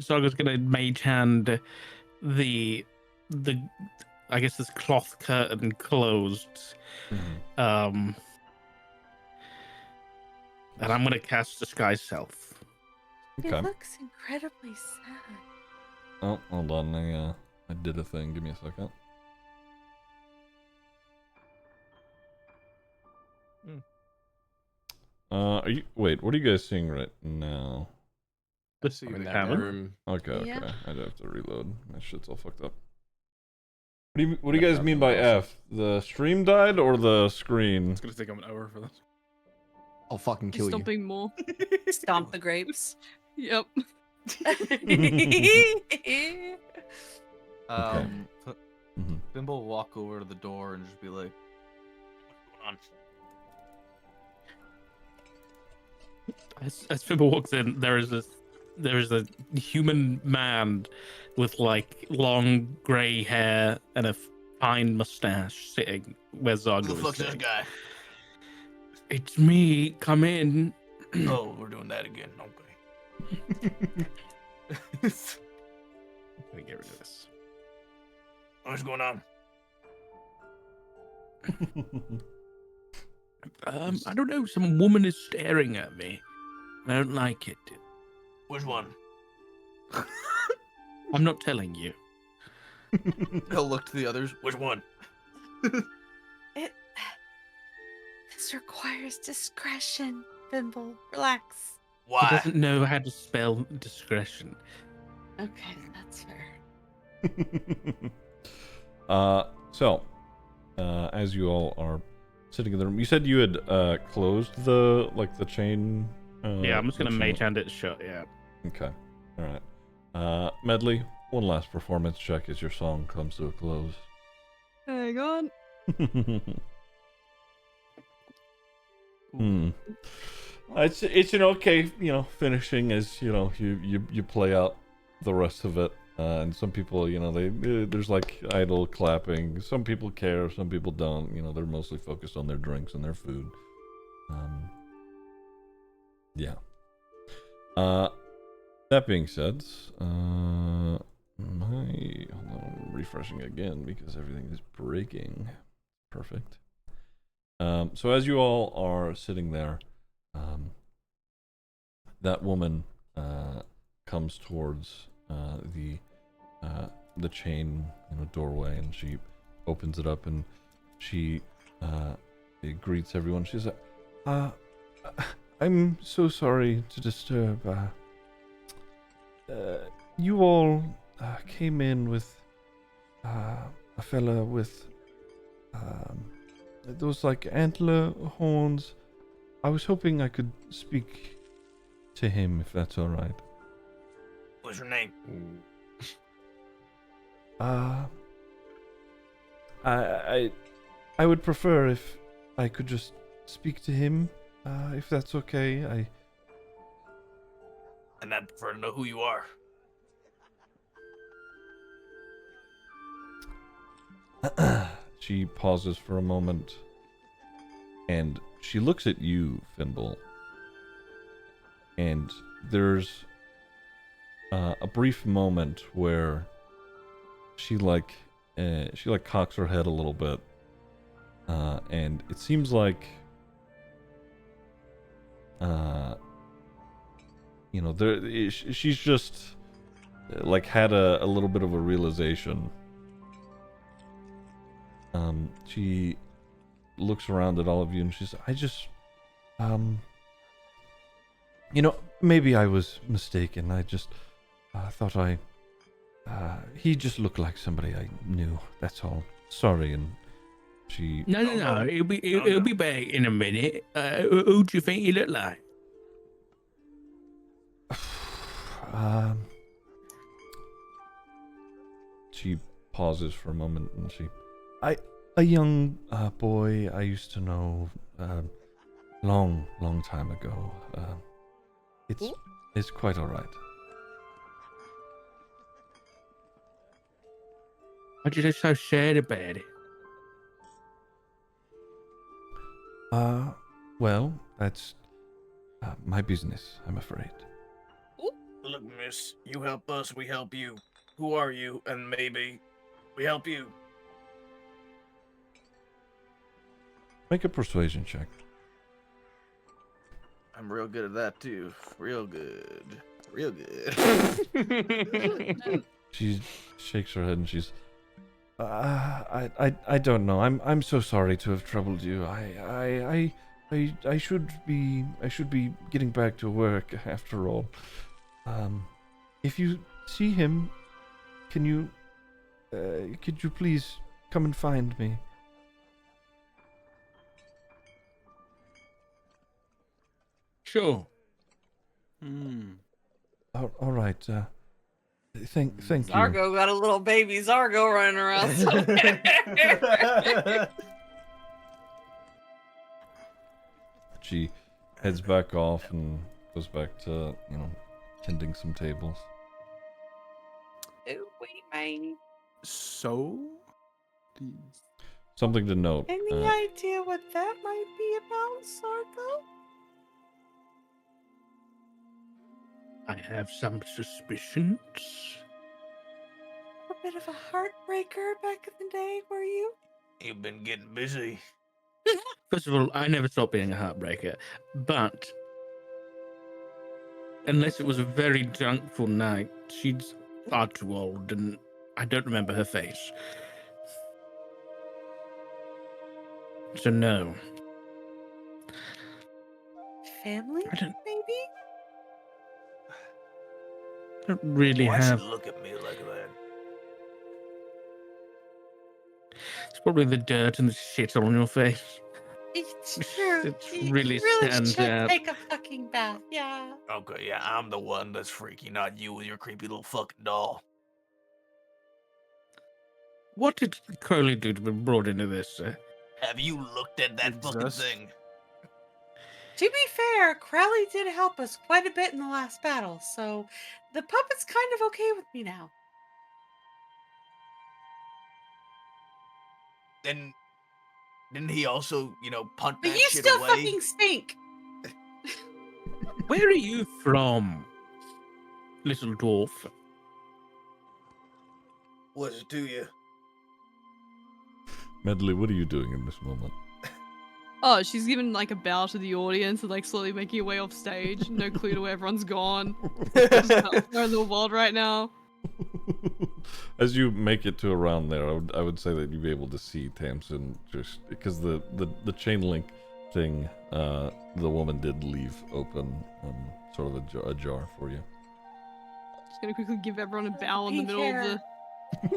Zaga's gonna mage hand the I guess this cloth curtain closed. And I'm gonna cast Disguise Self. Okay. It looks incredibly sad. Oh, hold on. I did a thing. Give me a second. Wait, what are you guys seeing right now? This I'm in that cabin. room. Okay, Yeah. okay. I'd have to reload. My shit's all fucked up. What do you guys mean by F? The stream died or the screen? It's gonna take him an hour for this. I'll fucking kill you. Stomping more. Stomp the grapes. Yep. Bimbo will walk over to the door and just be like, What's going on? As Fibber walks in, there is a human man with like long grey hair and a fine mustache sitting where Zaga Who the is fuck's this sitting. guy? It's me. Come in. Oh, we're doing that again. Okay. Let me get rid of this. What's going on? I don't know. Some woman is staring at me. I don't like it. Which one? I'm not telling you. he'll look to the others. Which one? This requires discretion, Bimble. Relax. He Why? doesn't know how to spell discretion. Okay, that's fair. As you all are sitting in the room, you said you had closed the chain. Yeah, I'm just gonna the chain- mage hand it shut. Yeah. Okay, all right. Medley, one last performance check as your song comes to a close. Hang on. It's an okay, finishing as you play out the rest of it. And some people, there's like idle clapping. Some people care, some people don't. They're mostly focused on their drinks and their food. Yeah. That being said, hold on, I'm refreshing again because everything is breaking. Perfect. So as you all are sitting there, that woman comes towards the chain doorway, and she opens it up, and she greets everyone. She's like, I'm so sorry to disturb. You all came in with a fella with those like antler horns. I was hoping I could speak to him, if that's all right. What's your name? I would prefer if I could just speak to him, if that's okay. And I'd prefer to know who you are. She pauses for a moment, and she looks at you, Fimble. And there's a brief moment where she cocks her head a little bit, and it seems like she's just like had a little bit of a realization. She looks around at all of you, and she's, I just, maybe I was mistaken. I just thought he just looked like somebody I knew. That's all. Sorry. And she. No. It'll be back in a minute. Who do you think you look like? She pauses for a moment, and a young boy I used to know long time ago. It's quite all right. Why'd you look so sad about it? Well, that's my business, I'm afraid. Look, miss, you help us, we help you. Who are you? And maybe we help you. Make a persuasion check. I'm real good at that too. Real good. Real good. She shakes her head and she's, I don't know. I'm so sorry to have troubled you. I should be getting back to work after all. If you see him, could you please come and find me? Sure. All right. Thank you. Zargo got a little baby Zargo running around somewhere. She heads back off and goes back to, tending some tables. Oh, wait, man. So? Something to note. Any idea what that might be about, Zargo? I have some suspicions. A bit of a heartbreaker back in the day, were you? You've been getting busy. First of all, I never stopped being a heartbreaker, but unless it was a very drunkful night, she's far too old, and I don't remember her face. So no. Family, I don't maybe? really Why have. you look at me like that? It's probably the dirt and the shit on your face. It's true. It's You really stands should out. take a fucking bath, yeah. Okay, yeah, I'm the one that's freaky, not you with your creepy little fucking doll. What did Crowley do to be brought into this, sir? Have you looked at that fucking Exist? thing? To be fair, Crowley did help us quite a bit in the last battle, so the puppet's kind of okay with me now. Then didn't he also, punt But that you shit still away? fucking stink. Where are you from, little dwarf? What's it to you? Medley, what are you doing in this moment? Oh, she's giving like a bow to the audience and like slowly making her way off stage. No clue to where everyone's gone. Just elsewhere in the world right now. As you make it to around there, I would say that you'd be able to see Tamsin just because the chain link thing, the woman did leave open, sort of a jar for you. Just gonna quickly give everyone a bow in the Pink middle hair. of the.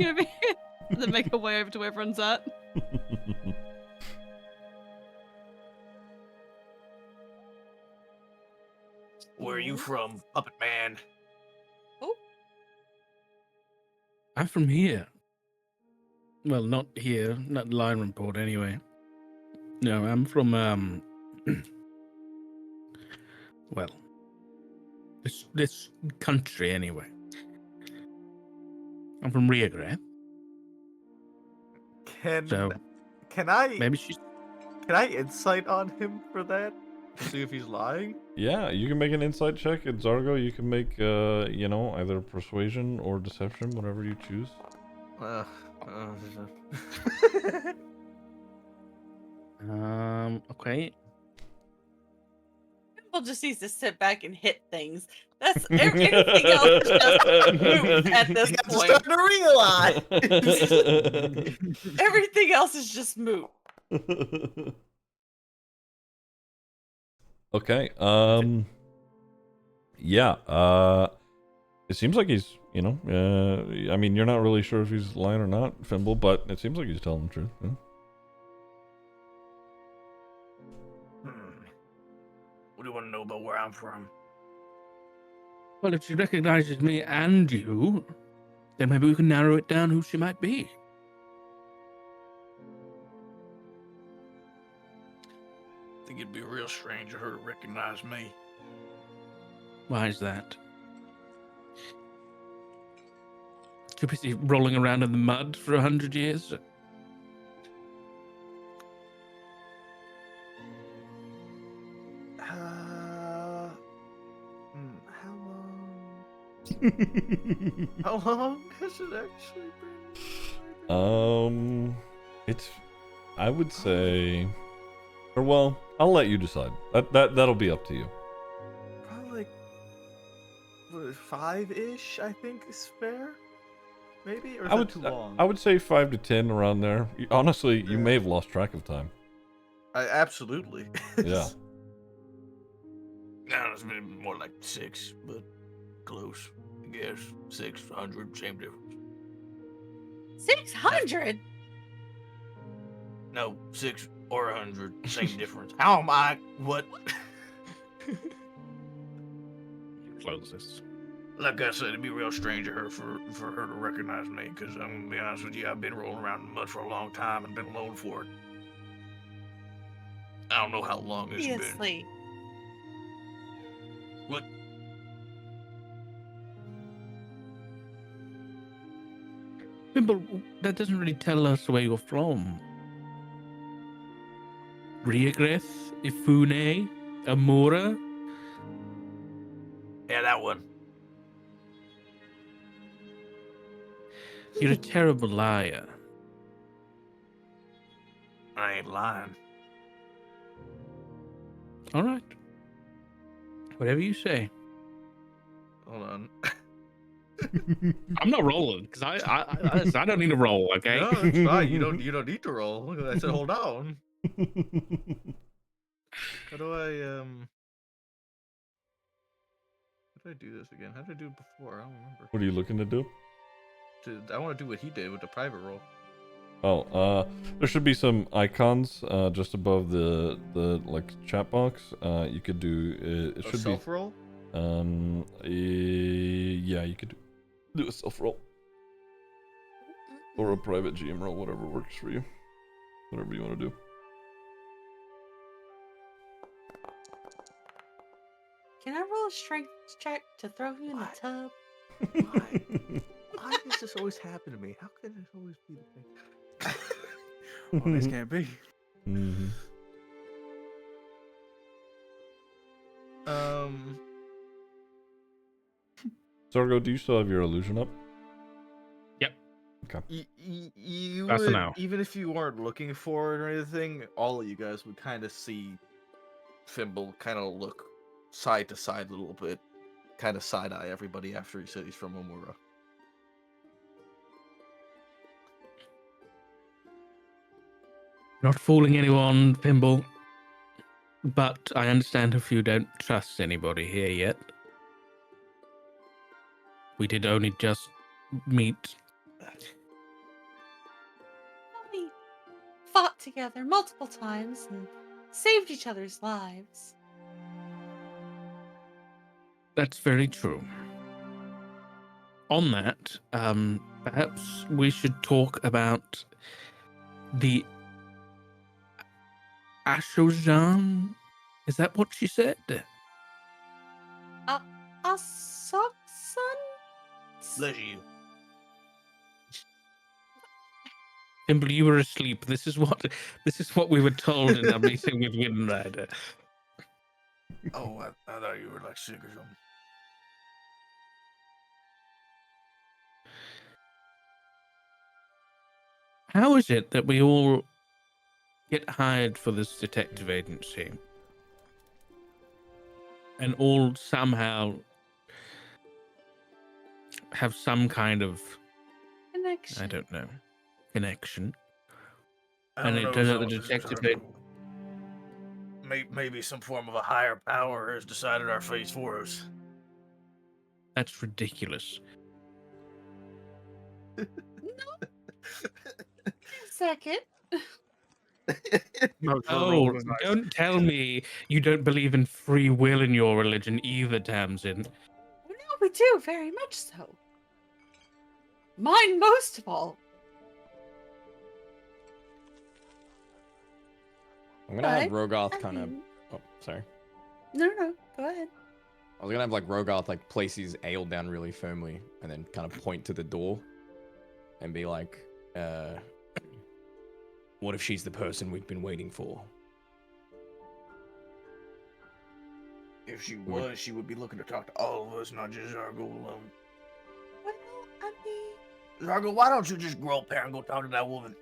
You know what I mean? And then make her way over to where everyone's at. Where are you from, Puppet Man? I'm from here. Well, not here, not Line Report anyway. No, I'm from, well, this country anyway. I'm from Rio Grande, so Can I maybe she's... insight on him for that? See if he's lying? Yeah, you can make an insight check. At Zargo, you can make, either persuasion or deception, whatever you choose. Okay. People just needs to sit back and hit things. That's everything else is just moot at this point. Starting to realize. Everything else is just moot. Okay, yeah, it seems like he's, I mean, you're not really sure if he's lying or not, Fimble, but it seems like he's telling the truth. Yeah? What do you want to know about where I'm from? Well, if she recognizes me and you, then maybe we can narrow it down who she might be. I think it'd be real strange for her to recognize me. Why is that? Too busy rolling around in the mud for 100 years? How long? How long has it actually been? It's, I would say, or well, I'll let you decide. That'll be up to you. Probably like 5-ish, I think is fair. Maybe, or is that too long? I would say 5 to 10 around there. Honestly, you Yeah. may have lost track of time. Absolutely. Yeah. No, it's been more like 6, but close. I guess 600, same difference. 600? No, 6 or 100, same difference. How am I? What? Closest. Like I said, it'd be real strange to her for her to recognize me, because I'm gonna be honest with you, I've been rolling around in the mud for a long time and been alone for it. I don't know how long it's been. Obviously. What? But that doesn't really tell us where you're from. Riagreth, Ifune, Amora. Yeah, that one. You're a terrible liar. I ain't lying. All right. Whatever you say. Hold on. I'm not rolling because I don't need to roll. Okay. No, it's fine. You don't need to roll. Look, I said hold on. How do I How did I do this again? How did I do it before? I don't remember. What are you looking to do? I want to do what he did with the private roll. Oh, there should be some icons just above the like chat box. You could do it. Should be self roll. Yeah, you could do a self roll or a private GM roll, whatever works for you. Whatever you want to do. Can I roll a strength check to throw you in the What? tub? Why does this always happen to me? How can this always be the thing? Well, this can't be. Mm-hmm. Zorgo, do you still have your illusion up? Yep. Okay. You That's would, an owl. even if you weren't looking for it or anything, all of you guys would kind of see Thimble kind of look side to side a little bit, kind of side eye everybody after he said he's from Omura. Not fooling anyone, Pimble. But I understand if you don't trust anybody here yet. We did only just meet. We fought together multiple times and saved each other's lives. That's very true. On that, perhaps we should talk about the Ashojan. Is that what she said? Asoksan? Bless you. Pimble, you were asleep. This is what we were told in our meeting with Windrider. Oh, I thought you were like sick or something. How is it that we all get hired for this detective agency and all somehow have some kind of, Connection. I don't know, connection? I And don't it know, turns out the Zoltan, detective Zoltan. Maybe some form of a higher power has decided our fate for us. That's ridiculous. Second. Oh, don't tell me you don't believe in free will in your religion either, Tamsin. No, we do, very much so. Mine most of all. I'm gonna have But, Rogoth I kind of. mean- Oh, sorry. No, go ahead. I was gonna have like Rogoth like place his ale down really firmly and then kind of point to the door and be like, what if she's the person we've been waiting for? If she was, she would be looking to talk to all of us, not just Zargo alone. I mean, Zargo, why don't you just grow up here and go talk to that woman?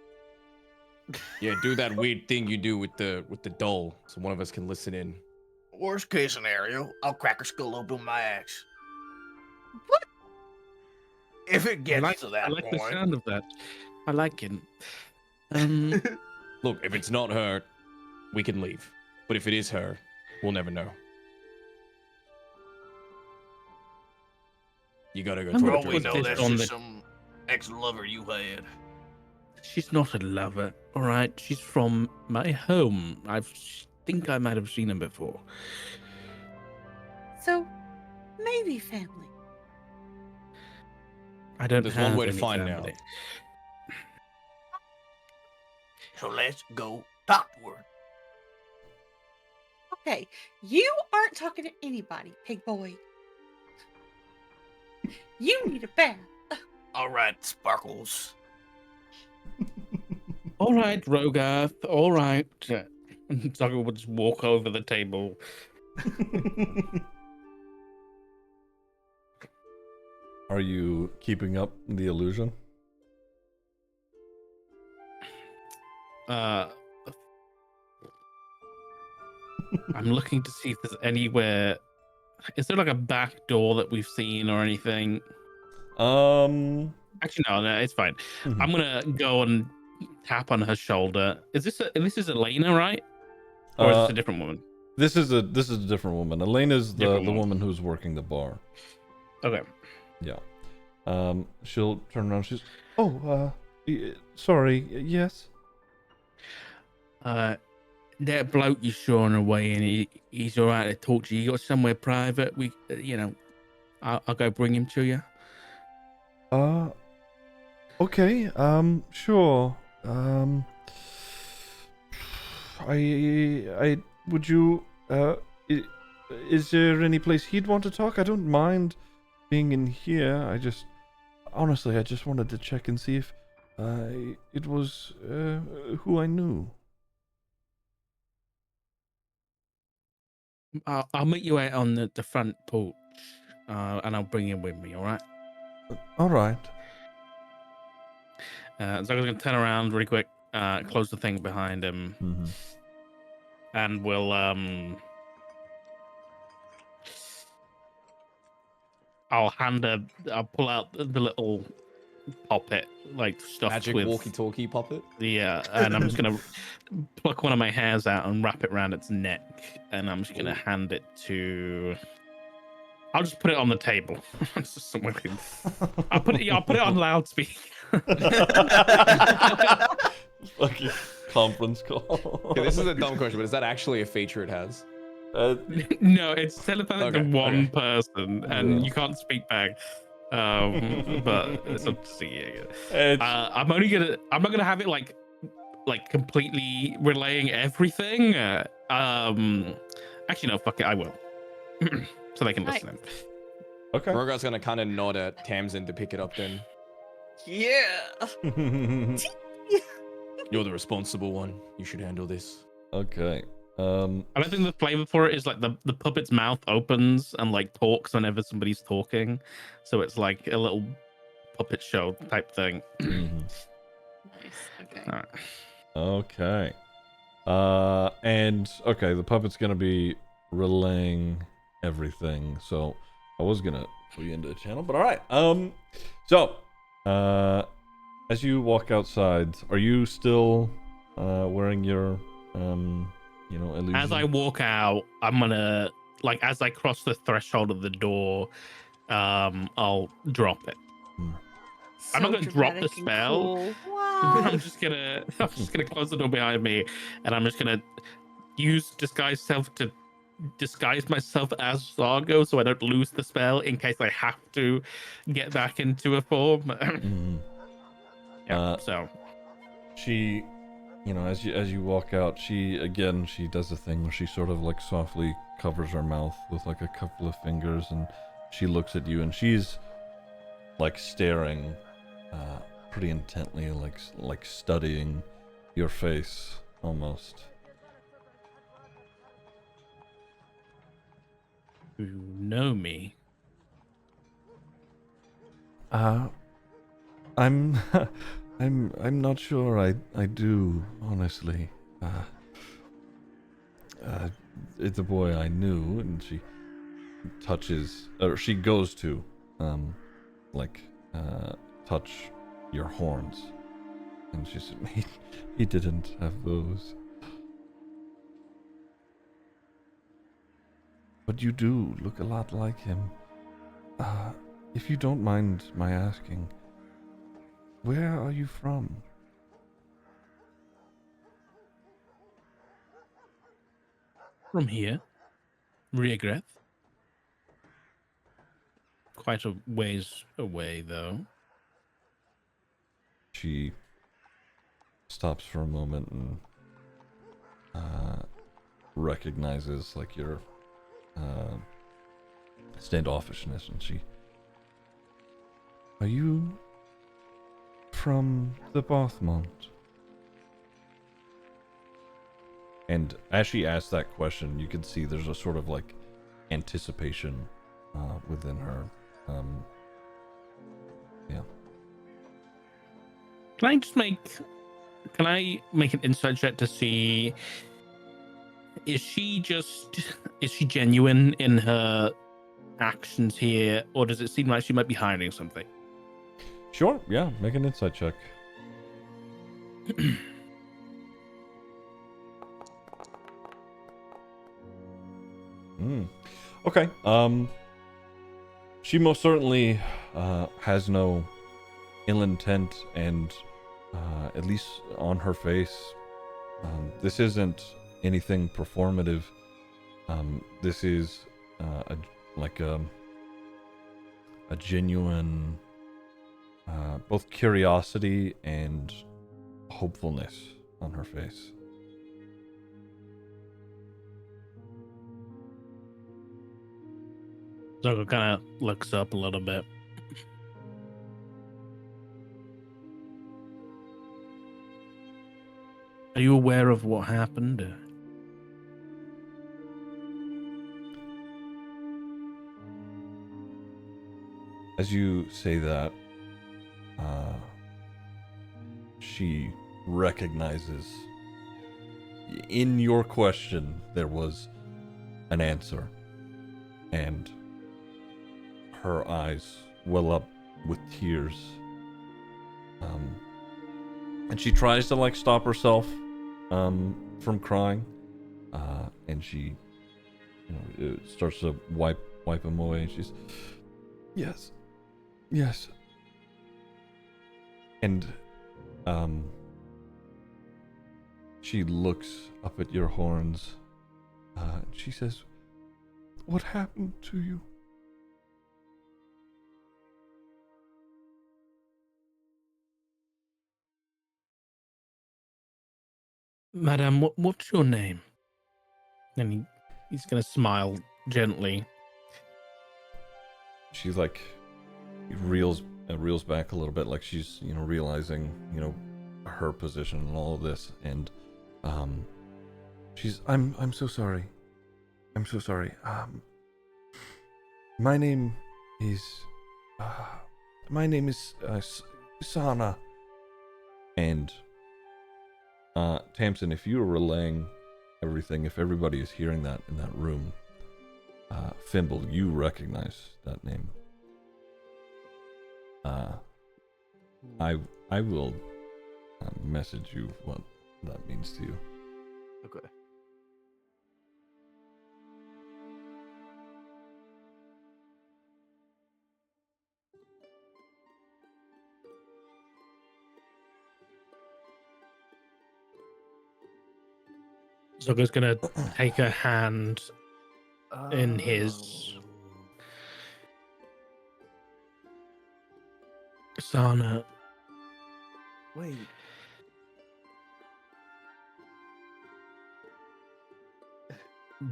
Yeah, do that weird thing you do with the doll, so one of us can listen in. Worst case scenario, I'll crack her skull open with my axe. what? If it I gets like, to I that like the point. sound of that. I like it. Look, if it's not her, we can leave. But if it is her, we'll never know. You gotta go I'm talk gonna to For all her. we put know, this that's on just the- some ex-lover you had. She's not a lover, all right? She's from my home. Think I might have seen her before. So, maybe family. I don't There's have one way to any find family. out. So let's go talk to her. Okay, you aren't talking to anybody, pig boy. You need a bath. All right, Sparkles. All right, Rogarth. All right. Zoggle would just walk over the table. Are you keeping up the illusion? I'm looking to see if there's anywhere. Is there like a back door that we've seen or anything? Actually, no, it's fine. Mhm. I'm gonna go and tap on her shoulder. This is Elena, right? Or is this a different woman? This is a different woman. Elena's the Different woman. woman who's working the bar. Okay. Yeah. She'll turn around. She's, oh, sorry. Yes. That bloke you saw on the way in, he's all right to talk to you. You got somewhere private? I'll go bring him to you. Okay. Sure. I would you, is there any place he'd want to talk? I don't mind being in here. Honestly, I just wanted to check and see if, it was, who I knew. I'll meet you out on the front porch, and I'll bring him with me. All right. All right. So I'm gonna turn around really quick, close the thing behind him, Mm-hmm. and we'll I'll pull out the little poppet like stuffed Magic with walkie-talkie puppet. and I'm just gonna pluck one of my hairs out and wrap it around its neck, and I'm just gonna hand it to. I'll just put it on the table. It's just somewhere. I'll put it on loudspeaker. Fucking conference call. Okay, this is a dumb question, but is that actually a feature it has? No, it's telepathic to Okay, one okay. person, and Yeah. you can't speak back. But it's up to see. It's- I'm not gonna have it like completely relaying everything. Actually, no, fuck it, I will. So they can listen. in. Okay. Rogar's gonna kind of nod at Tamsin to pick it up then. Yeah. You're the responsible one. You should handle this. Okay. I don't think the flavor for it is like the puppet's mouth opens and like talks whenever somebody's talking, so it's like a little puppet show type thing. Mhm. Nice. Okay. All right. Okay. And okay, the puppet's gonna be relaying everything. So I was gonna put you into the channel, but all right. So, as you walk outside, are you still wearing your illusion? As I walk out, I'm gonna as I cross the threshold of the door, I'll drop it. I'm not gonna drop the dramatic and spell. cool. I'm Wow. just gonna close the door behind me, and I'm just gonna use disguise self to disguise myself as Zargo, so I don't lose the spell in case I have to get back into a form. Mhm. Yeah. So She, as you walk out, she does the thing where she sort of like softly covers her mouth with like a couple of fingers, and she looks at you, and she's like staring pretty intently, like studying your face almost. you know me. I'm I'm not sure I do, honestly. It's a boy I knew, and she touches, or she goes to, like, touch your horns. And she said, he didn't have those. But you do look a lot like him. If you don't mind my asking, where are you from? From here, Riagreth. Quite a ways away, though. She stops for a moment and recognizes like your standoffishness, and she, are you from the Bathmont? And as she asks that question, you can see there's a sort of like anticipation within her. Yeah. Can I make an insight check to see, is she genuine in her actions here, or does it seem like she might be hiding something? Sure, yeah, make an insight check. Okay. She most certainly has no ill intent, and at least on her face, this isn't anything performative. This is a genuine both curiosity and hopefulness on her face. Zogo kind of looks up a little bit. Are you aware of what happened? As you say that, she recognizes in your question there was an answer, and her eyes well up with tears. And she tries to like stop herself from crying, and she, starts to wipe them away. And she's, yes, and she looks up at your horns. She says, "What happened to you?" Madam, what's your name? And he's gonna smile gently. She's like, reels back a little bit, like she's, realizing, her position and all of this, and she's, I'm so sorry. I'm so sorry. My name is Sana. And Tamsin, if you were relaying everything, if everybody is hearing that in that room, Fimble, you recognize that name. I will message you what that means to you. Okay. Zogo's gonna take her hand in his. Sana, Wait.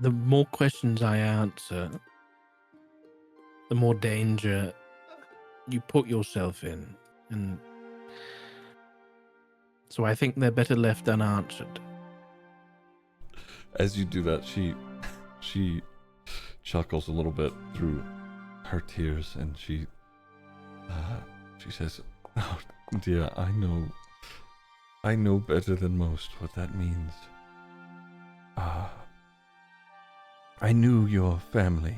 the more questions I answer, the more danger you put yourself in, and so I think they're better left unanswered. As you do that, she chuckles a little bit through her tears, and she says, Oh, dear, I know. I know better than most what that means. I knew your family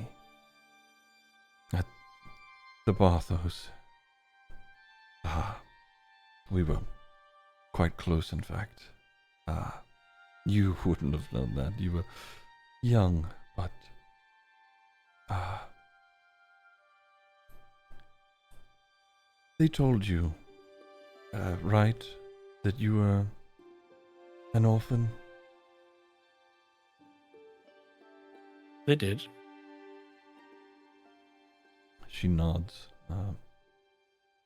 at the Barthos. We were quite close, in fact. You wouldn't have known that. You were young, but they told you, right, that you were an orphan? They did. She nods,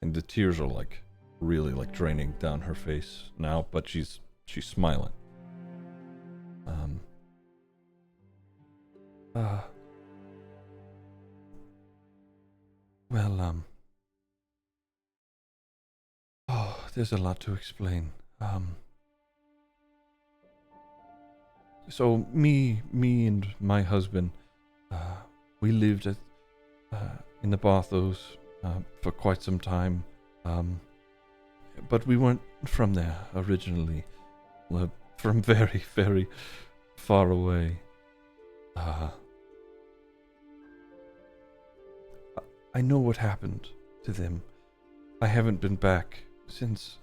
and the tears are like really like draining down her face now, but she's smiling. Well, oh, there's a lot to explain. So me and my husband, we lived at in the Barthos for quite some time, but we weren't from there originally. We're from very, very far away. I know what happened to them. I haven't been back since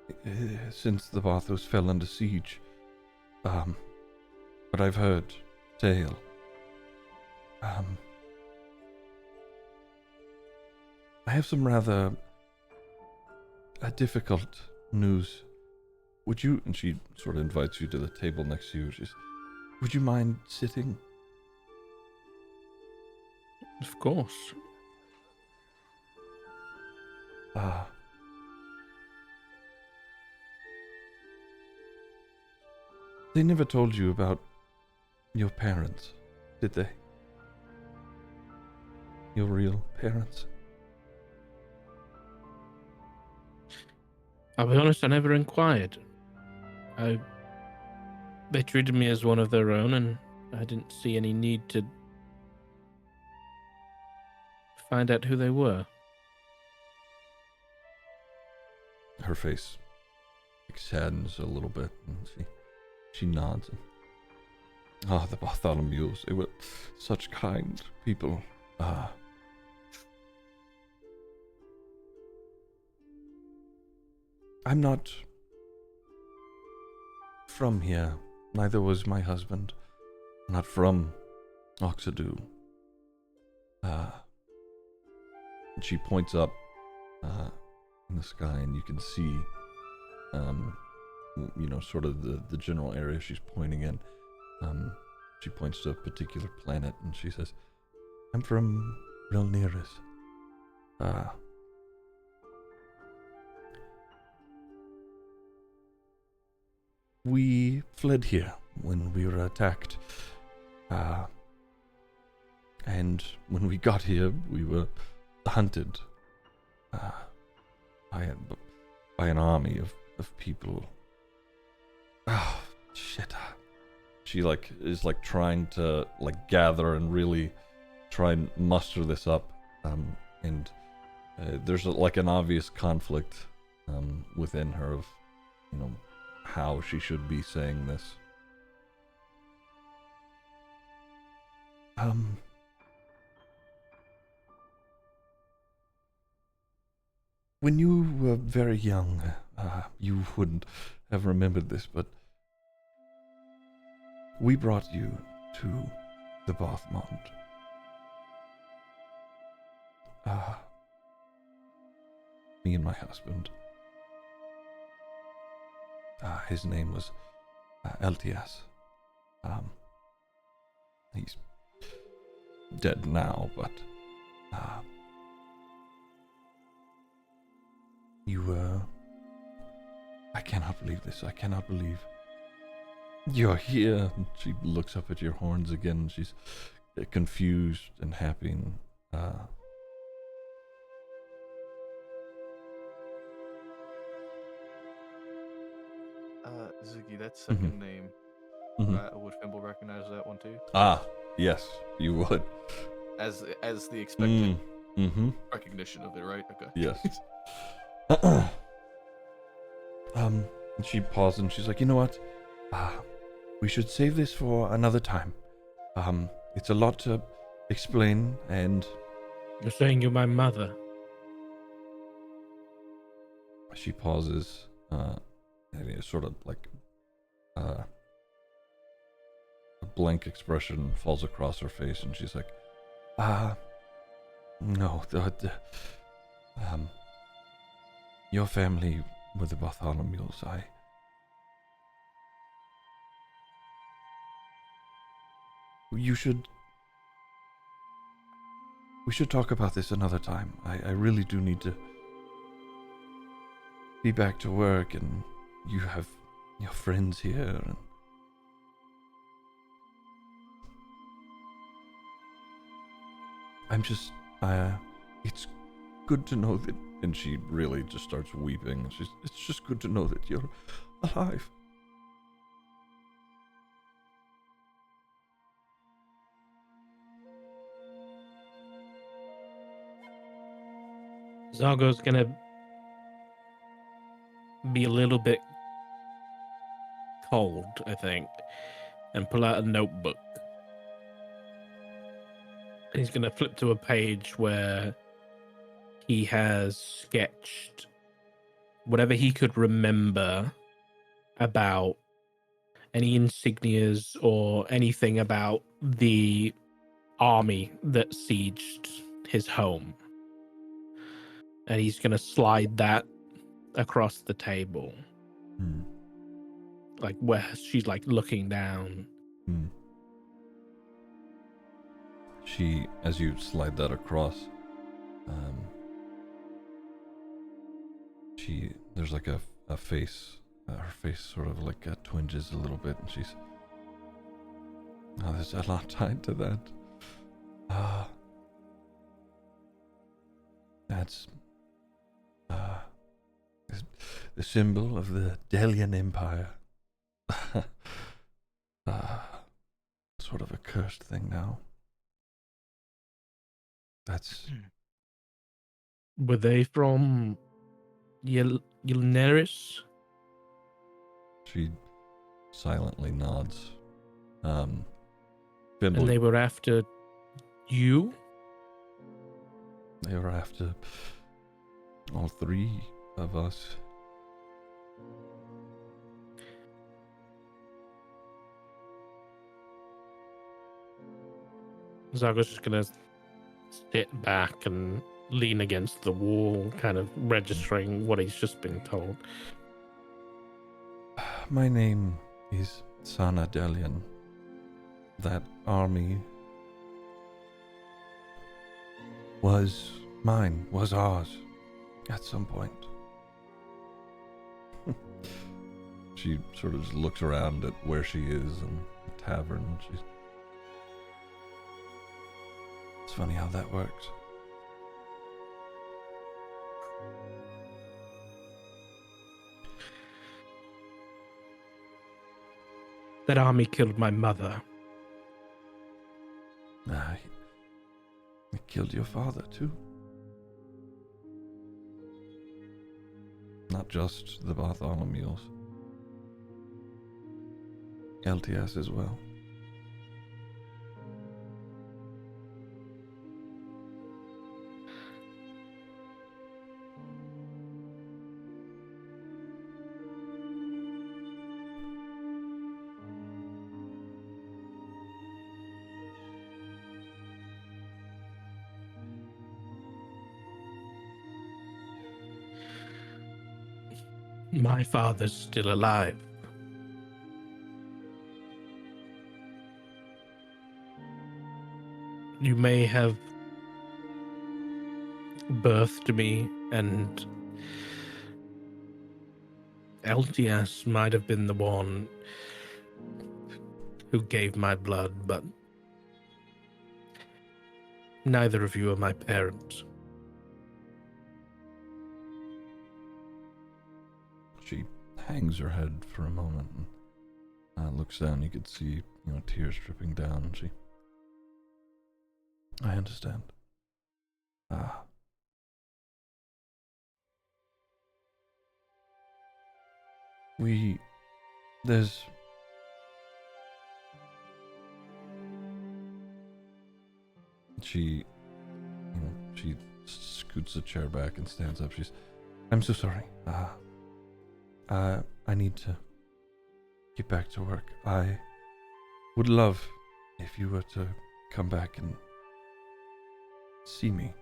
the Barthos fell under siege. But I've heard tale. I have some rather difficult news. Would you, and she sort of invites you to the table next to you, would you mind sitting? Of course. They never told you about your parents, did they? Your real parents? I'll be honest, I never inquired. They treated me as one of their own, and I didn't see any need to find out who they were. Her face saddens a little bit, and she nods. And, the Bartholomews, they were such kind people. I'm not from here. Neither was my husband. Not from Oxedu. And she points up in the sky, and you can see, sort of the general area she's pointing in. She points to a particular planet, and she says, I'm from Relneris. We fled here when we were attacked. And when we got here, we were hunted by an army of people. Oh, shit. She is trying to gather and really try and muster this up. And there's an obvious conflict within her of, how she should be saying this. When you were very young, you wouldn't have remembered this, but we brought you to the Bathmont. Me and my husband. His name was Eltias. He's dead now, but I cannot believe this. I cannot believe you're here. And she looks up at your horns again. She's confused and happy. And, Ziggy, that second name, would Fimble recognize that one too? Yes, you would. As the expected recognition of it, right? Okay. Yes. And she paused and she's like, you know what? We should save this for another time. It's a lot to explain, and You're saying you're my mother. she pauses, and it's sort of like a blank expression falls across her face, and she's like, no, your family were the Bartholomews. We should talk about this another time. I really do need to be back to work, and you have your friends here. And it's good to know that, and she really just starts weeping. It's just good to know that you're alive. Zargo's gonna be a little bit cold, I think, and pull out a notebook. He's gonna flip to a page where he has sketched whatever he could remember about any insignias or anything about the army that sieged his home. And he's going to slide that across the table. Like where she's like looking down. She, as you slide that across, there's like a face, her face sort of like twinges a little bit, and she's, there's a lot tied to that. That's the symbol of the Delian Empire. Sort of a cursed thing now. That's... Were they from Yelneris? She silently nods. And Fimble, they were after you? they were after all three of us. Zargo's just gonna sit back and lean against the wall, kind of registering what he's just been told. My name is Sana Delian. That army was mine, was ours, at some point. She sort of just looks around at where she is in the tavern. It's funny how that works. That army killed my mother. It killed your father, too. Not just the Bartholomews. LTS as well. My father's still alive. You may have birthed me, and LTS might have been the one who gave my blood, but neither of you are my parents. She hangs her head for a moment and looks down. You could see, tears dripping down. I understand. There's... She scoots the chair back and stands up. I'm so sorry. I need to get back to work. I would love if you were to come back and see me.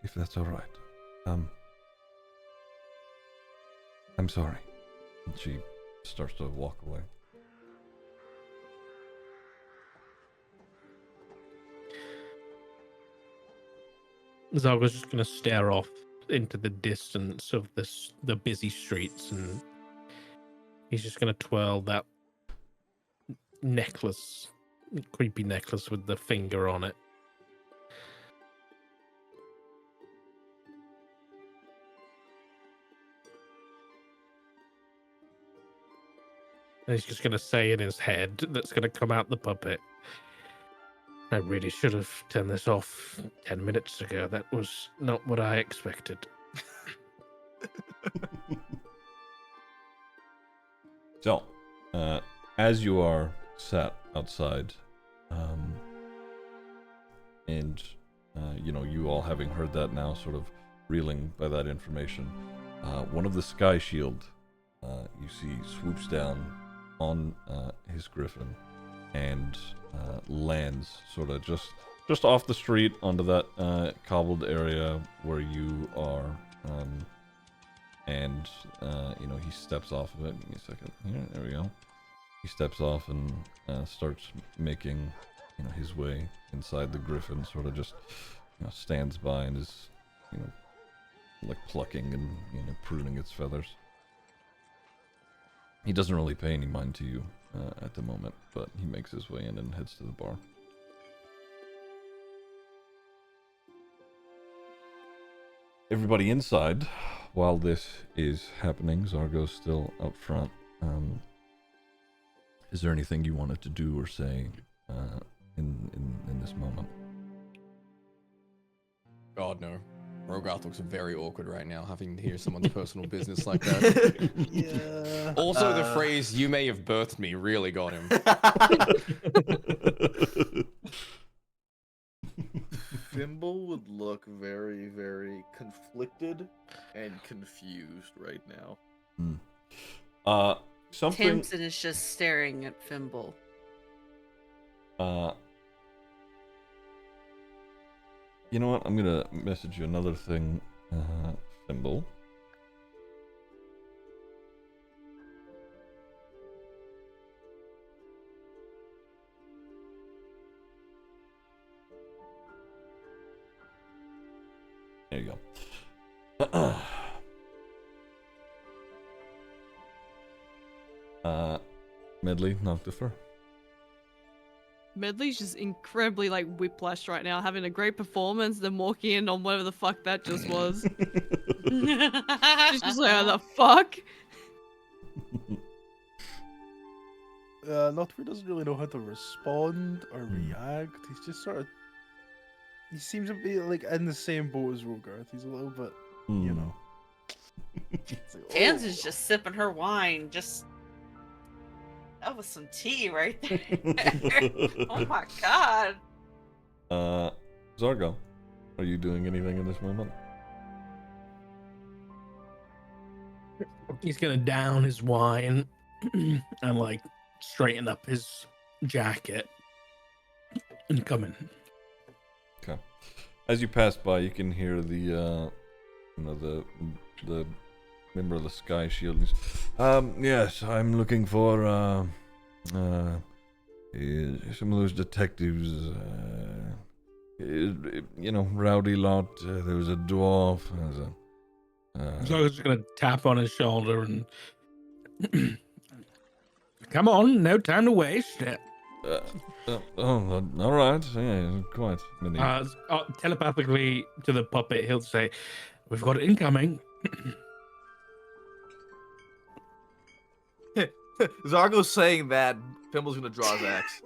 If that's all right. I'm sorry. And she starts to walk away. Zargo's just going to stare off into the distance of the busy streets, and he's just going to twirl that necklace, creepy necklace with the finger on it. And he's just going to say in his head that's going to come out the puppet, I really should have turned this off 10 minutes ago. That was not what I expected. So, as you are sat outside, and you all having heard that now, sort of reeling by that information, one of the sky shield you see swoops down on his griffin and lands sort of just off the street onto that cobbled area where you are, and he steps off of it. Give me a second. Here, there we go. He steps off and starts making his way inside the griffin. Sort of just stands by and is like plucking and pruning its feathers. He doesn't really pay any mind to you at the moment, but he makes his way in and heads to the bar. Everybody inside, while this is happening, Zargo's still up front. Is there anything you wanted to do or say in this moment? God, no. Rogarth looks very awkward right now, having to hear someone's personal business like that. Yeah. Also, the phrase, you may have birthed me, really got him. Thimble would look very, very conflicted and confused right now. Something... Tamsin is just staring at Fimble. You know what? I'm gonna message you another thing, Thimble. There you go. Medley, Noctifer. Medley's just incredibly whiplashed right now, having a great performance, then walking in on whatever the fuck that just was. She's just like, oh, the fuck? Noctifer doesn't really know how to respond or react. He's just sort of... He seems to be in the same boat as Rogarth. He's a little bit, It's like, Tamsin's just sipping her wine, that was some tea right there. Oh my god. Zargo, are you doing anything in this moment? He's gonna down his wine and straighten up his jacket and come in. Okay. As you pass by, you can hear the member of the Sky Shield. Yes, I'm looking for some of those detectives. Rowdy lot. There was a dwarf. So I was just gonna tap on his shoulder and come on, no time to waste. All right. Yeah, quite. Telepathically to the puppet, he'll say, "We've got it incoming." Zargo's saying that, Fimble's gonna draw his axe.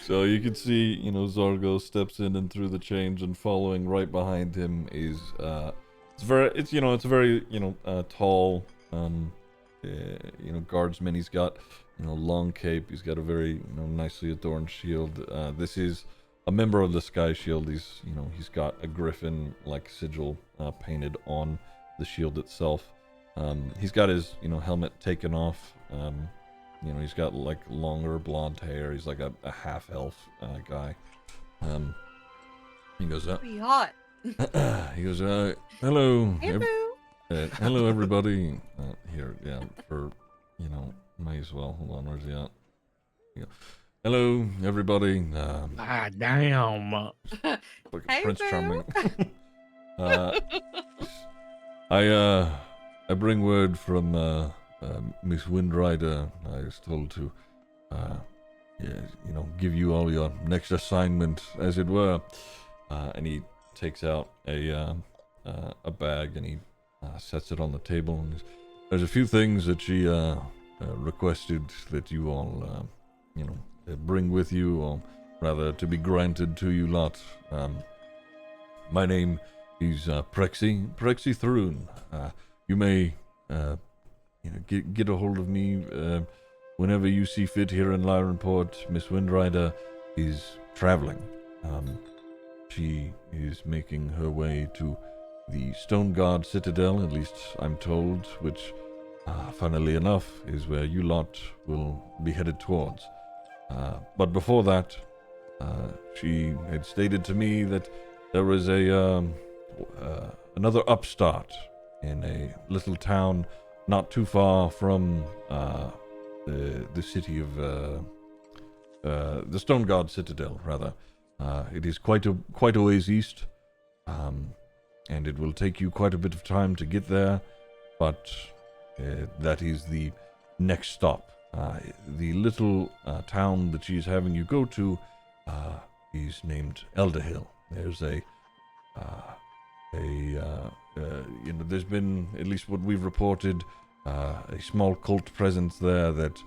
So you can see, Zargo steps in and through the change, and following right behind him is it's a very tall guardsman. He's got long cape. He's got a very nicely adorned shield. This is a member of the Sky Shield. He's got a griffin like sigil painted on the shield itself. He's got his helmet taken off. He's got like longer blonde hair. He's like a half elf guy. He goes up. Pretty hot. He goes, hello. Hey, boo. Hello, everybody. Here, yeah, might as well. Hold on, where's he at? Here. Hello, everybody. Damn. Like Hey, Prince boo. Charming. I bring word from Miss Windrider. I was told to, give you all your next assignment, as it were. And he takes out a bag and he sets it on the table. And there's a few things that she requested that you all, bring with you, or rather to be granted to you lot. My name is Prexy Thrun. You may, get a hold of me whenever you see fit here in Lyrenport. Miss Windrider is traveling. She is making her way to the Stone Guard Citadel, at least I'm told, which, funnily enough, is where you lot will be headed towards. But before that, she had stated to me that there was another upstart in a little town not too far from the city of the Stone Guard Citadel, rather. It is quite a ways east, and it will take you quite a bit of time to get there, but that is the next stop. The little town that she's having you go to is named Elderhill. There's there's been, at least what we've reported, a small cult presence there that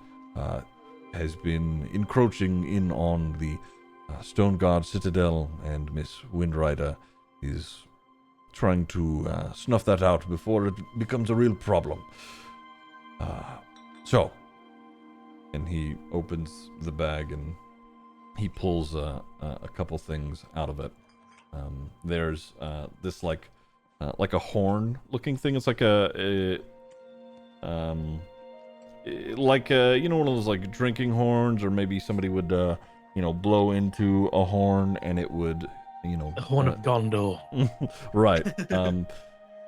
has been encroaching in on the Stone Guard Citadel, and Miss Windrider is trying to snuff that out before it becomes a real problem. And he opens the bag and he pulls a couple things out of it. There's this like a horn-looking thing. It's like one of those like drinking horns, or maybe somebody would blow into a horn and it would, The Horn of Gondor. right.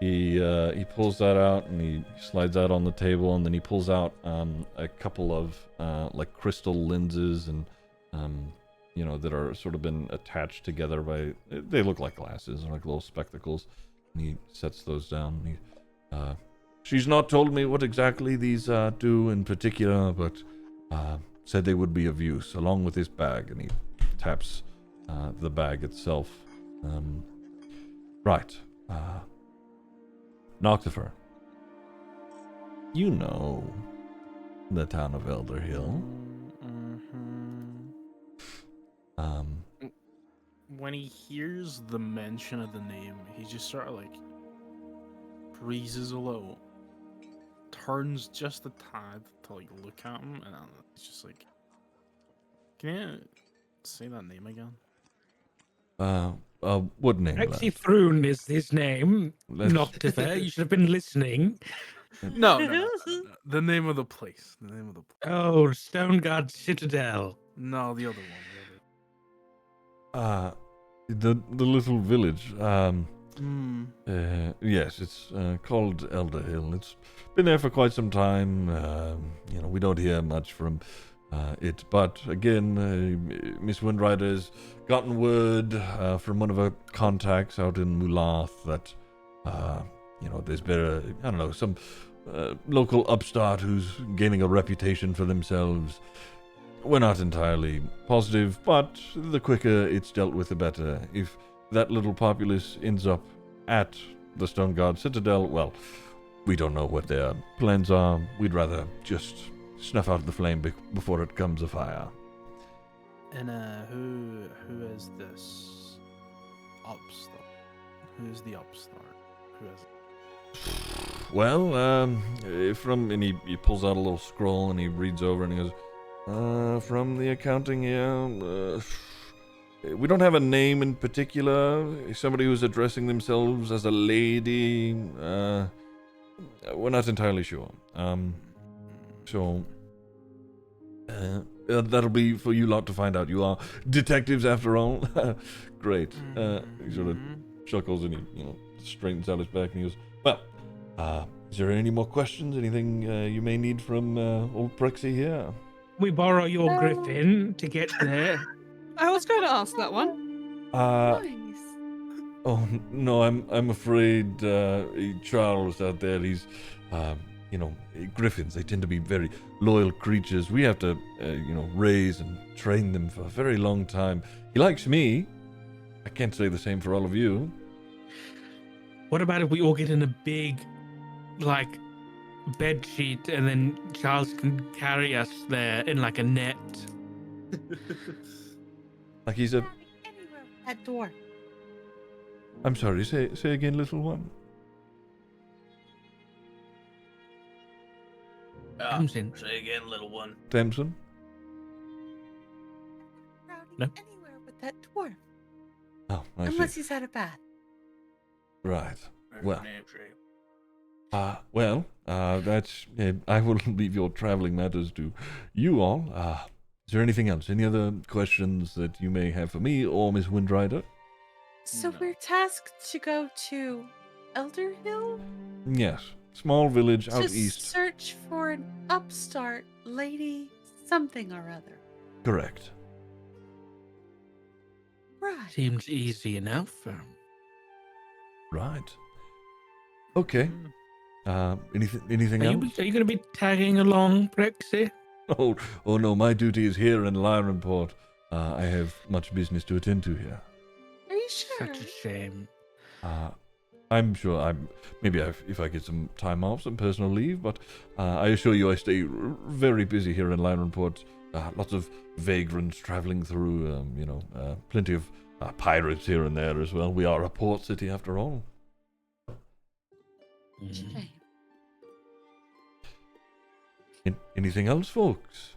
He pulls that out and he slides that on the table, and then he pulls out a couple of like crystal lenses and that are sort of been attached together by, they look like glasses, or like little spectacles, and he sets those down. And she's not told me what exactly these do in particular, but said they would be of use, along with his bag, and he taps the bag itself. Right. Noctifer, you know the town of Elderhill. When he hears the mention of the name, he just sort of like breezes a little, turns just a tad to like look at him, and it's just like, can you say that name again? What name? Prexy Thrun is his name. Noctifer, you should have been listening. No. The name of the place. Oh, Stone Guard Citadel. No, the other one. The little village. Yes, it's called Elderhill. It's been there for quite some time. We don't hear much from it, but again, Miss Windrider's gotten word from one of her contacts out in Mulath that there's been some local upstart who's gaining a reputation for themselves. We're not entirely positive, but the quicker it's dealt with, the better. If that little populace ends up at the Stone Guard Citadel, well, we don't know what their plans are. We'd rather just snuff out the flame before it comes afire. And who is this upstart? Who's the upstart? Who is it? Well, and he pulls out a little scroll and he reads over and he goes, from the accounting here, we don't have a name in particular. Somebody who's addressing themselves as a lady. We're not entirely sure. That'll be for you lot to find out. You are detectives after all. Great. He sort of chuckles and he, straightens out his back and he goes, well, is there any more questions? Anything you may need from old Prexy here? We borrow your griffin to get there. I was going to ask that one. Nice. Oh no, I'm afraid Charles out there. He's, griffins. They tend to be very loyal creatures. We have to, raise and train them for a very long time. He likes me. I can't say the same for all of you. What about if we all get in a big, bed sheet and then Charles can carry us there in a net? Like he's a... Anywhere with that door. I'm sorry, say again, little one. Tamsin. Say again, little one. Tamsin? Rowdy, No. anywhere with that dwarf. Oh, I Unless see. he's at a bath. Right. Well. Name, That's... I will leave your traveling matters to you all. Is there anything else? Any other questions that you may have for me or Miss Windrider? So No. we're tasked to go to Elder Hill Yes. Small village out to east. search for an upstart lady something or other. Correct. Right. Seems easy enough. Right. Okay. Anything Are else? you going to be tagging along, Prexy? Oh no, my duty is here in Lyronport. I have much business to attend to here. Are you sure? Such a shame. I'm sure if I get some time off, some personal leave, but I assure you I stay very busy here in Lyronport. Lots of vagrants traveling through, plenty of pirates here and there as well. We are a port city after all. Shame. Anything else, folks?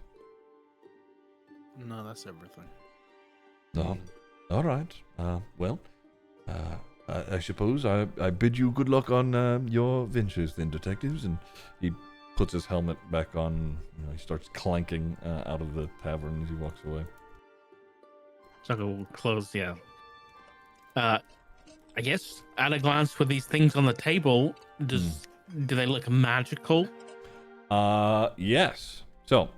No, that's everything. No. All right. I suppose I bid you good luck on your ventures then, detectives. And he puts his helmet back on. He starts clanking out of the tavern as he walks away. So we'll close, yeah. I guess at a glance with these things on the table, do they look magical? Yes. So,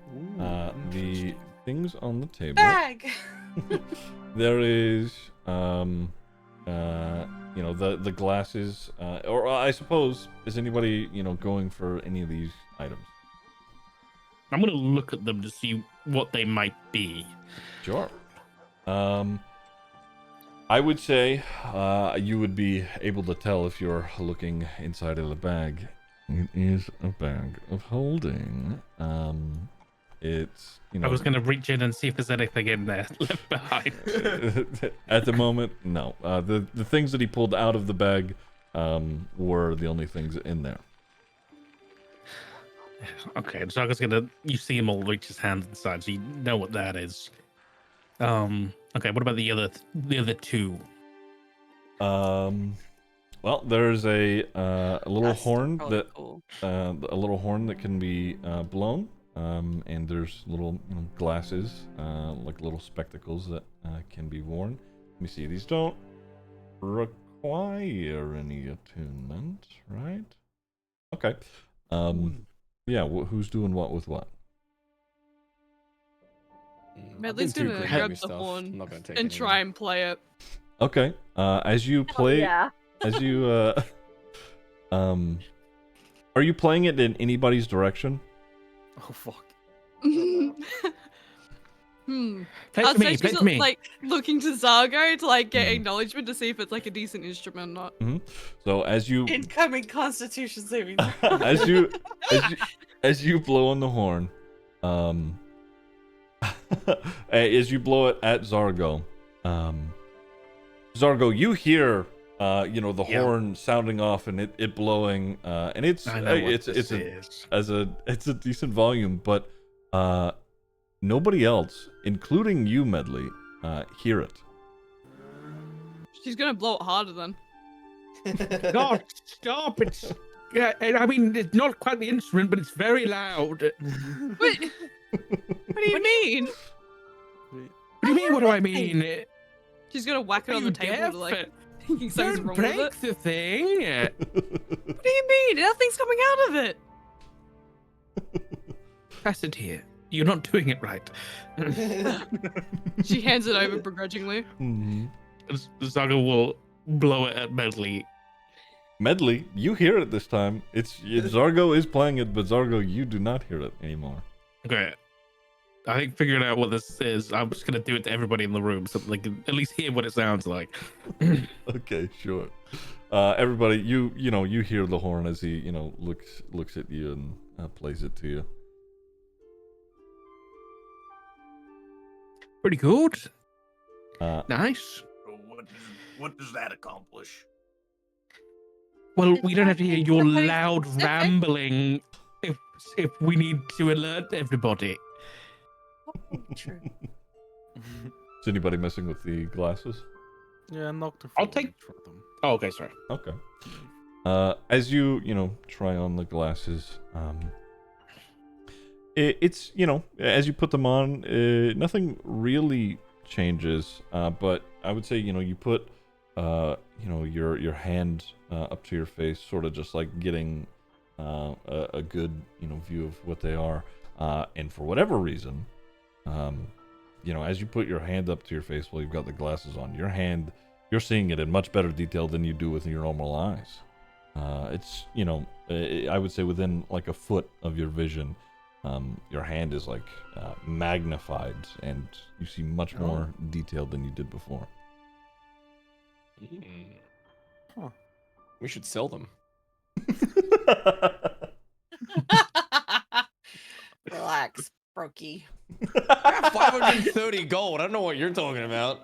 the things on the table. Bag. There is, the glasses, or I suppose, is anybody, going for any of these items? I'm going to look at them to see what they might be. Sure. I would say, you would be able to tell if you're looking inside of the bag. It is a bag of holding. It's, I was going to reach in and see if there's anything in there left behind. At the moment, no. The things that he pulled out of the bag were the only things in there. Okay, so I was going to... You see him all reach his hand inside, so you know what that is. Okay, what about the other two? Well, there's a little That's horn probably that cool. a little horn that can be blown, and there's little glasses, like little spectacles that can be worn. Let me see. These don't require any attunement, right? Okay. Yeah. Who's doing what with what? Medley's I've been too gonna quick with grab me the stuff. horn I'm not gonna take and any try and play it. Okay. As you play, Yeah. as you are you playing it in anybody's direction? Oh fuck. Fetch I'd me, say she's fetch me. looking to Zargo to get acknowledgement to see if it's a decent instrument or not. So as you Incoming Constitution saving. as you blow on the horn, as you blow it at Zargo, Zargo, you hear the Yeah. horn sounding off and it blowing, and it's I know what it's this it's is. it's a decent volume, but nobody else, including you, Medley, hear it. She's gonna blow it harder then. God, stop! It's I mean, it's not quite the instrument, but it's very loud. What? What do you mean? What do you mean? What do I mean? She's gonna whack it Are on the you table deaf? to like think something's Don't wrong with break it. the thing. What do you mean? Nothing's coming out of it. Pass it here. You're not doing it right. She hands it over begrudgingly. Mm-hmm. Zaga will blow it at Medley. Medley, you hear it this time. Zargo is playing it, but Zargo, you do not hear it anymore. Okay. I think figuring out what this is, I'm just gonna do it to everybody in the room so they can at least hear what it sounds like. Okay, sure. Everybody, you hear the horn as he looks at you and plays it to you. Pretty good. Nice. So what does that accomplish? Well, It's we don't have to hear not your very loud specific. rambling if we need to alert everybody. True. Is anybody messing with the glasses? Yeah, knocked her. I'll take- from them. Oh, okay, sorry. Okay. As you try on the glasses, it's as you put them on, nothing really changes. But I would say you put your hand up to your face, sort of just like getting a good view of what they are. And for whatever reason, as you put your hand up to your face while you've got the glasses on, you're seeing it in much better detail than you do with your normal eyes. It's I would say within like a foot of your vision, your hand is like magnified, and you see much more detail than you did before. Huh. We should sell them. Relax, Brokey. 530 gold. I don't know what you're talking about.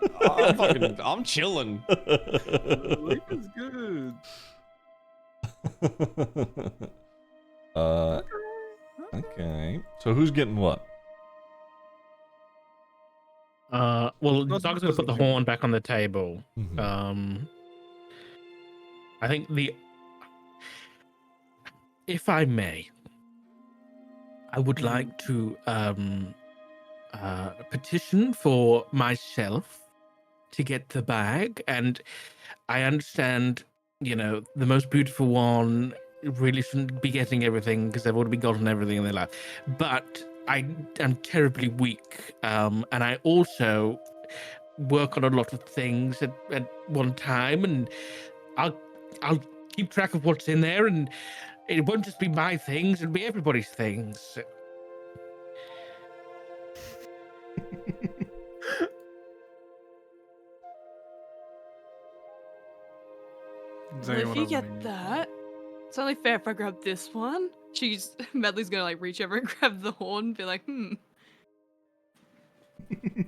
I'm chilling. Life is good. Okay. So who's getting what? Well, Not Zaga's gonna put the because of horn back on the table. Mhm. I think if I may, I would like to petition for myself to get the bag, and I understand, the most beautiful one really shouldn't be getting everything because they've already gotten everything in their life. But I am terribly weak, and I also work on a lot of things at one time, and I'll keep track of what's in there, and it won't just be my things; it'll be everybody's things. Does Well, if anyone you have get any- that, it's only fair if I grab this one. Medley's gonna like reach over and grab the horn and be like,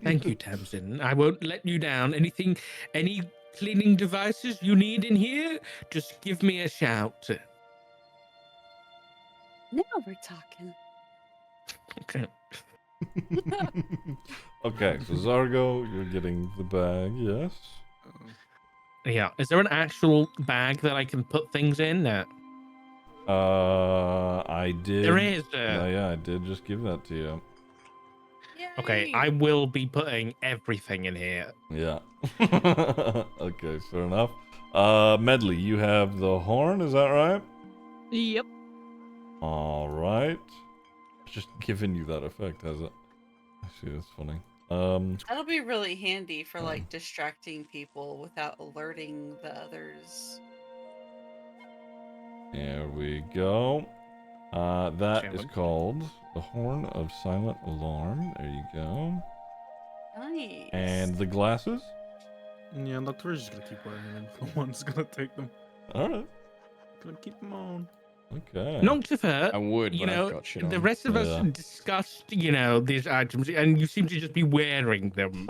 Thank you, Tamsin. I won't let you down. Any cleaning devices you need in here, just give me a shout. Now we're talking. Okay. Okay, so Zargo, you're getting the bag, yes? Yeah. Is there an actual bag that I can put things in? I did. There is. Yeah, I did just give that to you. Okay, Yay. I will be putting everything in here. Yeah. Okay, fair enough. Medley, you have the horn, is that right? Yep. All right. It's just giving you that effect, has it? I see, that's funny. That'll be really handy for like distracting people without alerting the others. There we go. That is Challenge. called the Horn of Silent Alarm. There you go. Nice. And the glasses? Yeah, Doctor is just gonna keep wearing them. And no one's gonna take them. All right. Gonna keep them on. Okay. Noctifer, I would, but I've got shit the on. rest of Yeah. us discussed, these items, and you seem to just be wearing them.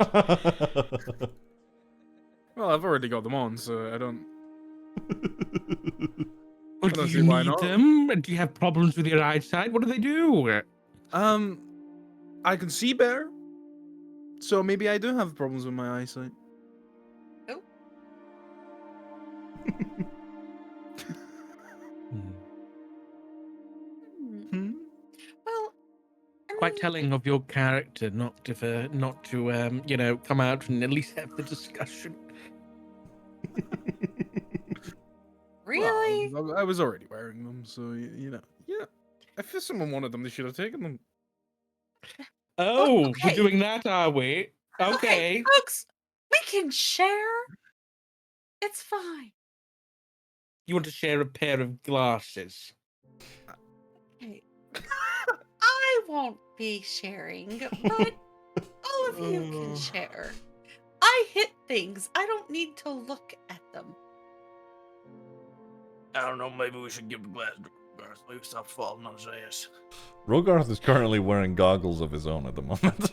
Well, I've already got them on, so I don't Well, I don't do see you why need not. them? Do you have problems with your eyesight? What do they do? I can see better, so maybe I do have problems with my eyesight. Oh. Hmm? Well, I Quite mean, telling of your character not to come out and at least have the discussion. really? Well, I was already wearing them, so you know. Yeah. If someone wanted them, they should have taken them. Oh, we're okay. doing that, are we? Okay. Folks, we can share. It's fine. You want to share a pair of glasses? Okay. I won't be sharing, but all of you can share. I hit things. I don't need to look at them. I don't know, maybe we should give the glass to Garth. Maybe stop falling on his ass. Rogarth is currently wearing goggles of his own at the moment.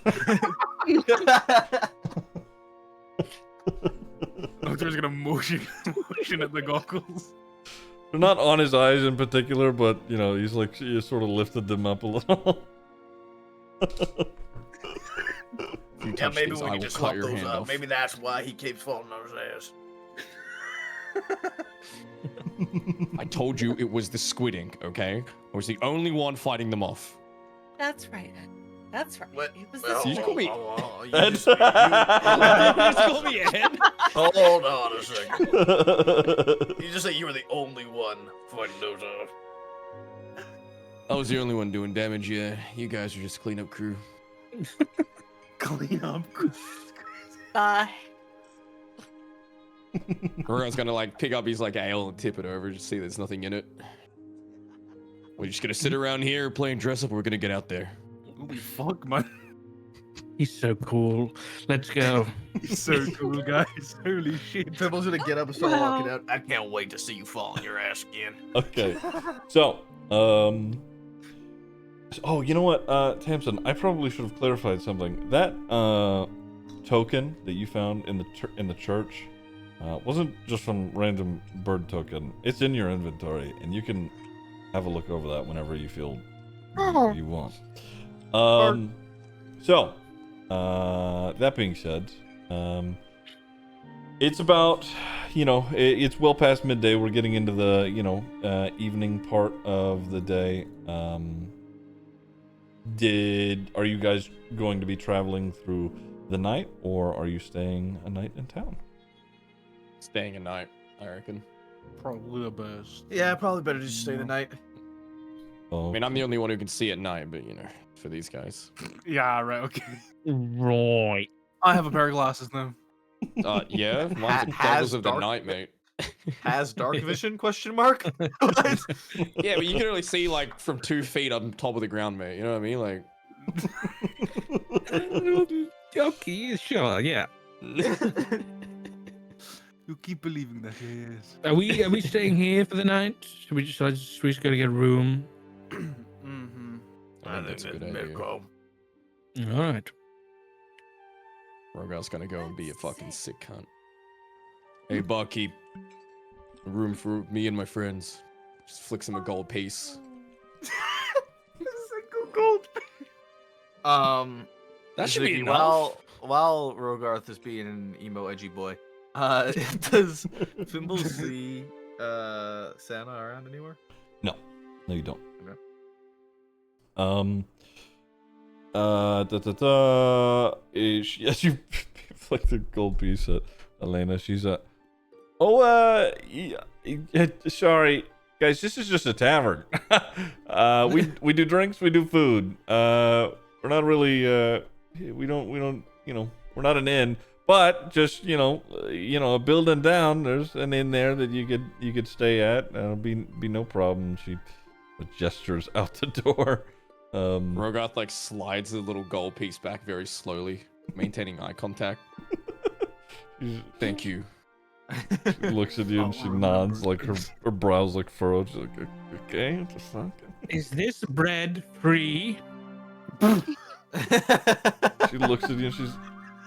Doctor's gonna motion at the goggles. They're not on his eyes in particular, but you know, he's sort of lifted them up a little. Yeah, maybe we can just swap those up. Maybe that's why he keeps falling on his ass. I told you it was the squid ink, okay? I was the only one fighting them off. That's right. That's right. What? It was Well, this you call me- you Ed. just Call me Ed. hold on a second. You just say you were the only one fighting those off. I was the only one doing damage, yeah. You guys are just cleanup crew. Clean up. Bye. Rogarth's gonna like pick up his like ale and tip it over, just see there's nothing in it. We're just gonna sit around here playing dress up, or we're gonna get out there. Holy fuck, man. He's so cool. Let's go. He's so cool, guys. Holy shit. Fimble's gonna get up and start walking out. I can't wait to see you fall on your ass again. Okay. So, oh, you know what, Tamsin, I probably should have clarified something. That token that you found in the church wasn't just some random bird token. It's in your inventory, and you can have a look over that whenever you feel you want. So, that being said, it's about, it's well past midday. We're getting into the, evening part of the day. Are you guys going to be traveling through the night, or are you staying a night in town? Staying a night, I reckon. Probably the best. Yeah, probably better to just stay the night. Oh, I mean, I'm the only one who can see at night, but for these guys. Yeah, right, okay. Right. I have a pair of glasses now. Yeah, mine's the goggles of the night, mate. Has dark vision? Question mark. What? Yeah, but you can only see like from 2 feet on top of the ground, mate. You know what I mean? Like. Okay, sure, yeah. You keep believing that, yes. Are we staying here for the night? Should we just go to get a room? Mm-hmm. I think that's a good idea. All right. Rogarth's gonna go and be a fucking sick cunt. Hey, barkeep. A room for me and my friends. Just flicks him a gold piece. Gold. That should be Ziggy, enough. while Rogarth is being an emo edgy boy, does Fimble see Santa around anywhere? No, you don't. Okay. Yes, you flick the gold piece at Elena. She's sorry, guys. This is just a tavern. We do drinks, we do food. We're not really we don't we're not an inn, but just a building down. There's an inn there that you could stay at. Be no problem. She gestures out the door. Rogarth like slides the little gold piece back very slowly, maintaining eye contact. Thank you. She looks at you and she nods, like her brows like furrowed. She's like, okay, what the fuck? Is this bread free? She looks at you and she's,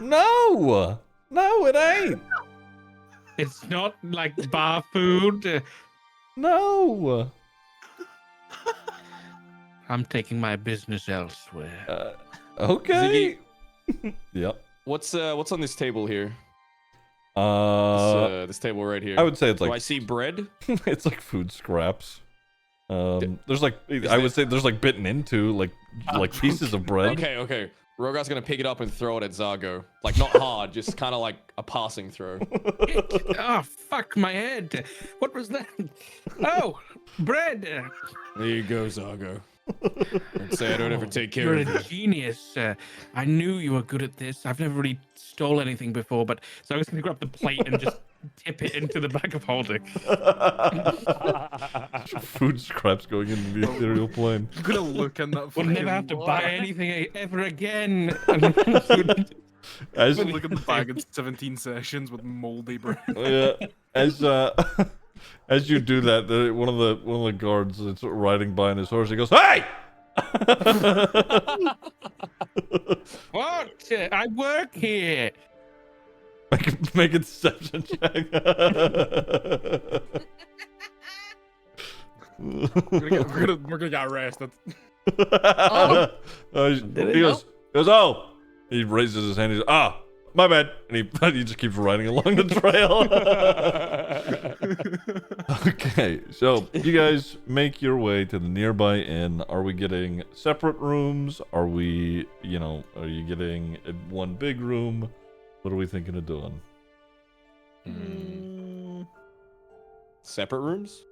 no, it ain't. It's not like bar food. No. I'm taking my business elsewhere. Okay. Yep. What's on this table here? This table right here. I would say it's Do like I see bread? it's like food scraps. There's like Is there's like bitten into like pieces of bread. Okay. Rogar's gonna pick it up and throw it at Zargo. Like not hard, just kind of like a passing throw. Oh, fuck my head. What was that? Oh, bread. There you go, Zargo. Don't say I don't ever take care You're of you. a genius. I knew you were good at this. I've never really stole anything before, but so I was going to grab the plate and just tip it into the bag of holding. Food scraps going into the ethereal plane. I'm gonna look in that. We'll fucking never have to buy bar. anything ever again. As We'll look at the bag in 17 sessions with moldy bread. yeah, as as you do that, one of the guards that's riding by on his horse, he goes, "Hey!" What? I work here. Make a deception check. We're gonna get arrested. He goes, "Oh!" He raises his hand. He goes, "Ah, my bad," and he just keeps riding along the trail. Okay, so you guys make your way to the nearby inn. Are we getting separate rooms? Are we, are you getting one big room? What are we thinking of doing? Separate rooms?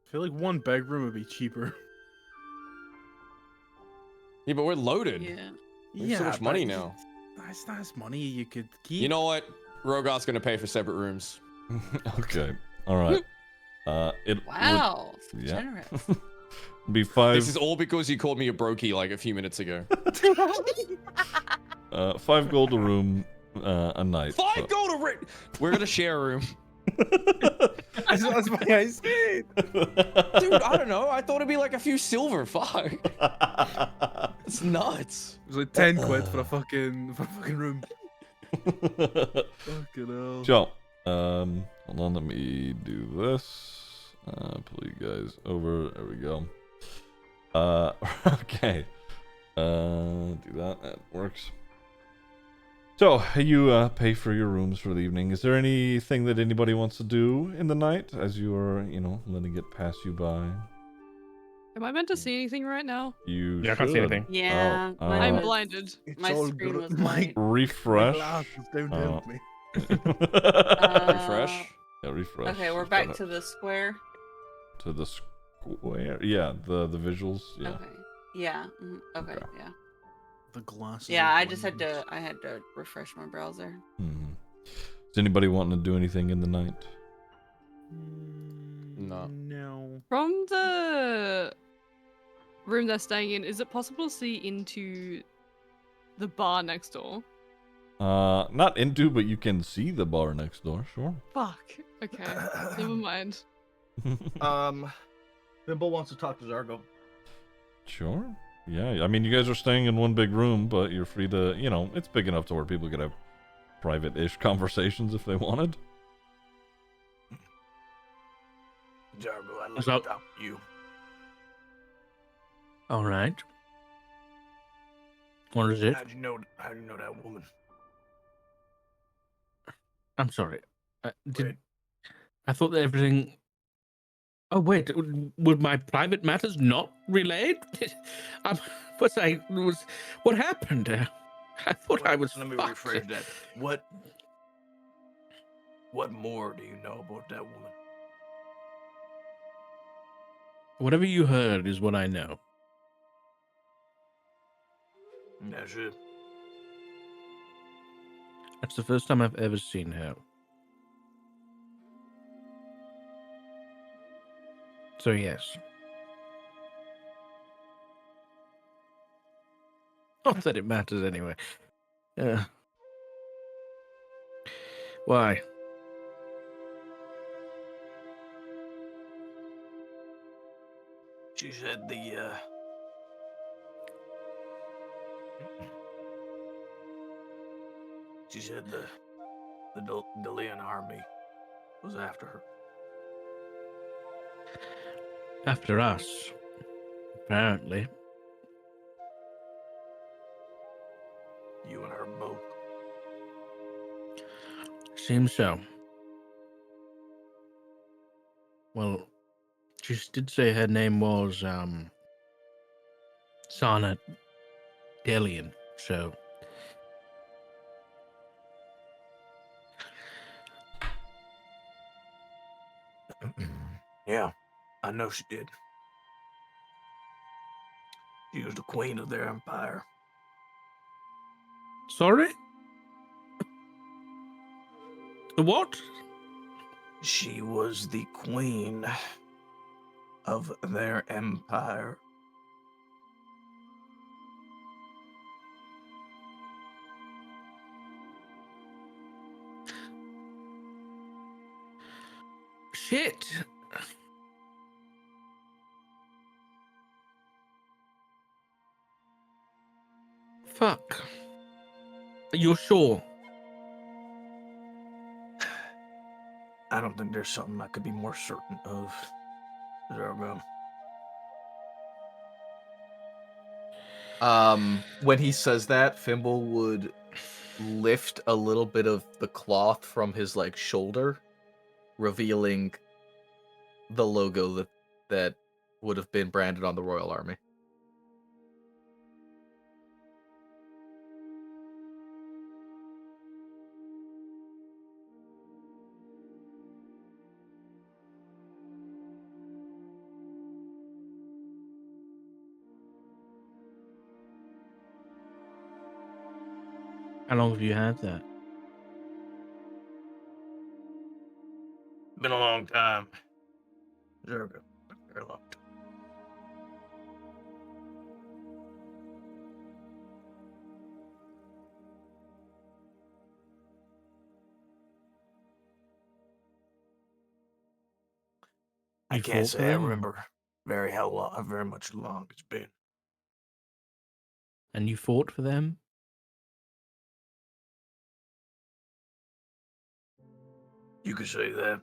I feel like one big room would be cheaper. Yeah, but we're loaded. Yeah. We have so much money but now. That's money you could keep. You know what? Rogar's gonna pay for separate rooms. Okay, all right. Wow, yeah. generous. Be 5. This is all because you called me a brokey like a few minutes ago. 5 gold a room a night. 5 gold a room. We're gonna share a room. That's why I said. Dude, I don't know. I thought it'd be like a few silver. Fuck. It's nuts. It was like 10 quid for a fucking room. Fucking hell. So, hold on, let me do this. Pull you guys over. There we go. Okay. Do that. That works. So, you pay for your rooms for the evening. Is there anything that anybody wants to do in the night as you are, letting it pass you by? Am I meant to see anything right now? You Yeah, I can't see should. anything. Yeah, Oh, I'm was- blinded. My screen was white. Refresh. Don't help me. Refresh. Yeah, refresh. Okay, we're Just back gotta- to the square. to the square. Yeah, the visuals. Yeah. Okay. Yeah. Okay. Okay. Yeah. The glasses. Yeah. are I just had blinding. to. I had to refresh my browser. Mhm. Is anybody wanting to do anything in the night? No. No. From the room they're staying in, is it possible to see into the bar next door? Not into, but you can see the bar next door. Sure. Fuck. Okay. Never mind. Bimbo wants to talk to Zargo. Sure. Yeah. I mean, you guys are staying in one big room, but you're free to. It's big enough to where people could have private-ish conversations if they wanted. Zargo, I'd like So- to talk to you. All right. What is it? How'd you know that woman? I'm sorry. Wait. I thought that everything. Oh wait, would my private matters not relayed? What happened? I thought I was. Let me fucked. rephrase that. What more do you know about that woman? Whatever you heard is what I know. That's it. That's the first time I've ever seen her. So yes. Not that it matters anyway. Why? She said the Delian army was after her. After us, apparently. You and her both. Seems so. Well, she did say her name was Sana Delian, so Yeah, I know she did. She was the queen of their empire. sorry? What? She was the queen of their empire. Shit. Fuck. You're sure? I don't think there's something I could be more certain of. Zergo. When he says that, Fimble would lift a little bit of the cloth from his like shoulder, revealing the logo that would have been branded on the Royal Army. How long have you had that? Been a long time. Zergo. Very long time. I You can't fought for say I them? remember very much long it's been. And you fought for them? You could say that.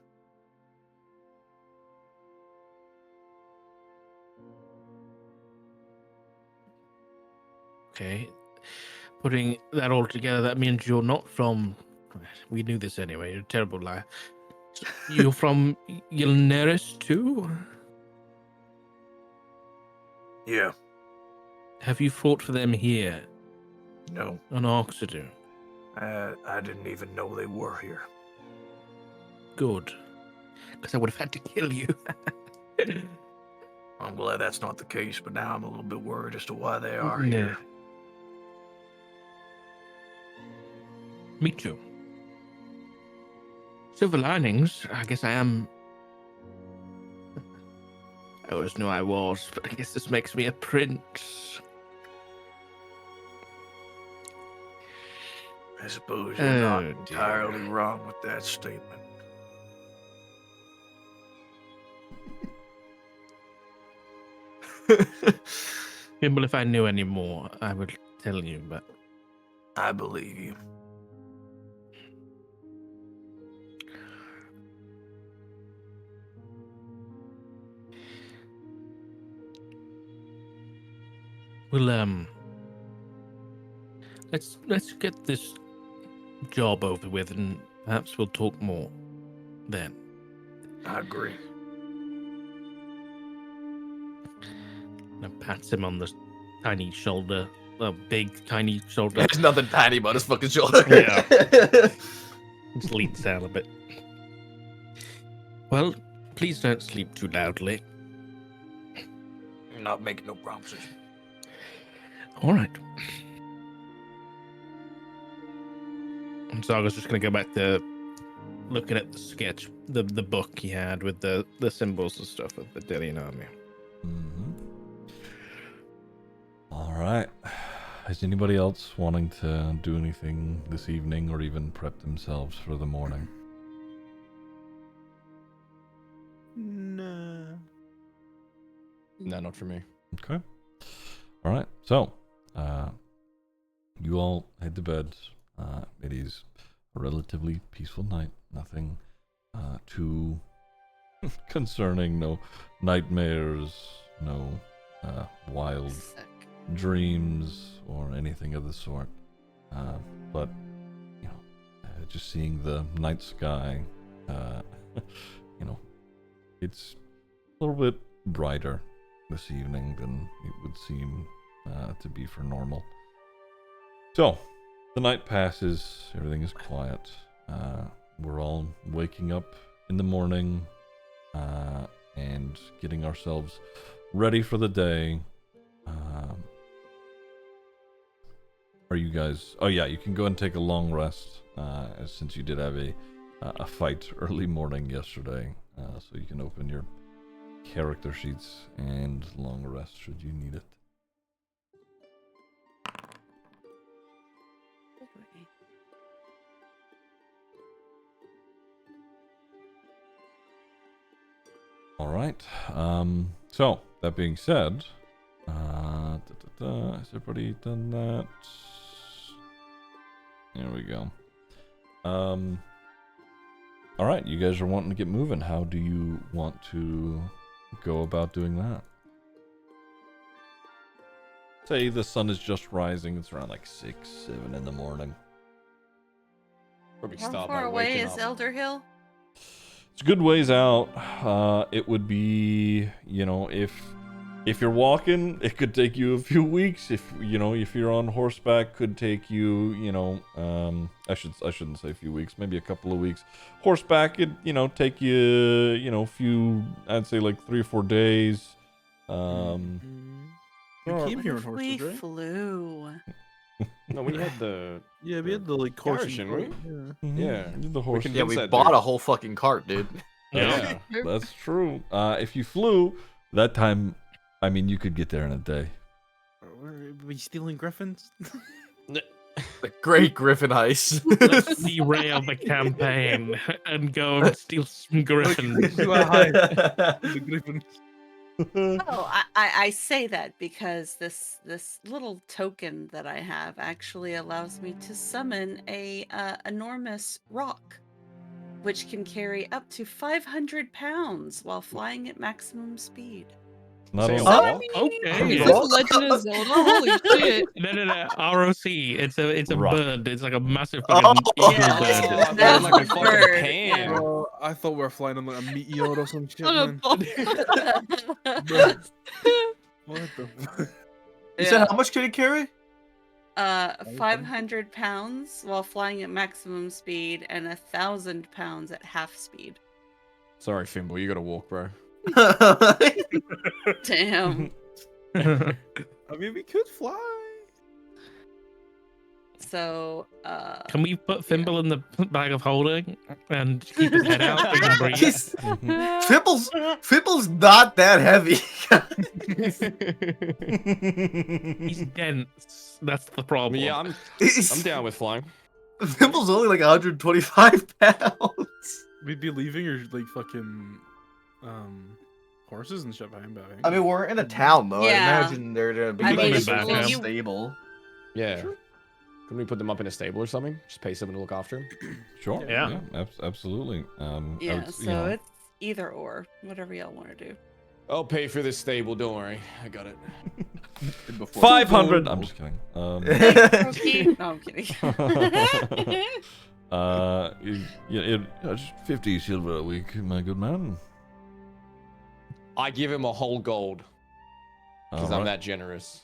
Okay. Putting that all together, that means you're not from... We knew this anyway, you're a terrible liar. You're from Yilneris too? Yeah. Have you fought for them here No. on Oxedu? I didn't even know they were here. Good. Because I would have had to kill you. I'm glad that's not the case, but now I'm a little bit worried as to why they are Yeah. here. Me too. Silver linings, I guess I am... I always knew I was, but I guess this makes me a prince. I suppose you're not Oh, entirely dear. wrong with that statement. Well, if I knew any more, I would tell you, but... I believe you. Well, let's get this job over with, and perhaps we'll talk more then. I agree. And I pats him on the tiny shoulder, big tiny shoulder. There's nothing tiny about his fucking shoulder. Yeah. Just leans down a bit. Well, please don't sleep too loudly. I'm not making no promises. All right. And Zaga's just going to go back to looking at the sketch, the book he had with the symbols and stuff of the Delian army. Mm-hmm. All right. Is anybody else wanting to do anything this evening or even prep themselves for the morning? Nah. No, not for me. Okay. All right. So, you all head to bed. It is a relatively peaceful night. Nothing too concerning. No nightmares. No wild Sick. dreams or anything of the sort. But just seeing the night sky, it's a little bit brighter this evening than it would seem to be for normal. So, the night passes, everything is quiet. We're all waking up in the morning and getting ourselves ready for the day. Are you guys... Oh yeah, you can go and take a long rest, since you did have a fight early morning yesterday. So you can open your character sheets and long rest should you need it. Alright, so, that being said, has everybody done that? There we go. Alright, you guys are wanting to get moving. How do you want to go about doing that? Say the sun is just rising, it's around like 6, 7 in the morning. Probably How start far by away waking is up. Elder Hill? It's a good ways out. It would be, if you're walking, it could take you a few weeks. If you're on horseback, could take you, I shouldn't say a few weeks, maybe a couple of weeks. Horseback, it, take you, few, I'd say like 3 or 4 days. We came here on We horses, right? flew. No, we had the... Yeah, we had the like horse. Carriage, didn't we? Yeah. Yeah. The horse. can- Yeah, we Convince that bought dude. a whole fucking cart, dude. Yeah. That's true. If you flew, that time, I mean, you could get there in a day. Are we stealing griffins? The Great Griffin Heist. Let's derail the campaign and go and steal some griffins. The griffins. Oh, I say that because this little token that I have actually allows me to summon a enormous rock, which can carry up to 500 pounds while flying at maximum speed. Not Say only what? that, Okay. Is this Legend of Zelda? Holy shit. No. ROC. It's a Rock. bird. It's like a massive Oh, fucking eagle yeah, bird. Oh, That's like a the fucking bird, pan. Oh, I thought we were flying on like a meteor or some shit, On a man. bomb. What the fuck? You said how much could it carry? 500 pounds while flying at maximum speed and 1,000 pounds at half speed. Sorry, Fimble, you gotta walk, bro. Damn. I mean, we could fly. So, Can we put Thimble in the bag of holding and keep his head out so he can breathe? He's- Fibble's not that heavy. He's dense. That's the problem. Yeah, I'm down with flying. Fibble's only like 125 pounds. We'd be leaving your like fucking horses and shit behind. I mean, we're in a town though. Yeah. I imagine they're in a big I mean, place back in a up. stable. Yeah. Couldn't we put them up in a stable or something? Just pay someone to look after them? Sure. Yeah. Absolutely. yeah, so it's either or, whatever y'all want to do. I'll pay for this stable, don't worry. I got it. 500. I'm just kidding. Okay. No, I'm kidding. Just 50 silver a week, my good man. I give him a whole gold. Because I'm Alright. that generous.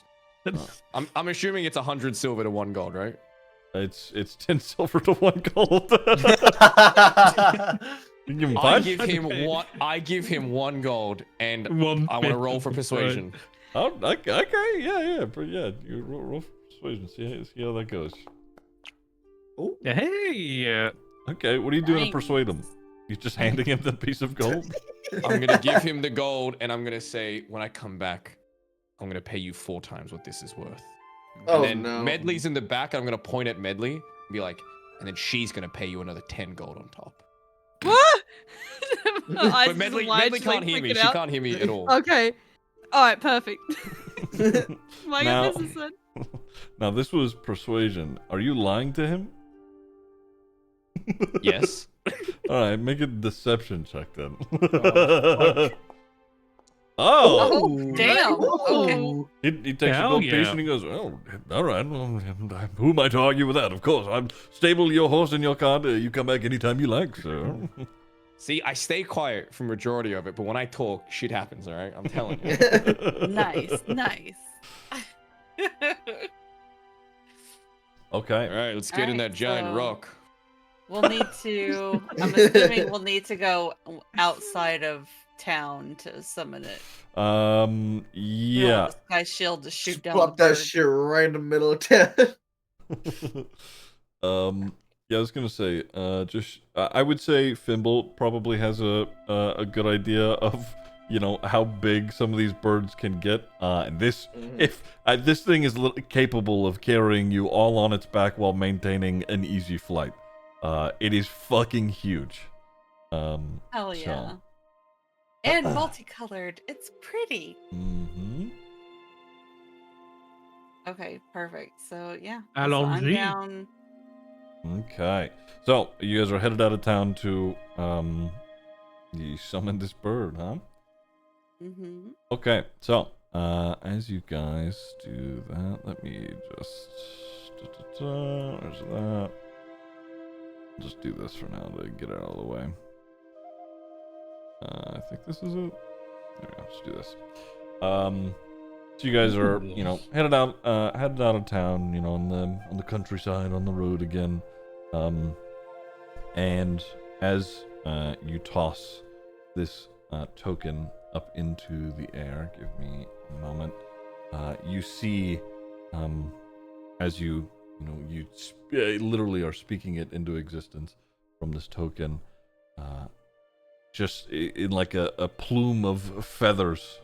I'm assuming it's 100 silver to 1 gold, right? It's 10 silver to 1 gold. You can give him I 5. give him 1 gold, and One I want to roll for persuasion. Oh, okay, yeah. You roll for persuasion. See how that goes. Hey. Okay, what are you doing to Nice. persuade him? You just handing him the piece of gold? I'm gonna give him the gold, and I'm gonna say, when I come back, I'm gonna pay you 4 times what this is worth. Oh, And then no. Medley's in the back. I'm gonna point at Medley and be like, and then she's gonna pay you another 10 gold on top. What? But Medley can't hear me. She can't hear me at all. Okay. Alright, perfect. My Now- business then. Now, this was persuasion. Are you lying to him? Yes. All right, make a deception check then. Oh, damn. Okay. Ooh. He takes a Hell gold yeah. piece and he goes, "Oh, all right. Well, who am I to argue with that? Of course, I'm stable your horse in your cart. You come back anytime you like, sir." See, I stay quiet for majority of it, but when I talk, shit happens. All right, I'm telling you. Nice. Okay. All right, let's get in Alright, that giant so- rock. We'll need to. I'm assuming we'll need to go outside of town to summon it. We don't Yeah. want the sky shield to shoot Just down plop the that bird. shit right in the middle of town. Yeah, I was gonna say, I would say Fimble probably has a good idea of, you know, how big some of these birds can get. And this, if this thing is capable of carrying you all on its back while maintaining an easy flight, it is fucking huge. Hell yeah. so- And multicolored. It's pretty. Mm-hmm. Okay, perfect. So yeah. So Allons-y. I'm down. Okay. So you guys are headed out of town to you summon this bird, huh? Mm-hmm. Okay, so as you guys do that, let me just where's that? I'll just do this for now to get it out of the way. I think this is it. There we go. Let's do this. So you guys are, you know, headed out of town, you know, on the countryside, on the road again. And as you toss this token up into the air, give me a moment. You see, as you literally are speaking it into existence from this token, just in like a plume of feathers,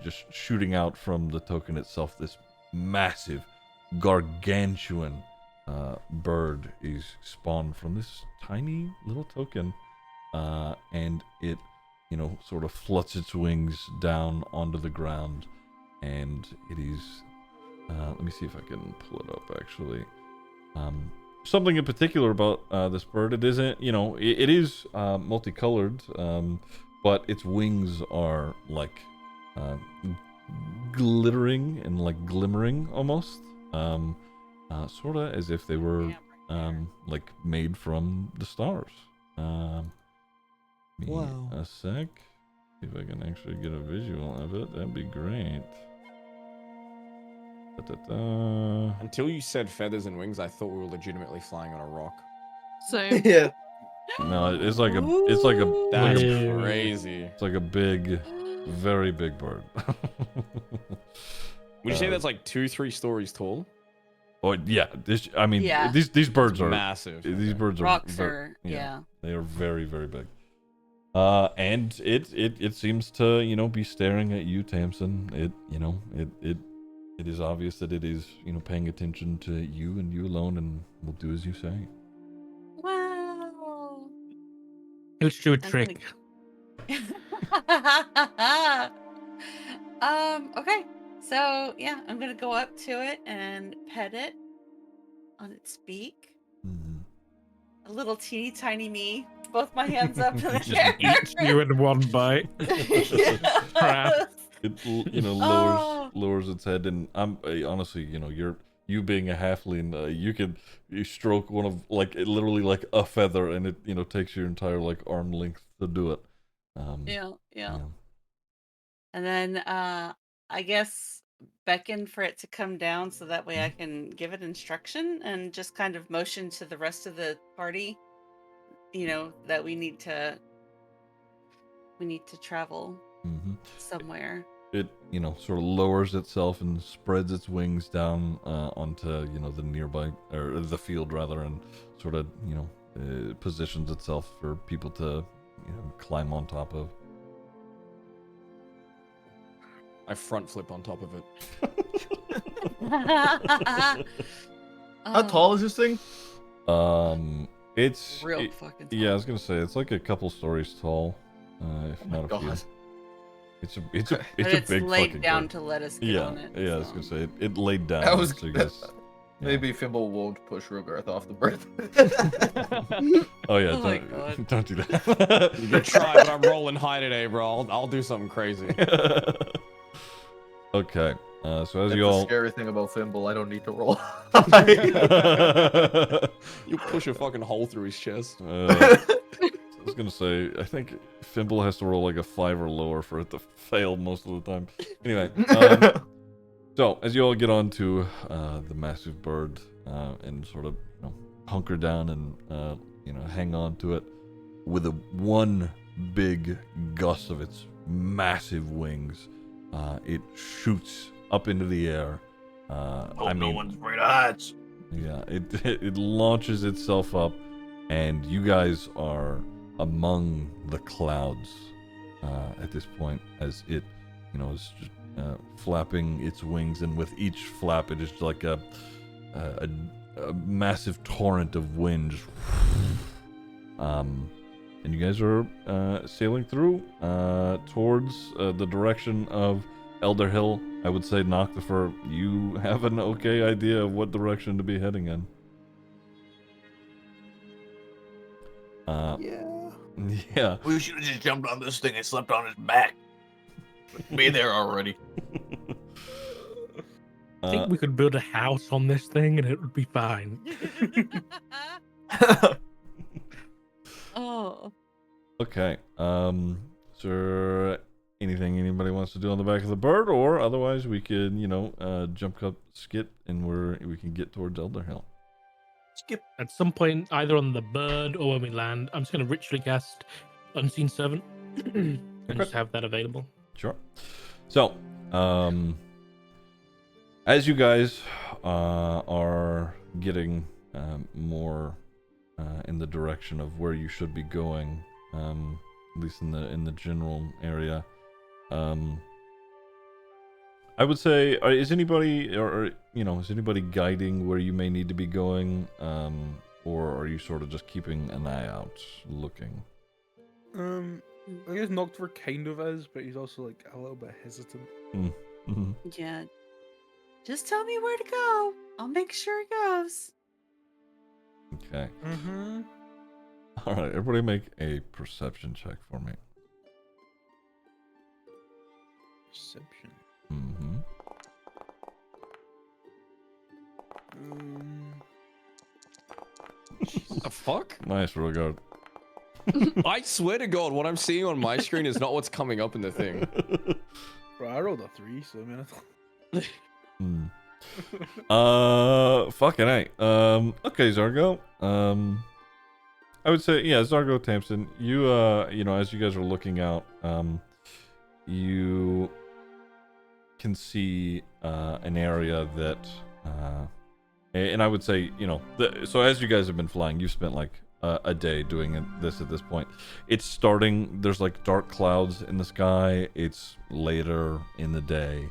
just shooting out from the token itself. This massive, gargantuan bird is spawned from this tiny little token, and it, you know, sort of fluts its wings down onto the ground, and it is. Let me see if I can pull it up. Actually, something in particular about this bird. It isn't, you know, it is multicolored, but its wings are like glittering and like glimmering almost, sort of as if they were like made from the stars. Give me a sec. See if I can actually get a visual of it. That'd be great. Da-da-da. Until you said feathers and wings, I thought we were legitimately flying on a rock. Same. Yeah. No, it's like a That's Ew. crazy. it's like a big, very big bird. Would you say that's like 2-3 stories tall? Oh yeah, Yeah. these birds are Massive. These birds are Rocks ver- are yeah. They are very, very big. And it seems to, you know, be staring at you, Tamsin. It is obvious that it is, you know, paying attention to you and you alone, and will do as you say. Wow. Let's do a I'm trick. Okay. So yeah, I'm gonna go up to it and pet it on its beak. Mhm. A little teeny tiny me, both my hands up in the Just air. eats you in one bite. Crap. It you know Oh. lowers its head, and honestly, you know, you being a halfling, you stroke one of literally like a feather, and it, you know, takes your entire like arm length to do it. Yeah. And then I guess beckon for it to come down so that way I can give it instruction and just kind of motion to the rest of the party, you know, that we need to travel Mhm. somewhere. It, you know, sort of lowers itself and spreads its wings down onto, you know, the nearby, or the field rather, and sort of, you know, positions itself for people to, you know, climb on top of. I front flip on top of it. How tall is this thing? It's Real fucking yeah, I tall. was gonna say it's like a couple stories tall, if Oh my not a few. God. It's a But it's big laid fucking down bird. to let us get Yeah, on it. I was so. gonna say it laid down. I was so you guys, Maybe Fimble won't push Rogarth off the bird. Oh yeah, Oh my God. don't do that. You can try, but I'm rolling high today, bro. I'll do something crazy. Okay, so as That's you the all, scary thing about Fimble. I don't need to roll. You push a fucking hole through his chest. I was gonna say, I think Fimble has to roll like a 5 or lower for it to fail most of the time. Anyway, so as you all get onto the massive bird and sort of hunker down and hang on to it with one big gust of its massive wings, it shoots up into the air. No one's afraid of heights. Yeah, it launches itself up, and you guys are among the clouds at this point as it, is just flapping its wings, and with each flap, it is like a massive torrent of wind. And you guys are sailing through towards the direction of Elder Hill. I would say, Noctifer, you have an okay idea of what direction to be heading in. Yeah. Yeah. We should have just jumped on this thing and slept on his back. Be there already. I think we could build a house on this thing and it would be fine. Oh. Okay. Is there anything anybody wants to do on the back of the bird, or otherwise we could, jump up, skip, and we can get towards Elder Hill. Skip at some point, either on the bird or when we land. I'm just going to ritually cast Unseen Servant and just have that available. Sure. So, as you guys are getting more in the direction of where you should be going, at least in the general area, I would say, is anybody is anybody guiding where you may need to be going, or are you sort of just keeping an eye out, looking? I guess Noctifer kind of is, but he's also like a little bit hesitant. Mm-hmm. Yeah. Just tell me where to go. I'll make sure it goes. Okay. Mm-hmm. All right, everybody make a perception check for me. Perception. Mm-hmm. The fuck? Nice, Rogard. I swear to God, what I'm seeing on my screen is not what's coming up in the thing. Bro, I rolled a 3, so I mean, Fucking A. Okay, Zargo. I would say, yeah, Zargo Tamsin, you, as you guys are looking out, you can see, an area that, and I would say, so as you guys have been flying, you've spent like a day doing this at this point. It's starting, there's like dark clouds in the sky. It's later in the day,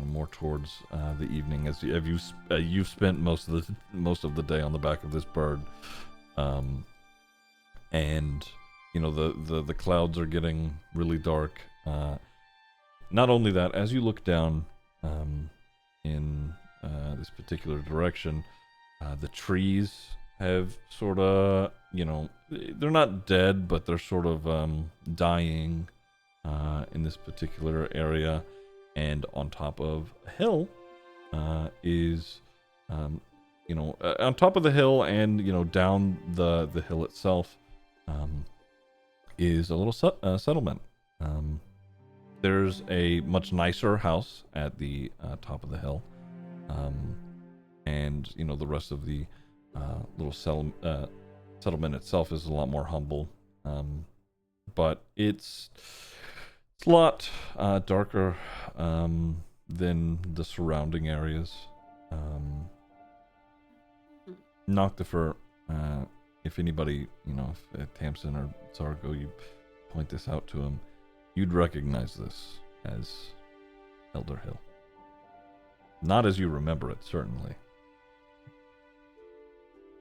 more towards the evening, as you've spent most of the day on the back of this bird, and the clouds are getting really dark. Not only that, as you look down in this particular direction, the trees have sort of, they're not dead, but they're sort of dying in this particular area. And on top of a hill is, on top of the hill and, down the hill itself is a little settlement. There's a much nicer house at the top of the hill. And, the rest of the little settlement itself is a lot more humble. But it's a lot darker than the surrounding areas. Noctifer, if anybody, if Tamsin or Zargo, you point this out to him, you'd recognize this as Elder Hill. Not as you remember it, certainly.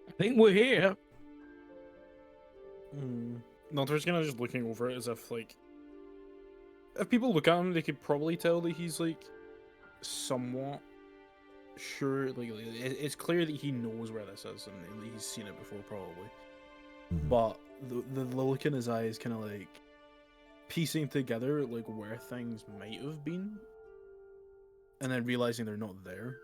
I think we're here. Noctifer's kind of just looking over it as if, like, if people look at him, they could probably tell that he's, like, somewhat sure. Like it's clear that he knows where this is, and he's seen it before, probably. But the look in his eyes, kind of like piecing together like where things might have been, and then realizing they're not there.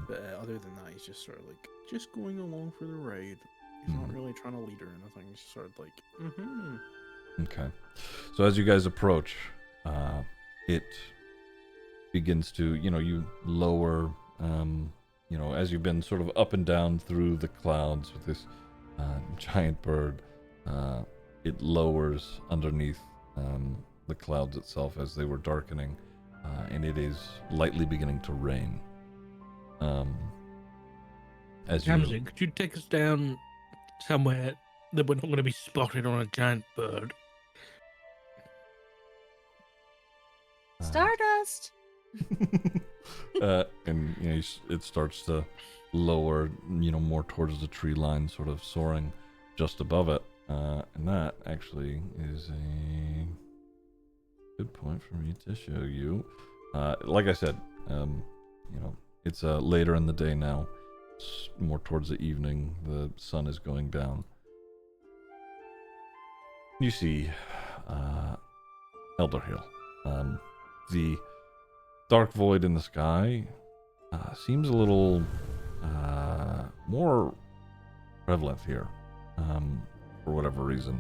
But other than that, he's just sort of like just going along for the ride. He's not really trying to lead or anything. He's just sort of like, Okay. So as you guys approach, it begins to, you lower, as you've been sort of up and down through the clouds with this giant bird, it lowers underneath the clouds itself as they were darkening, and it is lightly beginning to rain. As you... Ramsey, could you take us down somewhere that we're not going to be spotted on a giant bird? Stardust. And it starts to lower, more towards the tree line, sort of soaring just above it. And that actually is a good point for me to show you. Like I said, it's later in the day now. It's more towards the evening. The sun is going down. You see Elder Hill. The dark void in the sky seems a little more prevalent here, for whatever reason.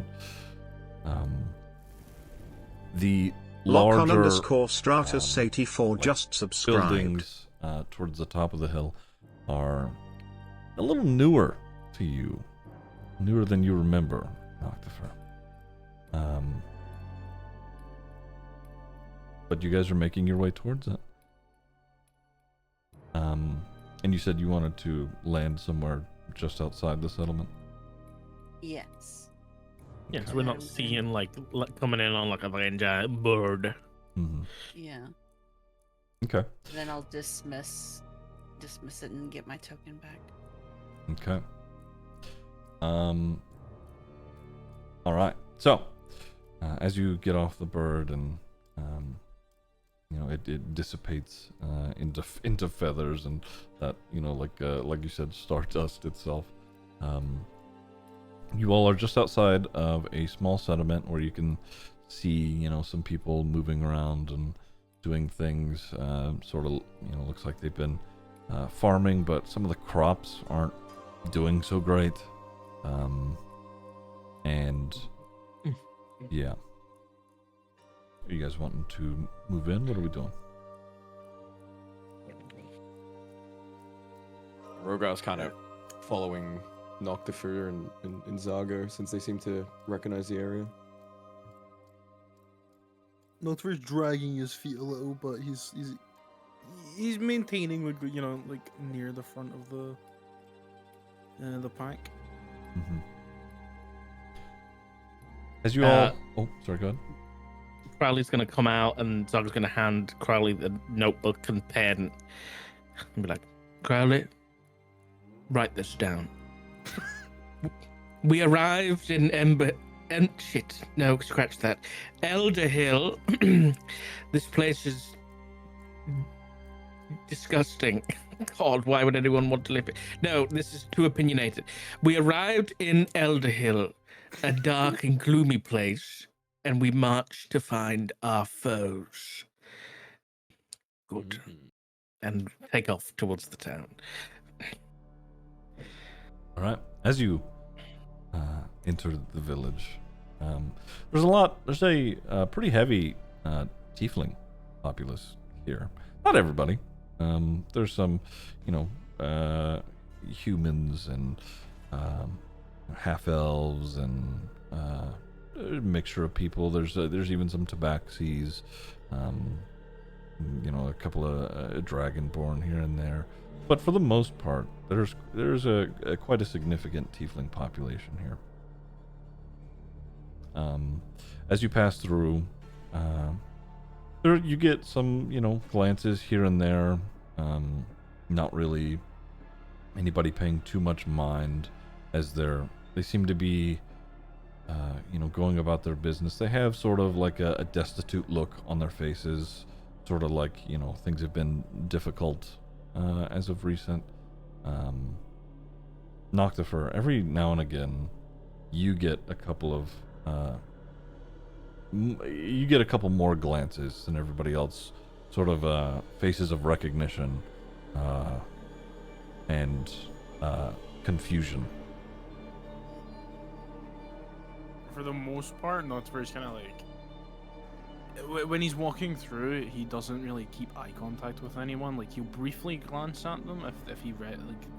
The larger Lock_Stratus84 just subscribed. Buildings towards the top of the hill are a little newer to you, newer than you remember, Noctifer. But you guys are making your way towards it. And you said you wanted to land somewhere just outside the settlement? Yes. Yeah, so we're not seeing like coming in on like a giant bird. Yeah. Okay. Then I'll dismiss it and get my token back. Okay. All right. So, as you get off the bird and it dissipates into feathers and that, like you said, stardust itself. You all are just outside of a small settlement where you can see, some people moving around and doing things. Sort of, looks like they've been farming, but some of the crops aren't doing so great. And yeah. Are you guys wanting to move in? What are we doing? Rogar's kind of following Noctifer and Zaga since they seem to recognize the area. Noctifer's dragging his feet a little, but he's maintaining like near the front of the pack. As you all, oh, sorry, go ahead. Crowley's going to come out and Zog's going to hand Crowley the notebook and pen and be like, Crowley, write this down. We arrived in scratch that. Elder Hill. This place is disgusting. God, why would anyone want to live here? No, this is too opinionated. We arrived in Elder Hill, a dark and gloomy place, and we marched to find our foes. Good. And take off towards the town. All right. As you enter the village, there's a pretty heavy tiefling populace here. Not everybody. There's some, humans and half elves and a mixture of people. There's even some tabaxis, a couple of dragonborn here and there. But for the most part, there's a quite a significant tiefling population here. As you pass through, you get some, glances here and there. Not really anybody paying too much mind, as they seem to be, going about their business. They have sort of like a destitute look on their faces. sort of like, things have been difficult as of recent. Noctifer, every now and again, you get a couple of more glances than everybody else, sort of faces of recognition and confusion. For the most part, Noctifer's kind of like when he's walking through, he doesn't really keep eye contact with anyone. Like he'll briefly glance at them if he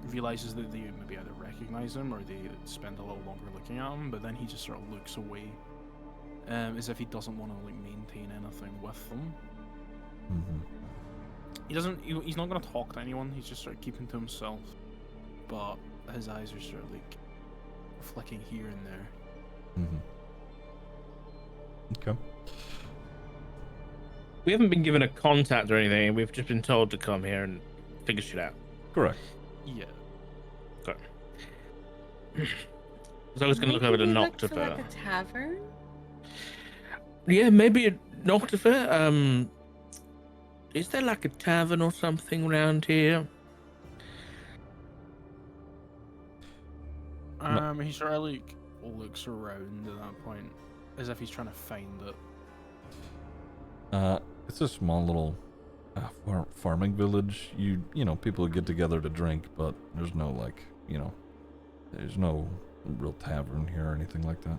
realizes that they maybe either recognize him or they spend a little longer looking at him. But then he just sort of looks away, as if he doesn't want to like maintain anything with them. He doesn't. He's not going to talk to anyone. He's just sort of keeping to himself. But his eyes are sort of like flicking here and there. Okay. We haven't been given a contact or anything. We've just been told to come here and figure shit out. Correct. Yeah. Okay. So I was going to look over to Maybe we look for, Noctifer. like a tavern. Yeah, maybe a Noctifer. Is there like a tavern or something around here? He sort of like looks around at that point, as if he's trying to find it. It's a small little farming village. People get together to drink, but there's no there's no real tavern here or anything like that.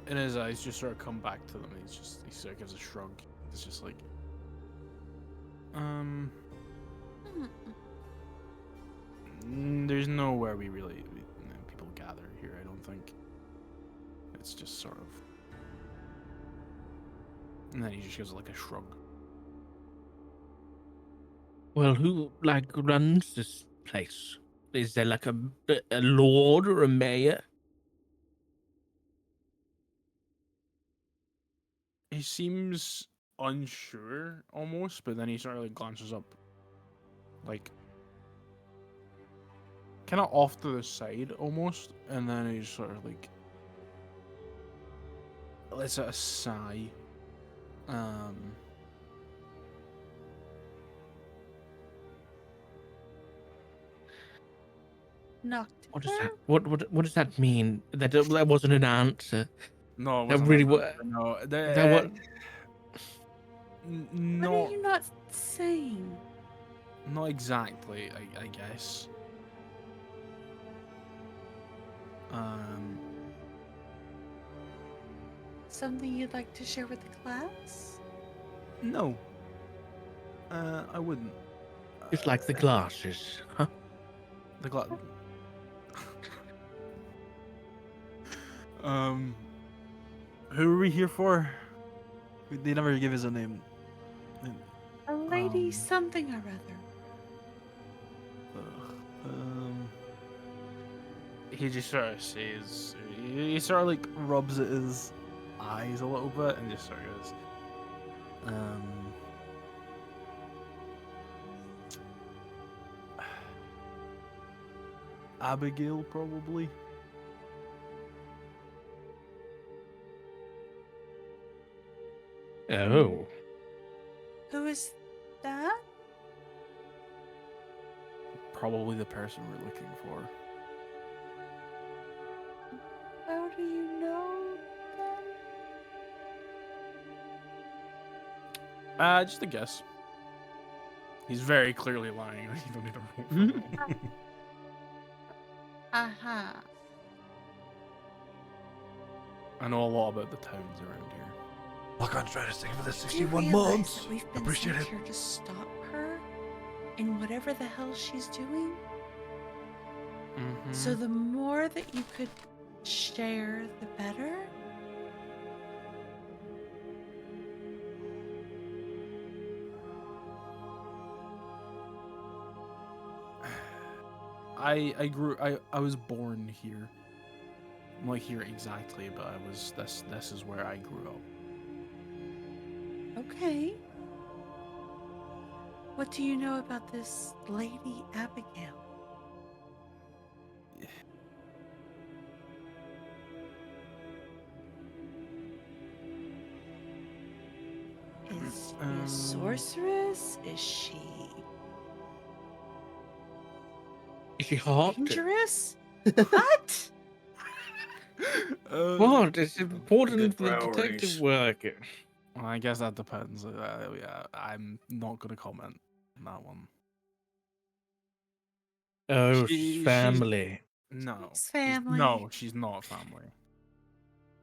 And his eyes just sort of come back to them. He sort of gives a shrug. It's just like, there's nowhere people gather here. I don't think. It's just sort of. And then he just gives like a shrug. Well, who runs this place? Is there like a lord or a mayor? He seems unsure almost, but then he sort of like glances up, like kind of off to the side almost, and then he sort of like lets out a sigh. Noctifer? What does that? What does that mean? That wasn't an answer. No, it That wasn't really like that. wa- No, Is that what? What no, are you not saying? not exactly. I guess. Something you'd like to share with the class? No. I wouldn't. It's like the glasses, huh? The glass. Who are we here for? They never give us a name. A lady something or other. He just sort of says, he sort of like rubs at his eyes a little bit and just sort of goes, Abigail, probably. Oh. Who is that? Probably the person we're looking for. How do you know them? Just a guess. He's very clearly lying. You don't need to roll for that. Uh-huh. I know a lot about the towns around here. Look on trying to save for the Do you 61 realize months. that we've been Appreciate sent it. here to stop her in whatever the hell she's doing? So the more that you could share, the better? I was born here. I'm not here exactly, but this is where I grew up. Okay. What do you know about this Lady Abigail? sorceress? Is she hot? dangerous? What? What? It's important Good for the priorities. detective work. Well, I guess that depends. Yeah, I'm not gonna comment on that one. Oh, She's- family. No. It's family. No, she's not family.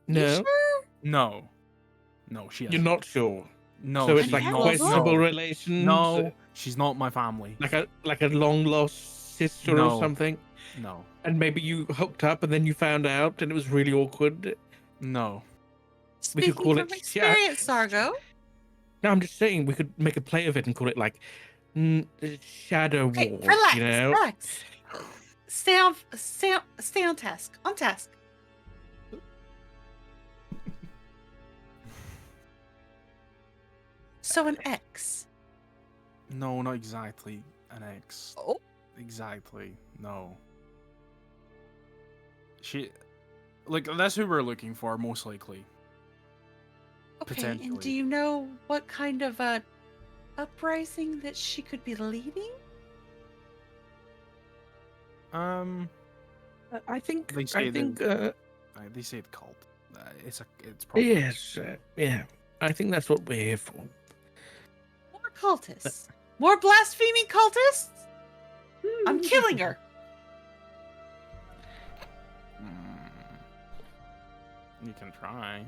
You No, sure? No. No, she you're isn't. not sure. No, So it's she's like have not. questionable No. relations. No, she's not my family. Like a long lost sister No. or something. No. And maybe you hooked up and then you found out and it was really awkward. No. We could Speaking call from it experience, Sargo. No, I'm just saying we could make a play of it and call it like Shadow Okay, Wars. relax, You know, relax. Stay on task. On task. So an X. No, not exactly an ex. Oh. Exactly. No. She, like, that's who we're looking for, most likely. Okay, and Potentially. do you know what kind of a uprising that she could be leading? I think. They say I think. They say the cult. It's probably. Yes. Yeah. I think that's what we're here for. More cultists. More blaspheming cultists? I'm killing her. You can try.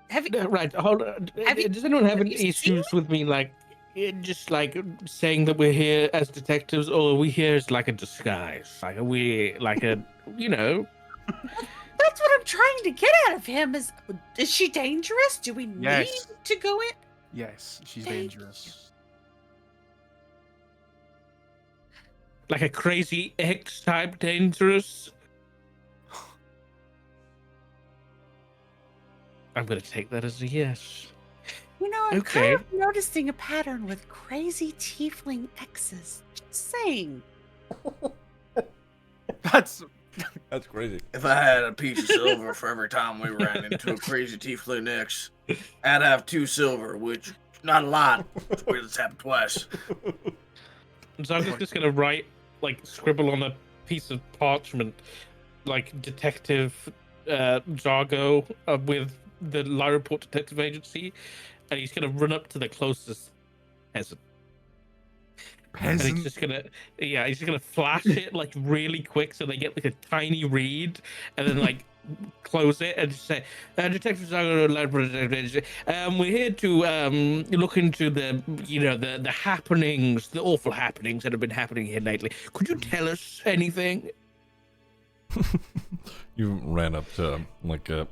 Have you? Right. Hold on. Have Does anyone have have any you seen issues with me, like, just like saying that we're here as detectives, or are we here as like a disguise? Like, are we like a, you know? That's what I'm trying to get out of him. Is she dangerous? Do we Yes. need to go in? Yes, she's Thank dangerous. Like a crazy X type dangerous? I'm gonna take that as a yes. You know, I'm Okay. kind of noticing a pattern with crazy tiefling X's. Just saying. That's crazy. If I had a piece of silver for every time we ran into a crazy tiefling next, I'd have 2 silver, which not a lot. It's weird it's happened twice. So I'm just gonna write, like, scribble on a piece of parchment, like detective Jargo with the Lyroport Detective Agency, and he's gonna run up to the closest peasant. And he's just gonna flash it like really quick so they get like a tiny read, and then like close it and just say, Detective Jargo, Lyroport Detective Agency. We're here to look into the happenings, the awful happenings that have been happening here lately. Could you tell us anything? You ran up to like an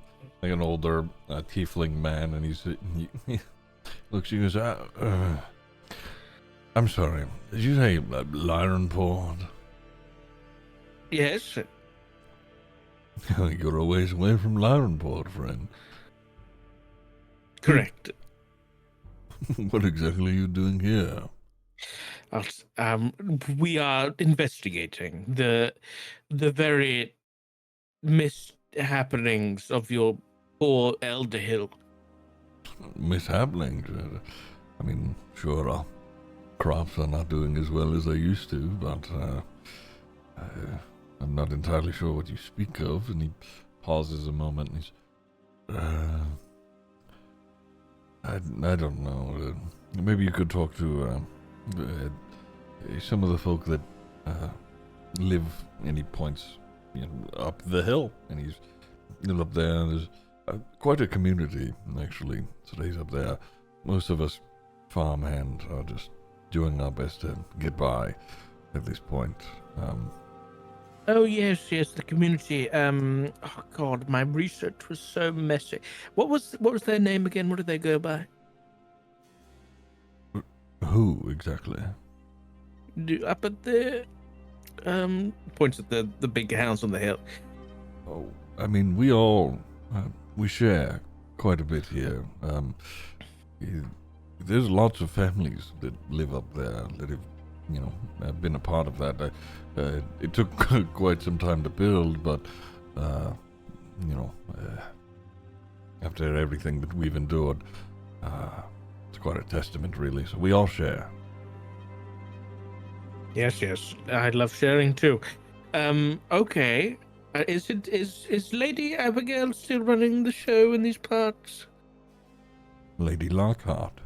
older tiefling man, and he looks. He goes, "I'm sorry. Did you say Lyronport?" Yes. You're a ways away from Lyronport, friend. Correct. What exactly are you doing here? We are investigating the very mishappenings of your poor Elder Hill. Mishappenings? I mean, sure, our crops are not doing as well as they used to, but I'm not entirely sure what you speak of. And he pauses a moment, and he's, I don't know. Maybe you could talk to some of the folk that live, and he points up the hill, and he's up there. And there's quite a community, actually. So he's up there. Most of us farmhand are just doing our best to get by at this point. Oh yes, the community. Oh God, my research was so messy. What was their name again? What did they go by? Who exactly? Up at the points at the big house on the hill. Oh, I mean, we all we share quite a bit here. There's lots of families that live up there that have, been a part of that. It took quite some time to build, but after everything that we've endured. It's quite a testament, really. So we all share. Yes. I love sharing too. Okay. Is Lady Abigail still running the show in these parts? Lady Lockhart.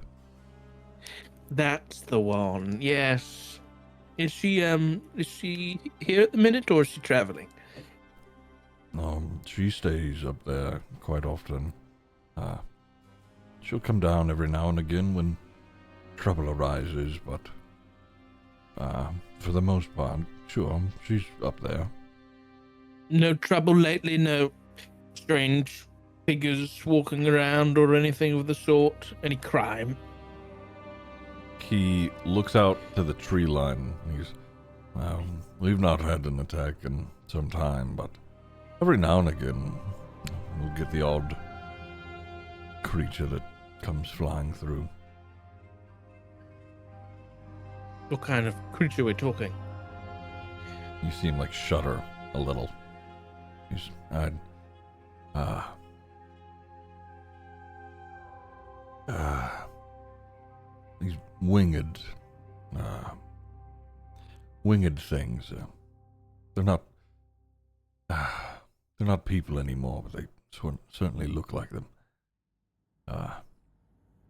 That's the one. Yes. Is she here at the minute, or is she traveling? She stays up there quite often. She'll come down every now and again when trouble arises, but for the most part, sure, she's up there. No trouble lately. No strange figures walking around or anything of the sort. Any crime? He looks out to the tree line. We've not had an attack in some time, but every now and again, we'll get the odd creature that comes flying through. What kind of creature are we talking? You see him shudder a little. These winged things. They're not people anymore, but they certainly look like them.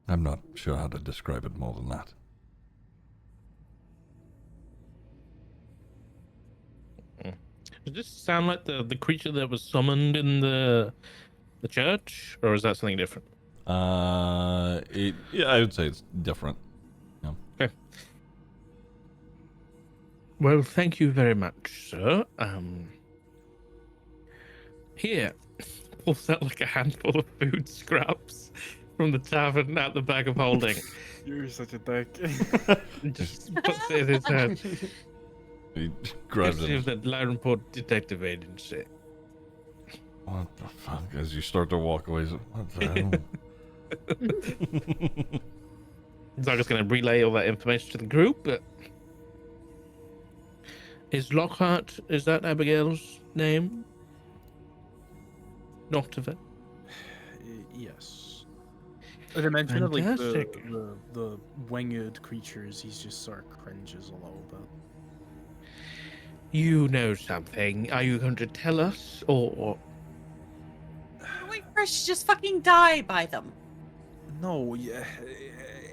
I'm not sure how to describe it more than that. Does this sound like the creature that was summoned in the church, or is that something different? I would say it's different. Yeah. Okay. Well, thank you very much, sir. Here, pulls out a handful of food scraps from the tavern at the bag of holding. You're such a dick. Just puts it in his hand. He grabs Gives it. him the loud report detective agency. What the fuck? As you start to walk away, what the hell? I'm just going to relay all that information to the group, but... Is Lockhart, is that Abigail's name? Not of it? Yes. At the mention of Fantastic. the winged creatures, he's just sort of cringes a little bit. You know something. Are you going to tell us, or... Wait for us to just fucking die by them. No, yeah,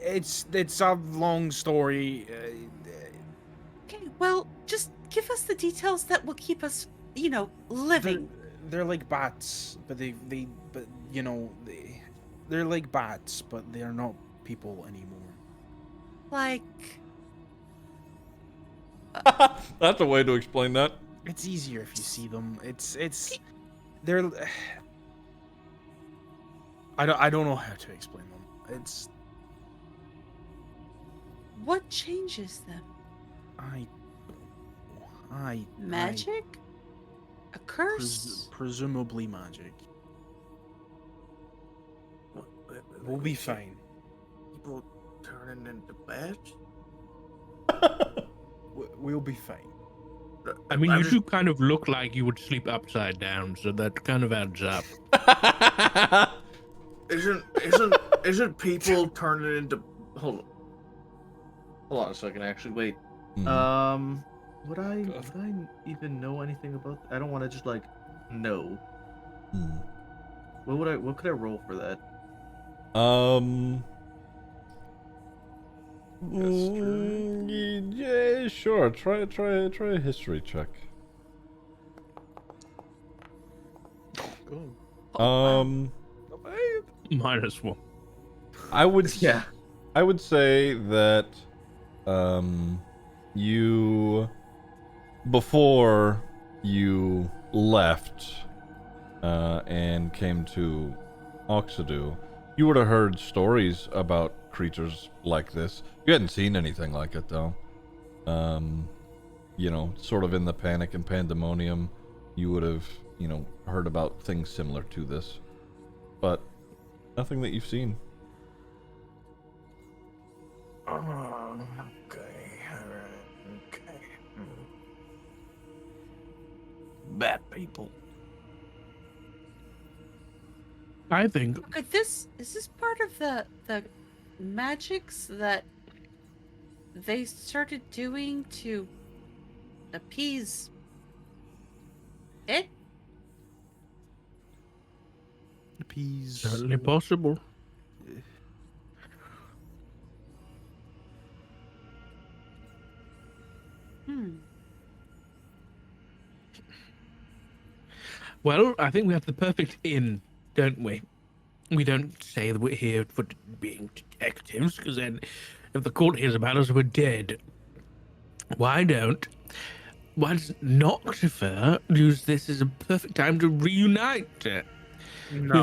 it's a long story. Okay, well, just give us the details that will keep us, living. They're like bats, but they're like bats, but they are not people anymore. Like, That's a way to explain that. It's easier if you see them. They're. I don't know how to explain them. It's. what changes them? Magic? A curse? Presumably magic. We'll be fine. People turning into bats? We'll be fine. I mean, you do kind of look like you would sleep upside down, so that kind of adds up. Isn't people turning into? Hold on a second. Actually, wait. Would I even know anything about? I don't want to just know. What could I roll for that? Yeah, sure. Try a history check. -1. I would Yeah. I would say that you before you left and came to Oxedu, you would have heard stories about creatures like this. You hadn't seen anything like it though. Sort of in the panic and pandemonium, you would have, heard about things similar to this. But nothing that you've seen. Okay. Alright. Okay. Bat people. I think. Could this is this part of the magics that they started doing to appease it? Appease. Certainly possible. Hmm. Well, I think we have the perfect inn, don't we? We don't say that we're here for being detectives, because then if the court hears about us, we're dead. Why does Noctifer use this as a perfect time to reunite No.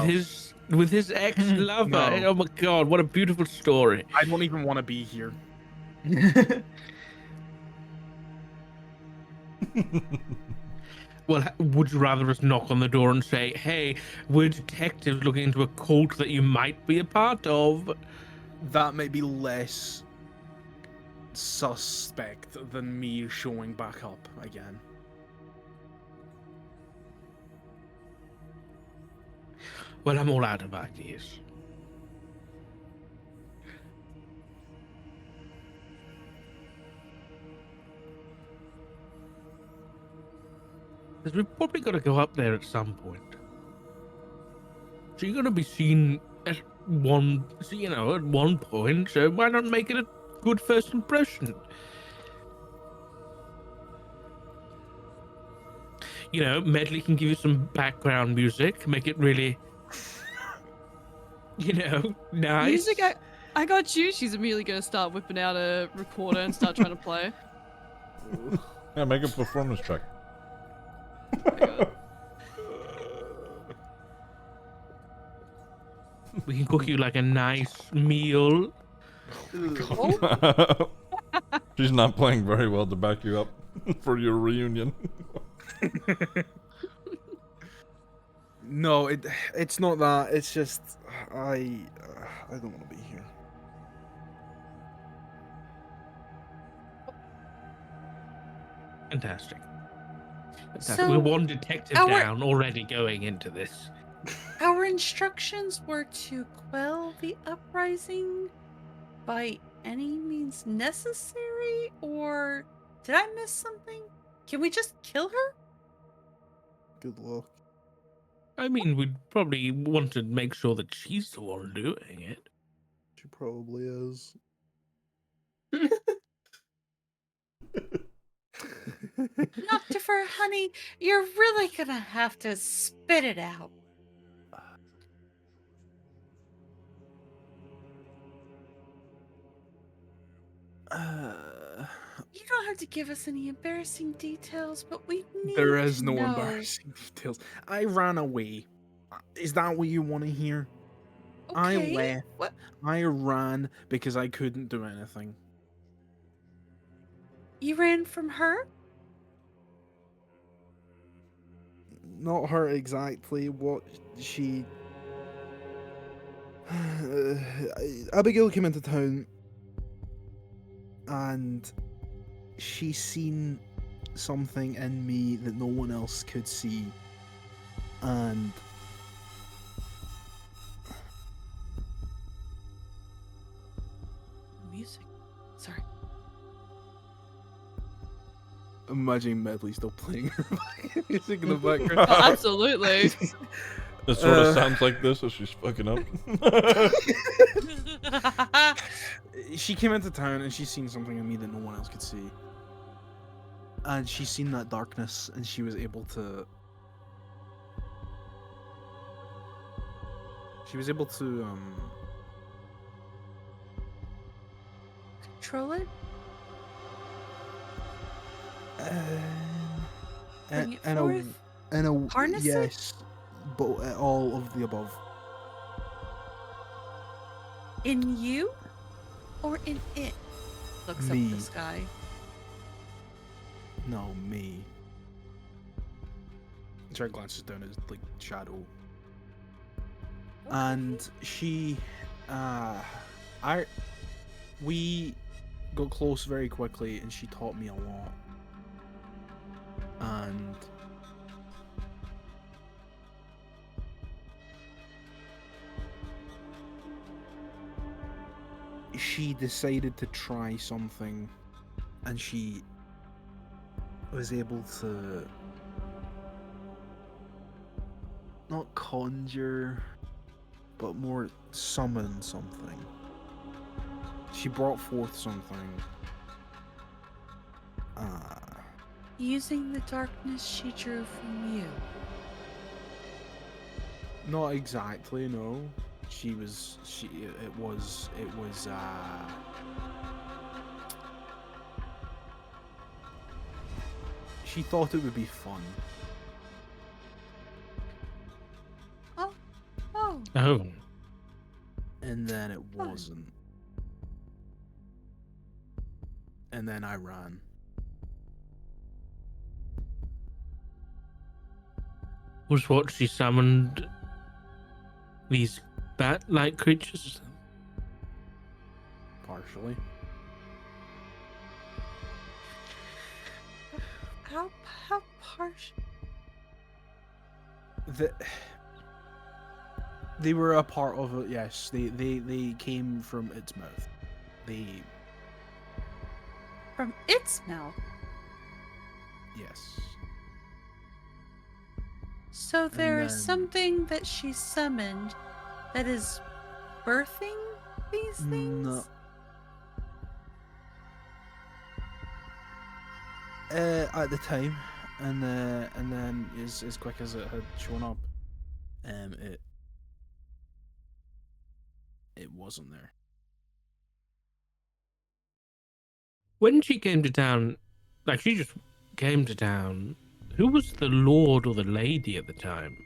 with his ex-lover? No. Oh my god, what a beautiful story. I don't even want to be here. Well, would you rather us knock on the door and say, hey, we're detectives looking into a cult that you might be a part of? That might be less suspect than me showing back up again. Well, I'm all out of ideas. Because we've probably got to go up there at some point. So you're going to be seen at at one point, so why not make it a good first impression? You know, Medley can give you some background music, make it really, nice. Music, I got you. She's immediately gonna start whipping out a recorder and start trying to play. Yeah, make a performance check. We can cook you like a nice meal. She's not playing very well to back you up for your reunion. No, it's not that. It's just I don't want to be here. Fantastic. So, we're one detective down already going into this. Our instructions were to quell the uprising by any means necessary, or did I miss something? Can we just kill her? Good luck. I mean, we'd probably want to make sure that she's the one doing it. She probably is. Noctifer, honey, you're really gonna have to spit it out. You don't have to give us any embarrassing details, but we need There is to no know. embarrassing details. I ran away. Is that what you want to hear? I Okay, left. what? I ran because I couldn't do anything. You ran from her? Not her exactly. What she. Abigail came into town and she seen something in me that no one else could see. And Music. Sorry. Imagine Medley still playing her music in the background. Oh, absolutely. It sort of sounds like this as she's fucking up. She came into town and she seen something in me that no one else could see. And she seen that darkness and she was able to... Control it? Bring it in forth? a Harness it? yes, but all of the above. In you? Or in it? Looks Me. up the sky. No, me. Try glances down at his shadow. And she we got close very quickly and she taught me a lot. And she decided to try something, and she was able to not conjure, but more summon something. She brought forth something. Using the darkness she drew from you. Not exactly, no. It was she thought it would be fun. Oh. Oh. And then it wasn't. And then I ran. Was what she summoned these bat-like creatures? Partially. How partial? They were a part of it, yes. They came from its mouth. From its mouth? Yes. So there is then- something that she summoned that is birthing these things? No. At the time, and then as quick as it had shown up, it wasn't there. When she came to town, like she just came to town, who was the lord or the lady at the time?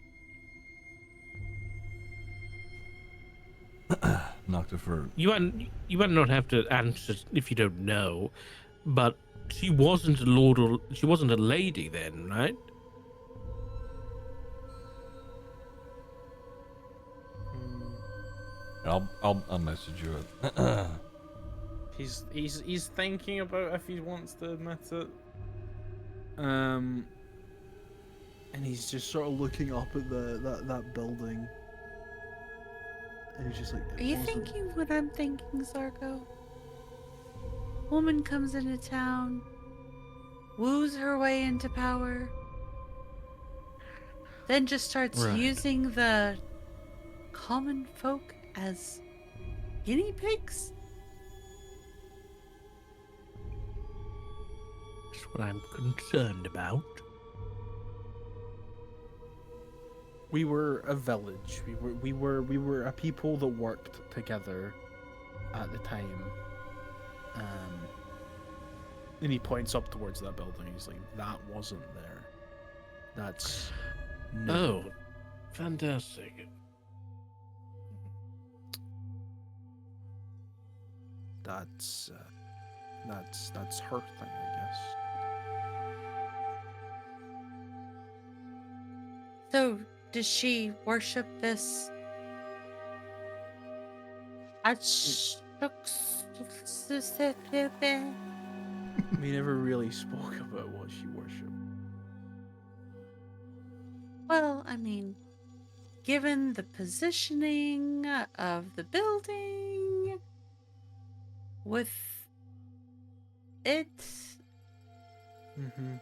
Noctifer. You might not have to answer if you don't know, but she wasn't a lord or she wasn't a lady then, right? I'll message you it. He's thinking about if he wants to admit it. And he's just sort of looking up at that building. And he's just like, Are you thinking what I'm thinking, Zargo? Woman comes into town, woos her way into power, then just starts Right. using the common folk as guinea pigs? That's what I'm concerned about. We were a village. We were a people that worked together at the time. And he points up towards that building. He's like, "That wasn't there. That's no." Oh, fantastic. That's her thing, I guess. So, does she worship this? We never really spoke about what she worshipped. Well, I mean, given the positioning of the building, with it, Mm-hmm.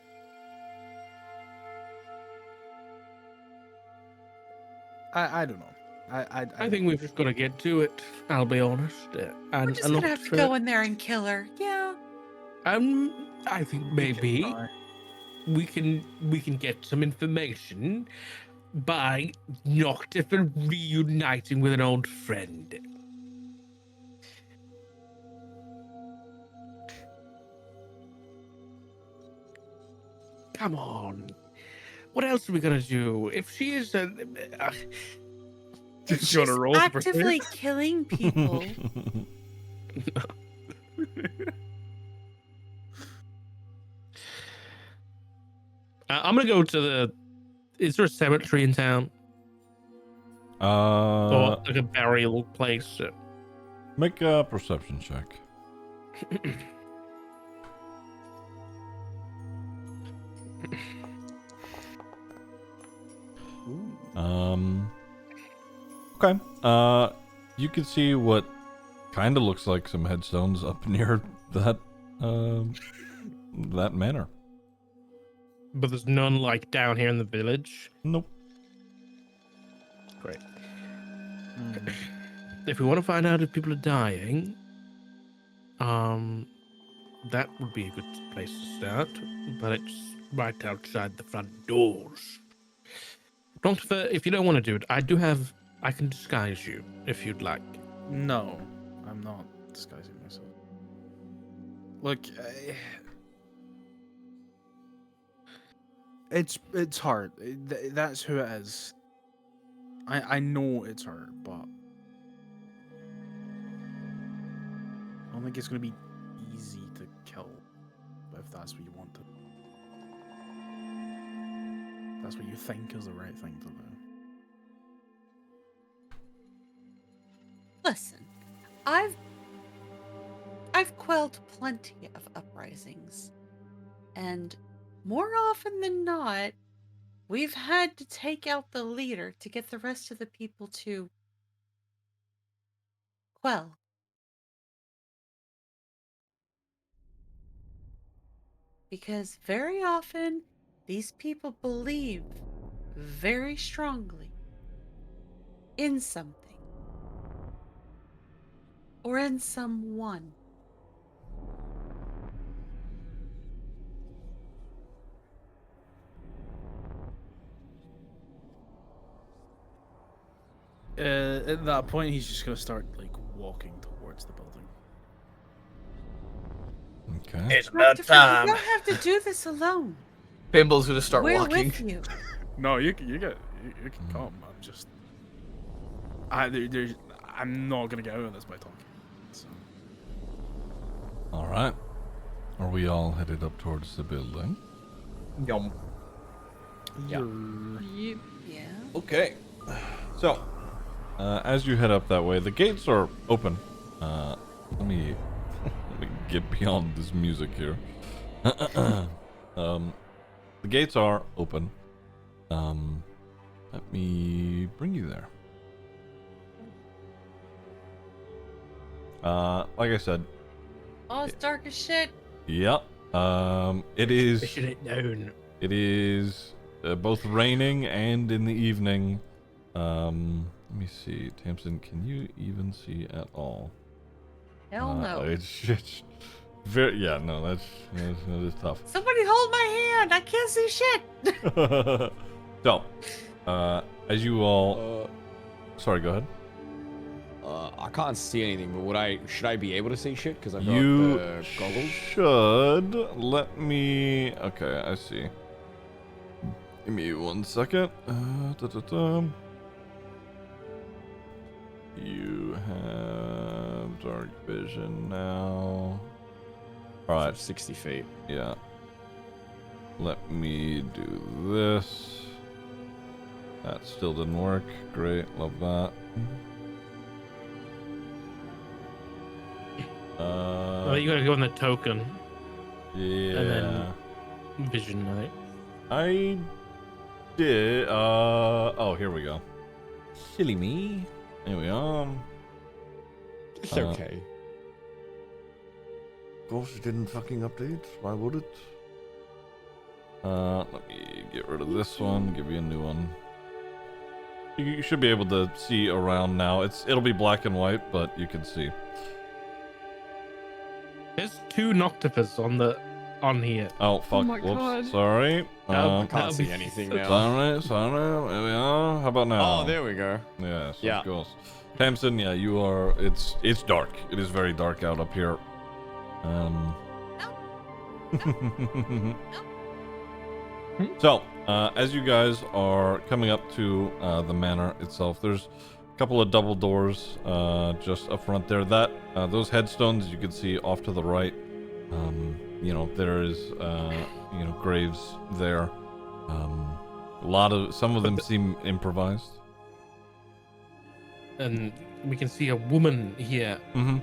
I don't know. I think we've just got to get to it. I'll be honest. we're And just gonna have to go in there and kill her. Yeah. I think maybe we can get some information by Noctifer reuniting with an old friend. Come on. What else are we gonna do? If she is a If Do you wanna she's roll to actively killing people, I'm gonna go to the. Is there a cemetery in town or like a burial place? Make a perception check. Okay. You can see what kind of looks like some headstones up near that that manor. But there's none like down here in the village. Nope. Great. If we want to find out if people are dying, that would be a good place to start. But it's right outside the front doors. If you don't want to do it, I can disguise you if you'd like. No, I'm not disguising myself. Look, it's hard. That's who it is. I know it's her, but I don't think it's gonna be easy to kill. If that's what you want to. That's what you think is the right thing to do. Listen, I've quelled plenty of uprisings, and more often than not, we've had to take out the leader to get the rest of the people to quell. Because very often, these people believe very strongly in something or in someone. At that point, he's just gonna start like walking towards the building. Okay. It's about You time. don't have to do this alone. Pimble's gonna start We're walking. with you. No, you can come. I'm just, I'm not gonna get out of this by talking. So. All right. Are we all headed up towards the building? Yum. Yeah. Yep. Yeah. Okay. So, as you head up that way, the gates are open. Let me get beyond this music here. The gates are open. Let me bring you there. Like I said, Oh, it's dark as shit. yeah. It is. Pushing it down. It is both raining and in the evening. Let me see, Tamsin, can you even see at all? Hell no. It's very, yeah, no, that is tough. Somebody hold my hand. I can't see shit. So, as you all, sorry, go ahead. I can't see anything, but should I be able to see shit? Because I've got You the goggles. should let me. Okay, I see. Give me 1 second. You have dark vision now. All right, 60 feet. yeah. Let me do this. That still didn't work. Great, love that. Oh, you gotta go on the token. Yeah. And then vision, I think. I did. Oh, here we go. Silly me. Here we are. It's okay. Of course, it didn't fucking update. Why would it? Let me get rid of this one. Give you a new one. You should be able to see around now. It'll be black and white, but you can see. There's 2 Noctopus on here. Oh fuck! my Whoops. God. Sorry. I can't that'll see be anything so- now. Sorry. There we are. How about now? Oh, there we go. Yes, Yeah. of course. Tamsin, yeah, you are. It's dark. It is very dark out up here. So, as you guys are coming up to the manor itself, there's a couple of double doors just up front there. Those headstones you can see off to the right. There is graves there. Some of them seem improvised. And we can see a woman here Mm-hmm.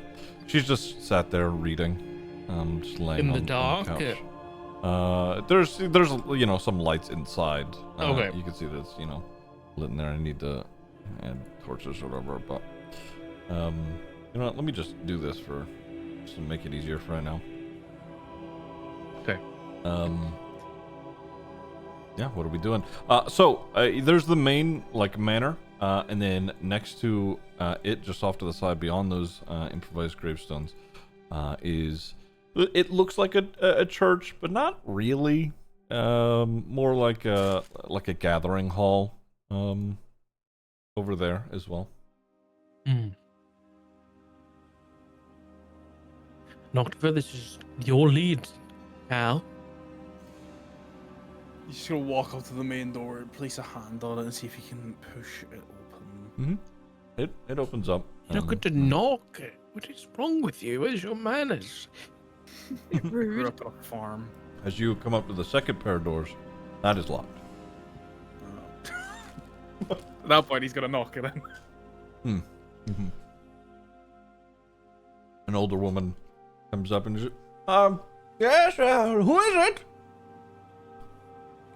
She's just sat there reading, just laying in the on dark. the couch. There's some lights inside. Okay. You can see that's lit in there. I need to add torches or whatever, but You know what? Let me just do this just to make it easier for right now. Okay. Yeah, what are we doing? So there's the main like manor, and then next to it, just off to the side, beyond those improvised gravestones, it looks like a church, but not really. More like a gathering hall. Over there as well. Noctifer, this is your lead, Cal. He's just gonna walk up to the main door, place a hand on it, and see if he can push it open. It opens up. You're not going to knock. What is wrong with you? Where's your manners? We're up at a farm. As you come up to the second pair of doors, that is locked. At that point, he's gonna knock it in. An older woman comes up and says, yes, who is it?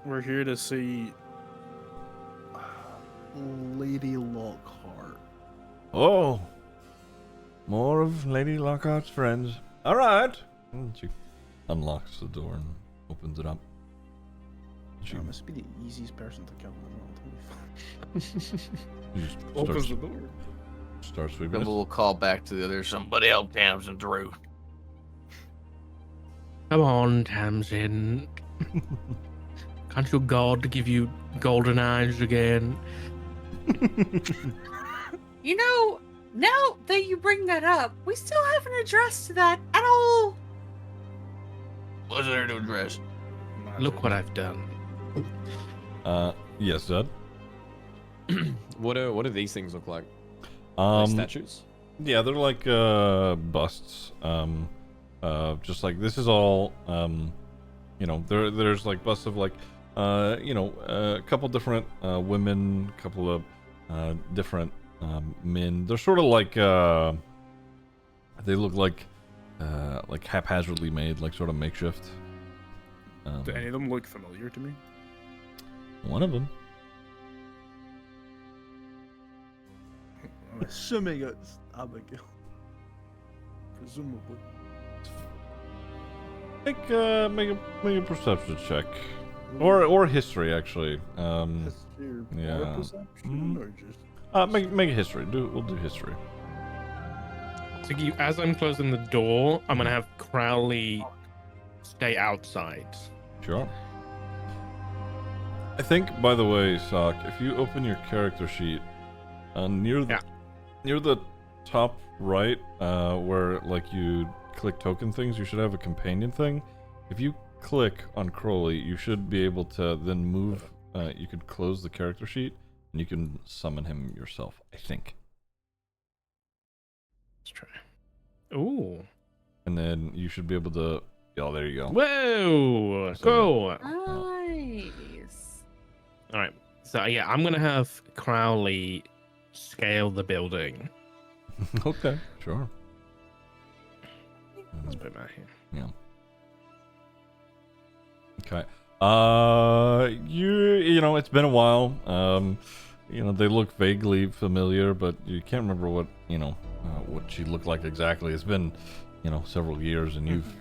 We're here to see Lady Lockhart. Oh, more of Lady Lockhart's friends. All right. And she unlocks the door and opens it up. She must be the easiest person to kill in the world. just Opens the door. Starts sweeping. Then we'll call back to the other. Somebody help Tamsin through. Come on, Tamsin. Can't your god give you golden eyes again? You know, now that you bring that up, we still haven't addressed that at all. What's there to address? Look what I've done. Yes, Dad. What do these things look like? Like statues? Yeah, they're like busts. Just like this is all you know, there's like busts of like a couple different women, a couple of different men. They're sort of like they look like haphazardly made, like sort of makeshift. Do any of them look familiar to me? One of them. I'm assuming it's Abigail. Presumably. Make a perception check, or history actually. History yeah. or perception or just make a history. We'll do history. Ziggy, as I'm closing the door, I'm gonna have Crowley stay outside. Sure. I think, by the way, Sock, if you open your character sheet, near the top right, where like you click token things, you should have a companion thing. If you click on Crowley, you should be able to then move. You could close the character sheet, and you can summon him yourself. I think. Let's try. Ooh. And then you should be able to. Oh, there you go. Whoa! Go. Nice. All right. So yeah, I'm gonna have Crowley scale the building. Okay, sure. Let's put him out here. Yeah. Okay. You know, it's been a while. You know, they look vaguely familiar, but you can't remember what, what she looked like exactly. It's been, several years, and you've,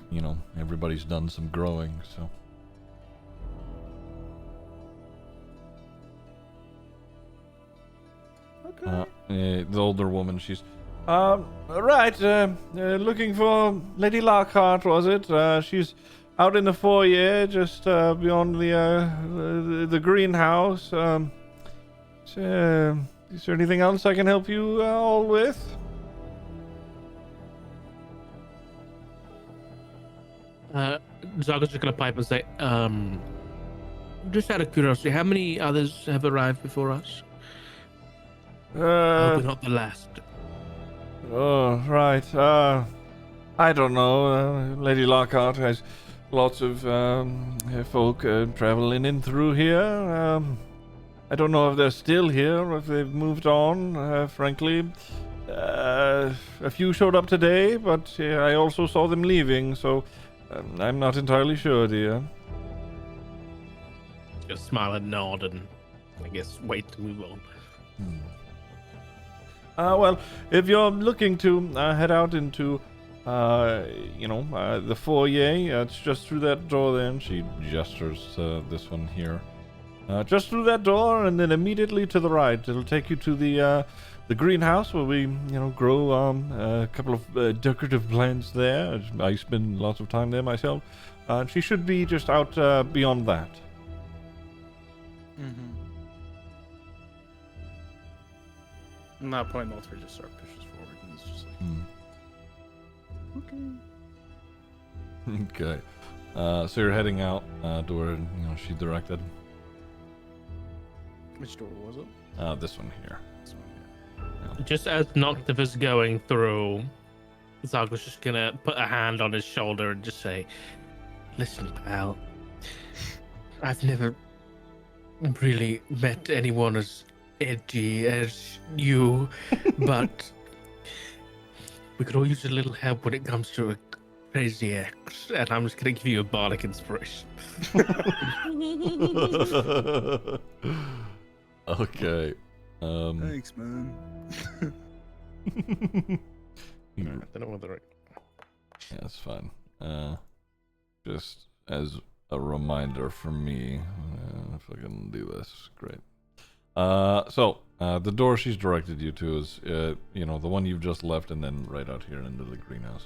everybody's done some growing, so. okay. The older woman, she's, right, looking for Lady Lockhart, was it? She's out in the foyer, just beyond the greenhouse. Is there anything else I can help you all with? Zaga's just gonna pipe and say, just out of curiosity, how many others have arrived before us? I hope we're not the last. Oh, right. I don't know. Lady Lockhart has lots of folk traveling in through here. I don't know if they're still here or if they've moved on, frankly. A few showed up today, but I also saw them leaving, so I'm not entirely sure, dear. Just smile and nod and I guess wait to move on. Well, if you're looking to head out into, the foyer, it's just through that door there. And she gestures to this one here. Just through that door, and then immediately to the right. It'll take you to the greenhouse where we, grow a couple of decorative plants there. I spend lots of time there myself. She should be just out beyond that. Mm-hmm. At that point, Nalter just sort of pushes forward, and he's just like, Okay. So you're heading out to where she directed. which door was it? This one here. This one here. Just as Noctiva's going through, Zargo's just gonna put a hand on his shoulder and just say, "Listen, pal. I've never really met anyone as edgy as you, but we could all use a little help when it comes to a crazy ex, and I'm just gonna give you a bardic inspiration." Okay. Thanks, man. I don't know whether Yeah, that's fine. Just as a reminder for me, if I can do this, great. So the door she's directed you to is, the one you've just left, and then right out here into the greenhouse.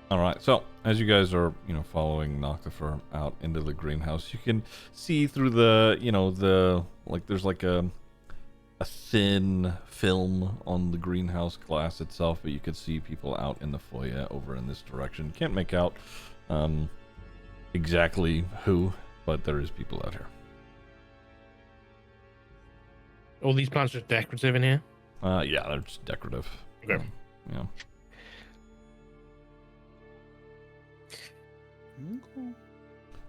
All right. So as you guys are, following Noctifer out into the greenhouse, you can see through the, there's like a thin film on the greenhouse glass itself, but you could see people out in the foyer over in this direction. Can't make out exactly who, but there is people out here. all these plants are decorative in here. Yeah, they're just decorative. Okay. Yeah.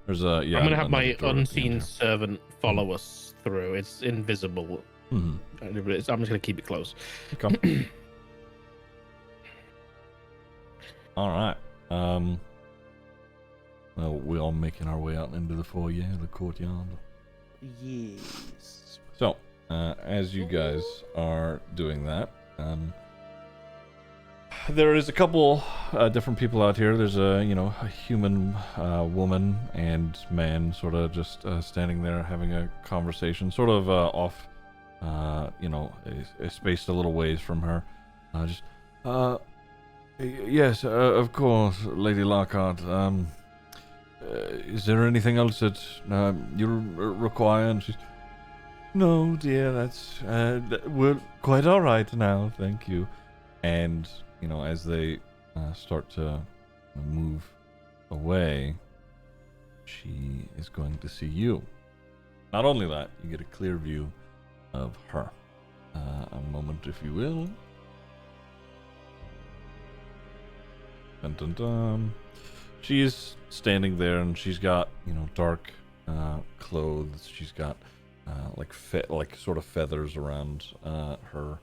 There's a I'm gonna have my another door at the end unseen here. servant follow us through. It's invisible. Mhm. I'm just gonna keep it close. Okay. All right. Well, we're all making our way out into the foyer, the courtyard. Yes. So, as you guys are doing that, there is a couple different people out here. There's a human woman and man, sort of just standing there having a conversation, sort of off, spaced a little ways from her. Yes, of course, Lady Lockhart. Is there anything else that you require? And she's, no, dear, that's we're quite all right now, thank you. And as they start to move away, she is going to see you. Not only that, you get a clear view of her. A moment, if you will. Dun, dun, dun. She's standing there, and she's got dark clothes. She's got like sort of feathers around her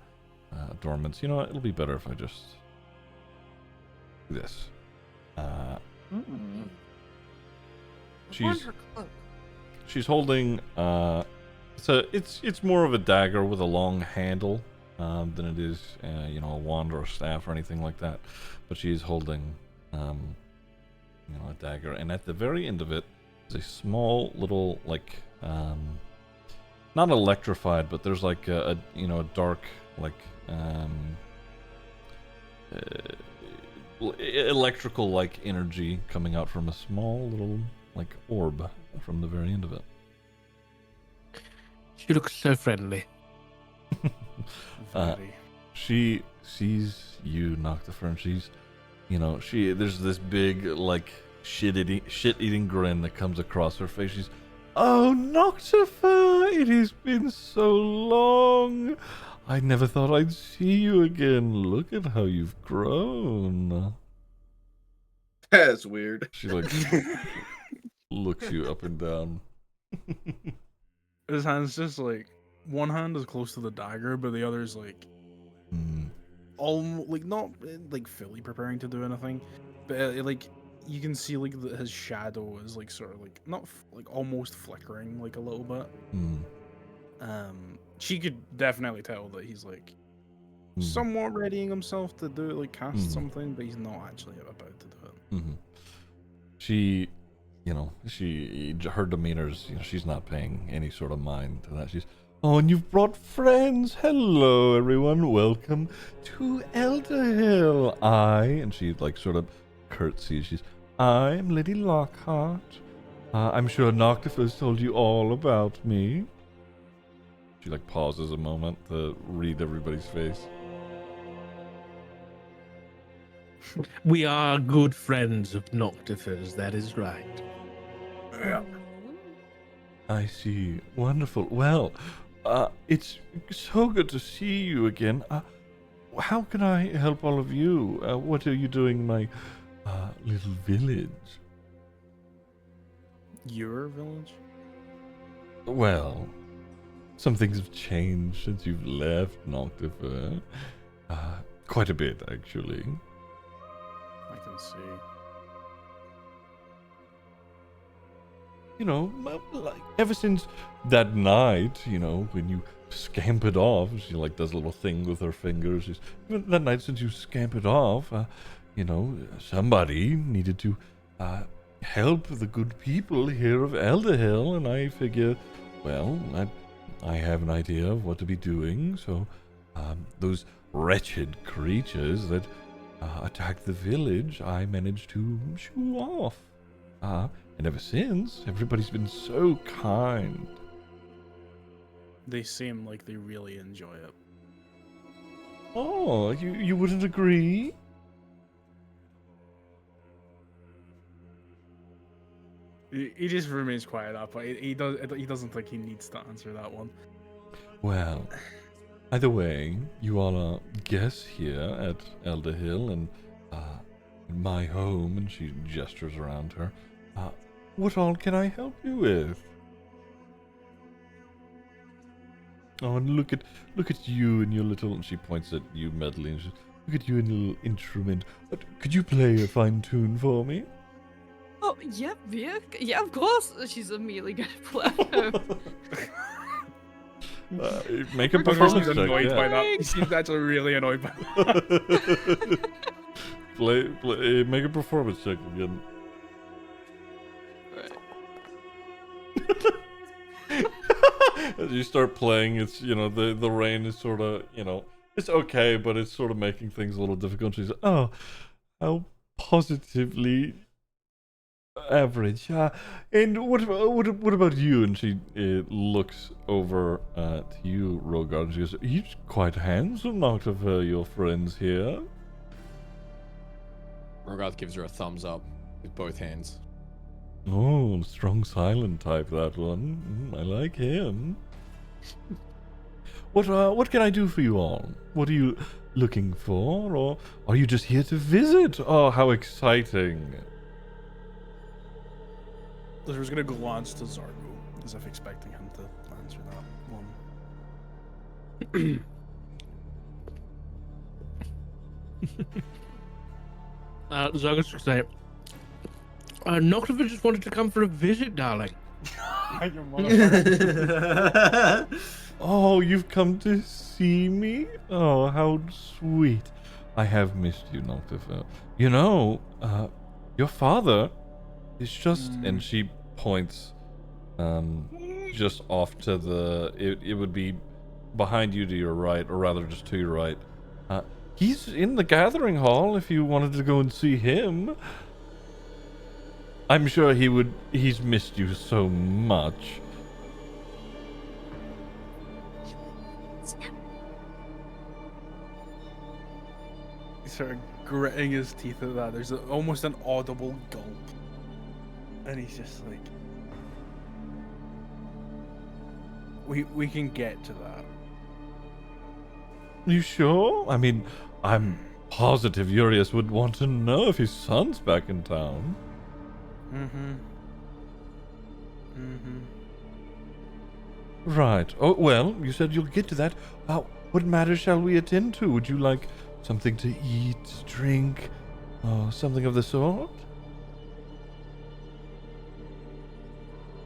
adornments. You know what? It'll be better if I just do this. She's holding it's more of a dagger with a long handle than it is a wand or a staff or anything like that. But she's holding a dagger, and at the very end of it is a small little not electrified, but there's like a dark electrical like energy coming out from a small little orb from the very end of it. She looks so friendly. She sees you, Noctifer, and she's there's this big shit-eating grin that comes across her face. She's, oh, Noctifer, it has been so long. I never thought I'd see you again. Look at how you've grown. That's weird. She looks you up and down. His hand's just one hand is close to the dagger, but the other is almost not fully preparing to do anything, but you can see like his shadow is like sort of like not like almost flickering like a little bit. She could definitely tell that he's like somewhat readying himself to do like cast something, but he's not actually about to do it. She, her demeanor's, she's not paying any sort of mind to that. She's, oh, and you've brought friends. Hello, everyone. Welcome to Elderhill. And she like sort of curtsies. She's, I'm Lady Lockhart. I'm sure Noctifus told you all about me. She like pauses a moment to read everybody's face. We are good friends of Noctifers, that is right. Yeah. I see. Wonderful. Well, it's so good to see you again. How can I help all of you? What are you doing in my little village? Your village? Well, some things have changed since you've left Noctifer. Quite a bit, actually. I can see. Like ever since that night, when you scampered off, she like does a little thing with her fingers. That night since you scampered off, somebody needed to help the good people here of Elderhill, and I figure, well, I have an idea of what to be doing. So, those wretched creatures that attacked the village, I managed to shoo off. And ever since, everybody's been so kind. They seem like they really enjoy it. Oh, you wouldn't agree? He just remains quiet up, but he doesn't think he needs to answer that one. Well, either way, you all are guests here at Elderhill and in my home, and she gestures around her. What all can I help you with? Oh, and look at you and your little. And she points at you, Medley, and she says, look at you and your little instrument. Could you play a fine tune for me? Oh, yeah, of course. She's immediately gonna play. Make a performance check. Annoyed Yeah. by that. He seems actually really annoyed by that. play, make a performance check again. As you start playing, it's the rain is sort of it's okay, but it's sort of making things a little difficult. She's oh, how positively average. And what about you? And she looks over to you, Rogard, and she goes, "He's quite handsome, not of your friends here." Rogoth gives her a thumbs up with both hands. Oh, strong silent type, that one. I like him. What can I do for you all? What are you looking for, or are you just here to visit? Oh, how exciting! Lizard's gonna glance to Zargo, as if expecting him to answer that one. Zargus would say, Noctifer just wanted to come for a visit, darling. Oh, you've come to see me? Oh, how sweet. I have missed you, Noctifer. Your father is just... And she points just off to the... It would be behind you to your right, or rather just to your right. He's in the gathering hall if you wanted to go and see him. I'm sure he's missed you so much. He's sort of gritting his teeth at that. There's almost an audible gulp. And he's just like... We can get to that. You sure? I mean, I'm positive Urias would want to know if his son's back in town. Right. Oh, well, you said you'll get to that. What matters shall we attend to? Would you like something to eat, drink, or something of the sort?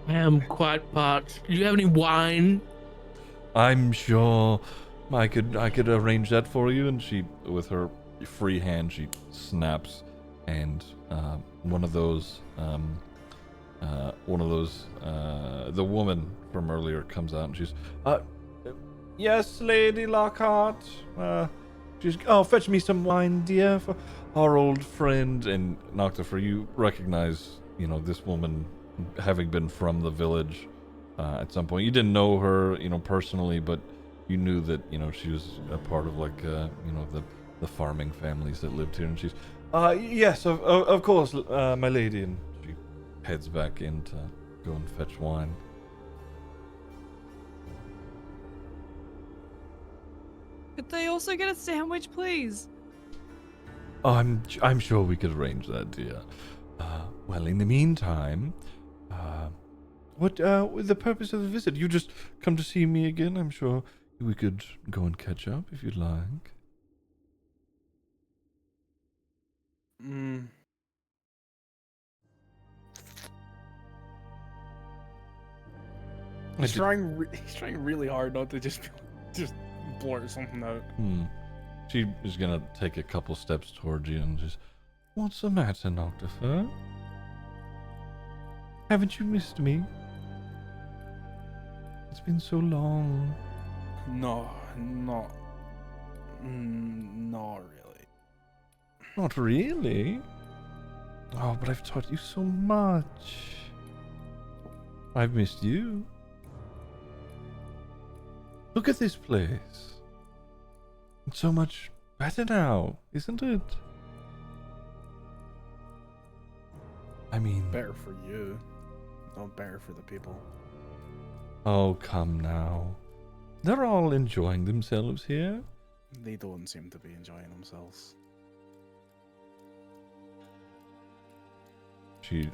I am quite parched. Do you have any wine? I'm sure I could arrange that for you. And she, with her free hand, she snaps, and one of those, the woman from earlier comes out, and she's, yes, Lady Lockhart. Fetch me some wine, dear, for our old friend. And Noctifer, you recognize, this woman, having been from the village. At some point, you didn't know her, personally, but you knew that, she was a part of the farming families that lived here. And she's, yes, of course, my lady. And she heads back in to go and fetch wine. Could they also get a sandwich, please? I'm sure we could arrange that, dear. Well, in the meantime, what the purpose of the visit? You just come to see me again? I'm sure we could go and catch up if you'd like. He's trying really hard not to just blurt something out. She is gonna take a couple steps towards you and just, what's the matter, Noctifer? Haven't you missed me? It's been so long. No, not really. Not really? Oh, but I've taught you so much. I've missed you. Look at this place. It's so much better now, isn't it? I mean... Better for you. Not better for the people. Oh, come now. They're all enjoying themselves here. They don't seem to be enjoying themselves.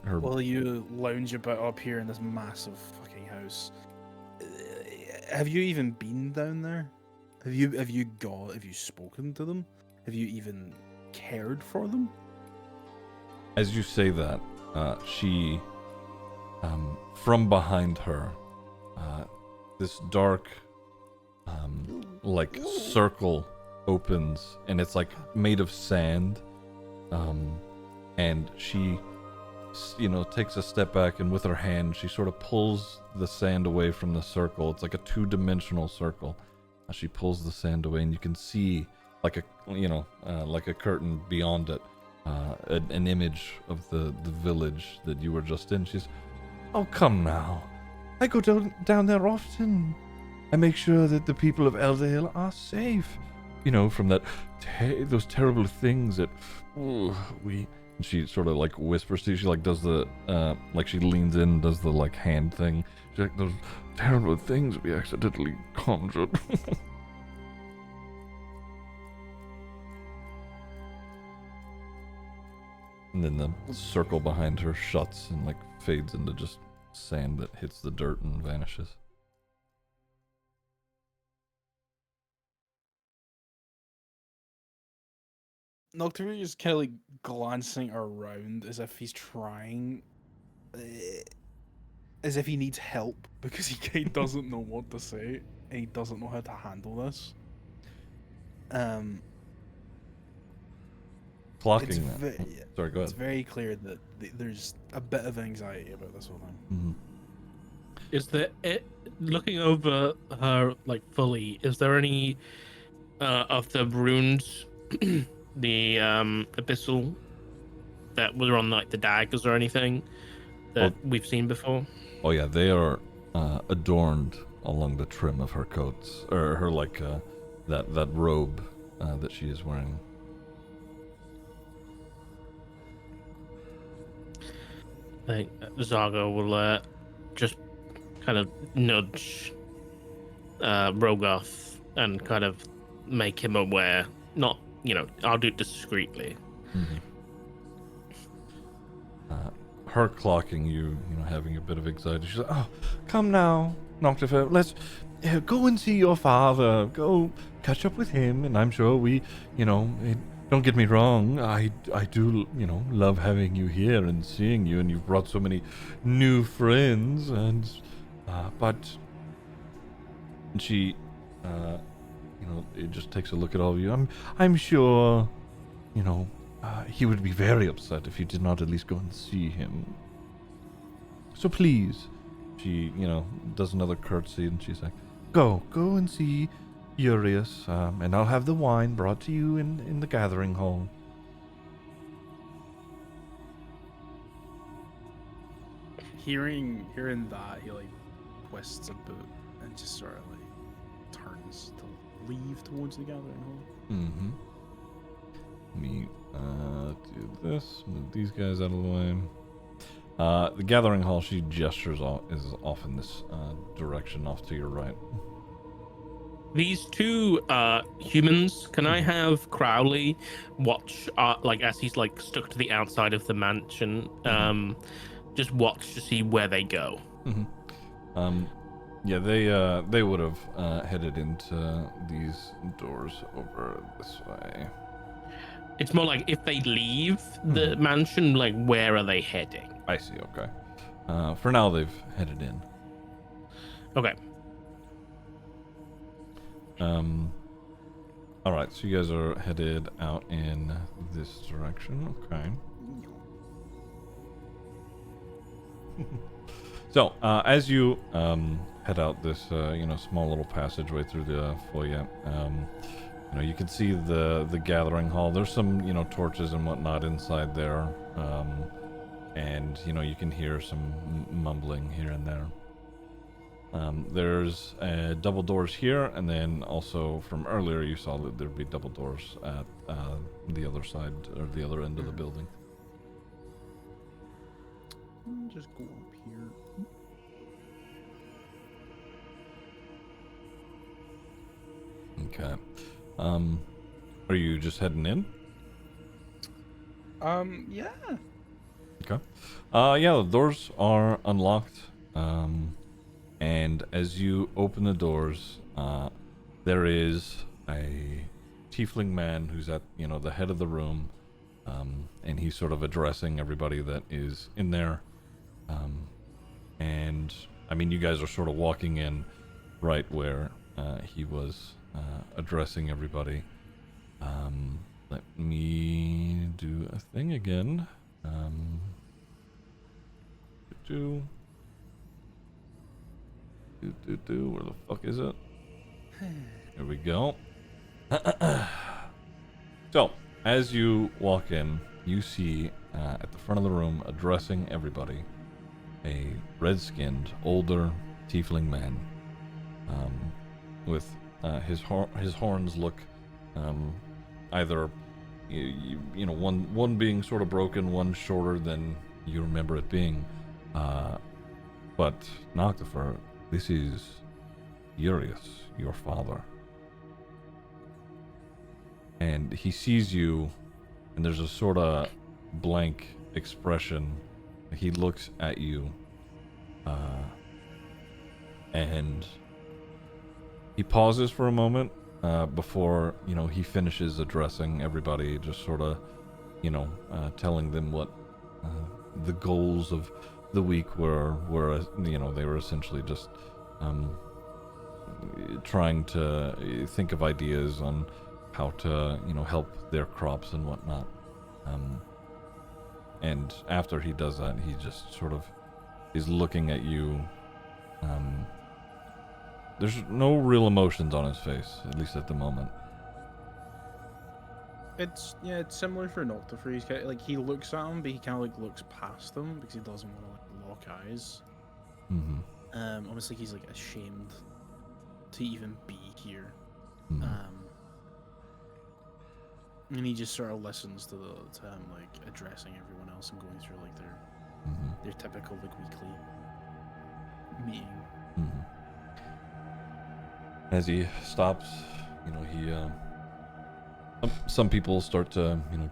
Well, you lounge about up here in this massive fucking house. Have you even been down there? Have you spoken to them? Have you even cared for them? As you say that, she, from behind her, this dark, circle opens, and it's made of sand, and she, takes a step back, and with her hand, she sort of pulls the sand away from the circle. It's like a two-dimensional circle. She pulls the sand away, and you can see like a curtain beyond it, an image of the village that you were just in. She's, oh, come now. I go down there often. I make sure that the people of Eldale are safe. From those terrible things that we... And she sort of whispers to you. She does the she leans in, does the hand thing. She's like, those terrible things we accidentally conjured. And then the circle behind her shuts and fades into just sand that hits the dirt and vanishes. Nocturne is kind of glancing around as if he's trying, as if he needs help because he doesn't know what to say and he doesn't know how to handle this. Clocking that. Sorry, go ahead. It's very clear that there's a bit of anxiety about this whole thing. Mm-hmm. Is there, looking over her fully, is there any of the runes? The abyssal that were on the daggers or anything that we've seen before? Oh yeah, they are adorned along the trim of her coats, or her that robe that she is wearing. I think Zargo will just kind of nudge Rogoth and kind of make him aware. Not, I'll do it discreetly. Mm-hmm. Her clocking you, having a bit of anxiety. She's like, oh, come now, Noctifer, let's go and see your father. Go catch up with him, and I'm sure we, don't get me wrong. I do, you know, love having you here and seeing you, and you've brought so many new friends. And but she, you know, it just takes a look at all of you. I'm sure, you know, he would be very upset if you did not at least go and see him. So please, she, you know, does another curtsy, and she's like, go and see Urias, and I'll have the wine brought to you in the gathering hall. Hearing that, he like twists a bit and just sort of like turns to leave towards the gathering hall. Mm-hmm. Let me do this. Move these guys out of the way. The gathering hall, she gestures is off in this direction, off to your right. These two humans, can I have Crowley watch, like as he's like stuck to the outside of the mansion, just watch to see where they go? Mm-hmm. Yeah, they would have headed into these doors over this way. It's more like if they leave the mansion, like where are they heading? I see. Okay. For now, they've headed in. Okay. All right. So you guys are headed out in this direction. Okay. So as you head out this, you know, small little passageway through the foyer, you know, you can see the gathering hall. There's some, you know, torches and whatnot inside there, and you know, you can hear some mumbling here and there. There's double doors here, and then also from earlier you saw that there'd be double doors at the other side or the other end of the building. Just go up here. Okay. Are you just heading in? Yeah. Okay. Yeah, the doors are unlocked. And as you open the doors, there is a tiefling man who's at, you know, the head of the room, and he's sort of addressing everybody that is in there. And I mean, you guys are sort of walking in right where he was addressing everybody. Let me do a thing again. Where the fuck is it? Here we go. So, as you walk in, you see at the front of the room, addressing everybody, a red-skinned, older tiefling man, with his horns look either you know, one being sort of broken, one shorter than you remember it being, but Noctifer, this is Urias, your father. And he sees you, and there's a sort of blank expression. He looks at you, and he pauses for a moment before, you know, he finishes addressing everybody, just sort of, you know, telling them what the goals of the week were, you know, they were essentially just trying to think of ideas on how to, you know, help their crops and whatnot. And after he does that, he just sort of is looking at you. There's no real emotions on his face, at least at the moment. It's similar for Noctifer. He's kind of, like, he looks at him, but he kind of like looks past him because he doesn't want to like lock eyes. Mm-hmm. Almost like he's like ashamed to even be here. Mm-hmm. And he just sort of listens to him like addressing everyone else and going through like their typical like weekly meeting. Mm-hmm. As he stops, you know, he some people start to, you know,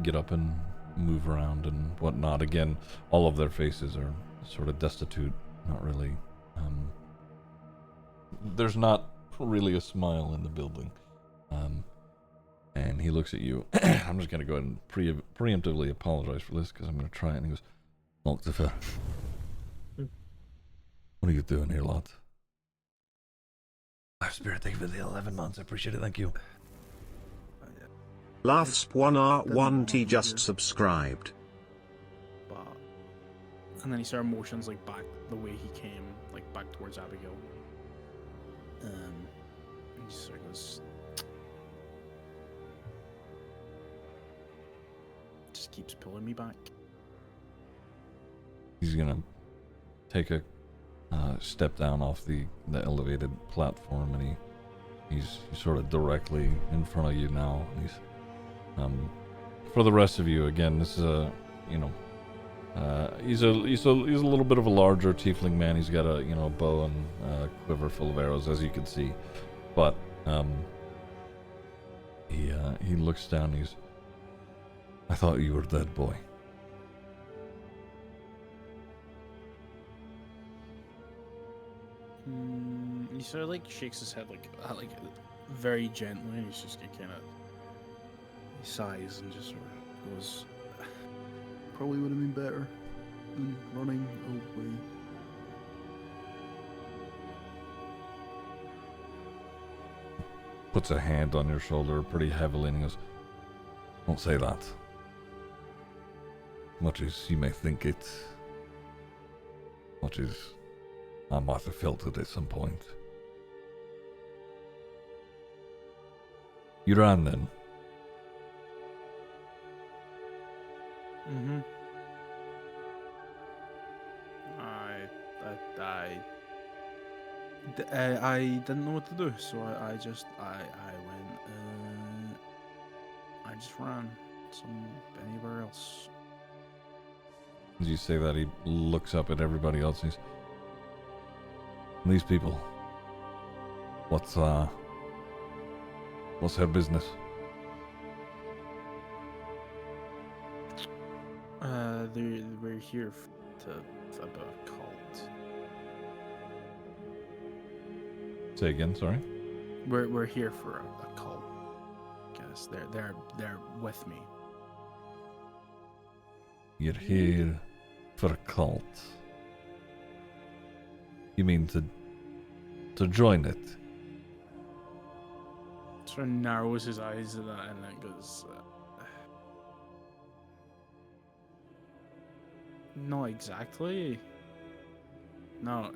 get up and move around and whatnot. Again, all of their faces are sort of destitute, not really. There's not really a smile in the building. And he looks at you. I'm just going to go ahead and preemptively apologize for this because I'm going to try it. And he goes, Octopher, what are you doing here, lad? Life Spirit, thank you for the 11 months. I appreciate it. Thank you. Laughs1R1T just subscribed. But and then he started motions like back the way he came, like back towards Abigail. And he sort of goes, just keeps pulling me back. He's going to take a step down off the elevated platform, and he's sort of directly in front of you now. He's for the rest of you, again, this is a, you know, he's a little bit of a larger tiefling man. He's got a, you know, bow and quiver full of arrows, as you can see, but he looks down. I thought you were dead, boy. He sort of like shakes his head like very gently, and he's just kind of sighs and just sort of goes, Probably would have been better than running away. Puts a hand on your shoulder pretty heavily and he goes, don't say that. Much as you may think it, much as I might have felt it at some point. You ran then. mm-hmm. I didn't know what to do, so I went, I just ran anywhere else. As you say that, he looks up at everybody else and he's, these people, what's their business? We're here about a cult. Say again, sorry. We're here for a cult. Guess they're with me. You're here for a cult. You mean to join it? Sort of narrows his eyes at that and then goes, not exactly. No,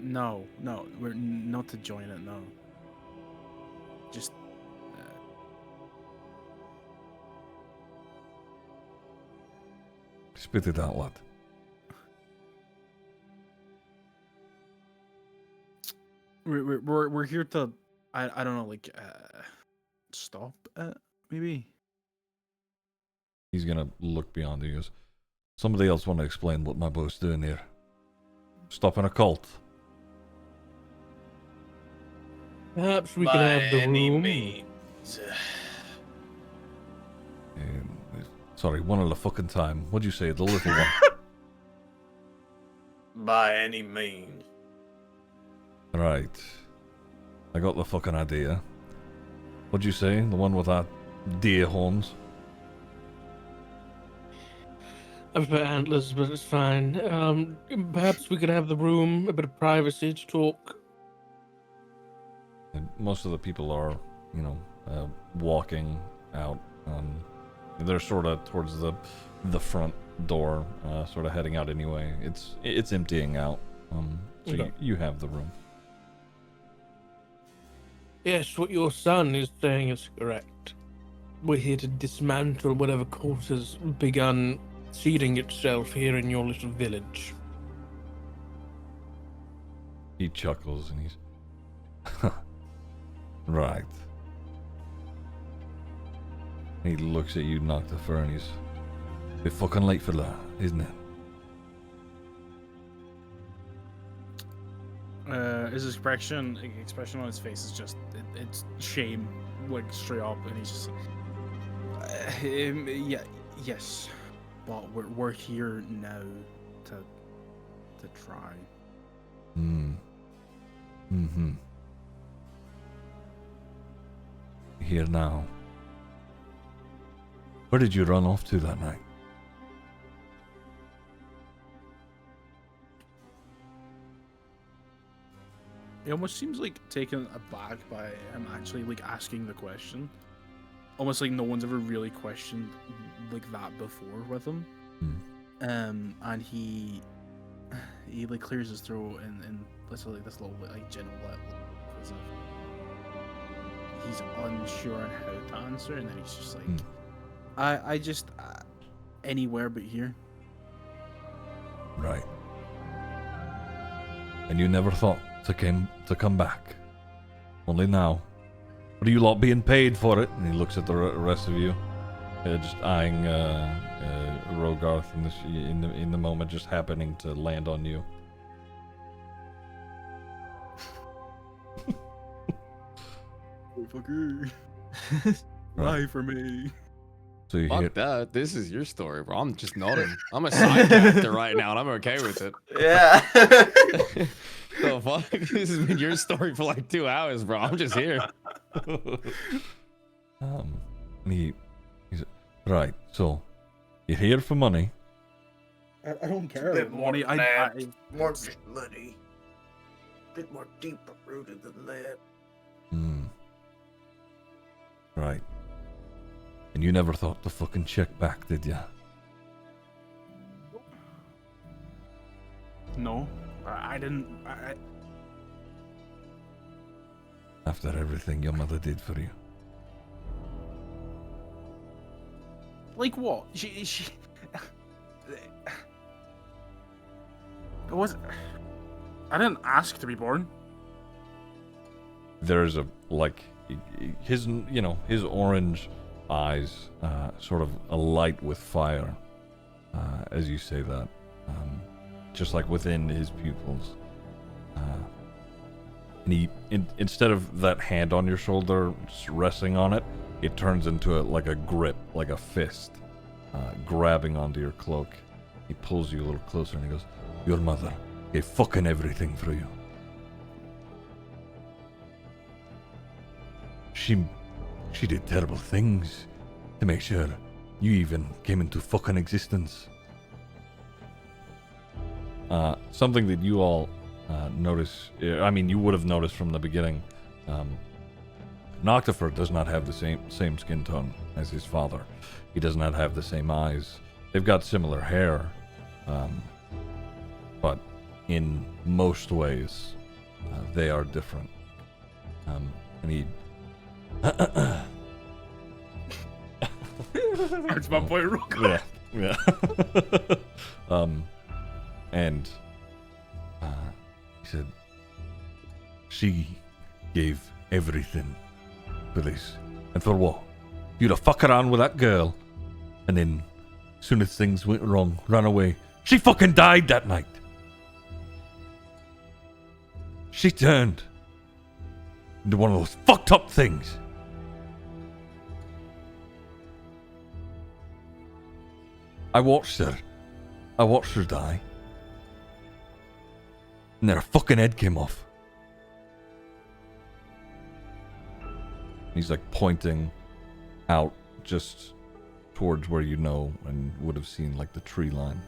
we're not to join it, no. Just, Spit it out, lad. we're here to, I don't know, like, stop it, maybe? He's gonna look beyond you. He goes, somebody else want to explain what my boy's doing here? Stopping a cult. Perhaps we could have the room. Sorry, one at a fucking time. What'd you say, the little one? By any means. Right. I got the fucking idea. What'd you say, the one with that deer horns? I've got antlers, but it's fine. Perhaps we could have the room, a bit of privacy to talk. And most of the people are, you know, walking out. They're sort of towards the front door, sort of heading out anyway. It's emptying out. So Okay. you have the room. Yes, what your son is saying is correct. We're here to dismantle whatever cult has begun seeding itself here in your little village. He chuckles and he's right. He looks at you, Noctifer, and he's a bit fucking late for that, isn't it? His expression on his face is just it's shame, like straight up, and he's just yes, but we're here now to try. Mm-hmm. Here now. Where did you run off to that night? It almost seems like taken aback by him actually like asking the question. Almost like no one's ever really questioned like that before with him. And he like clears his throat and lets like this little like gentle let as if he's unsure on how to answer, and then he's just like, I just anywhere but here. Right. And you never thought to come back. Only now. What are you lot being paid for it? And he looks at the rest of you, just eyeing Rogarth in the moment, just happening to land on you. Fucker. Lie for me. So you Fuck hear, that. This is your story, bro. I'm just nodding. I'm a side character right now, and I'm okay with it. Yeah. The fuck? This has been your story for like 2 hours, bro. I'm just here. he's right. So you're here for money. I don't care. Bit more Money, than I- that. More than money. Bit more deeper rooted than that. Right. And you never thought to fucking check back, did ya? No, I didn't. After everything your mother did for you. Like what? She it was. I didn't ask to be born. There's a his his orange eyes sort of alight with fire as you say that, just like within his pupils, and he instead of that hand on your shoulder just resting on it, it turns into like a grip, like a fist, grabbing onto your cloak. He pulls you a little closer and he goes, your mother gave fucking everything for you. She did terrible things to make sure you even came into fucking existence. Something that you all notice, I mean, you would have noticed from the beginning, Noctifer does not have the same skin tone as his father. He does not have the same eyes. They've got similar hair, but in most ways, they are different. And he... That's my boy Rook. Yeah. And he said she gave everything for this. And for what? You to fuck around with that girl, and then as soon as things went wrong, ran away. She fucking died that night. She turned into one of those fucked up things. I watched her die. And then her fucking head came off. He's like pointing out just towards where you know and would have seen like the tree line.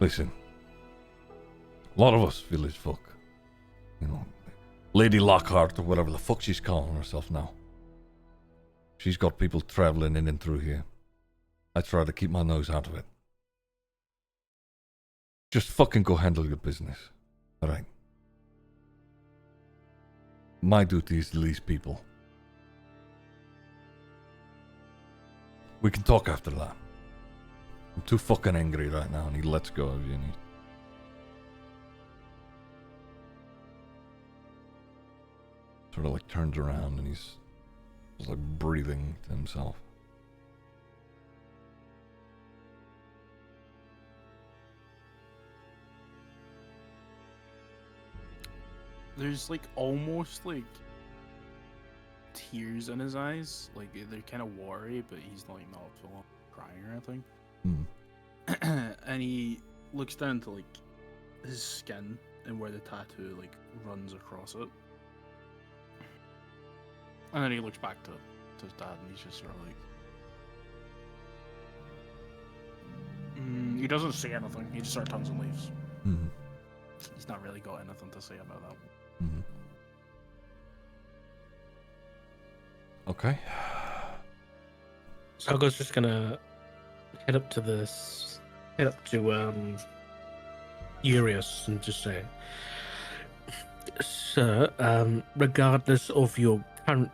Listen, a lot of us village folk, you know, Lady Lockhart or whatever the fuck she's calling herself now, she's got people traveling in and through here. I try to keep my nose out of it. Just fucking go handle your business, alright? My duty is to these people. We can talk after that. I'm too fucking angry right now, and he lets go of you, and he sort of like turns around, and he's just like breathing to himself. There's like almost like tears in his eyes. Like they're kind of watery, but he's like not full on crying or anything. And he looks down to like his skin and where the tattoo like runs across it. And then he looks back to his dad, and he's just sort of like, he doesn't say anything. He just sort of turns and leaves. Mm-hmm. He's not really got anything to say about that. Mm-hmm. Okay. Sargo's just gonna head up to Urius and just say, Sir, regardless of your current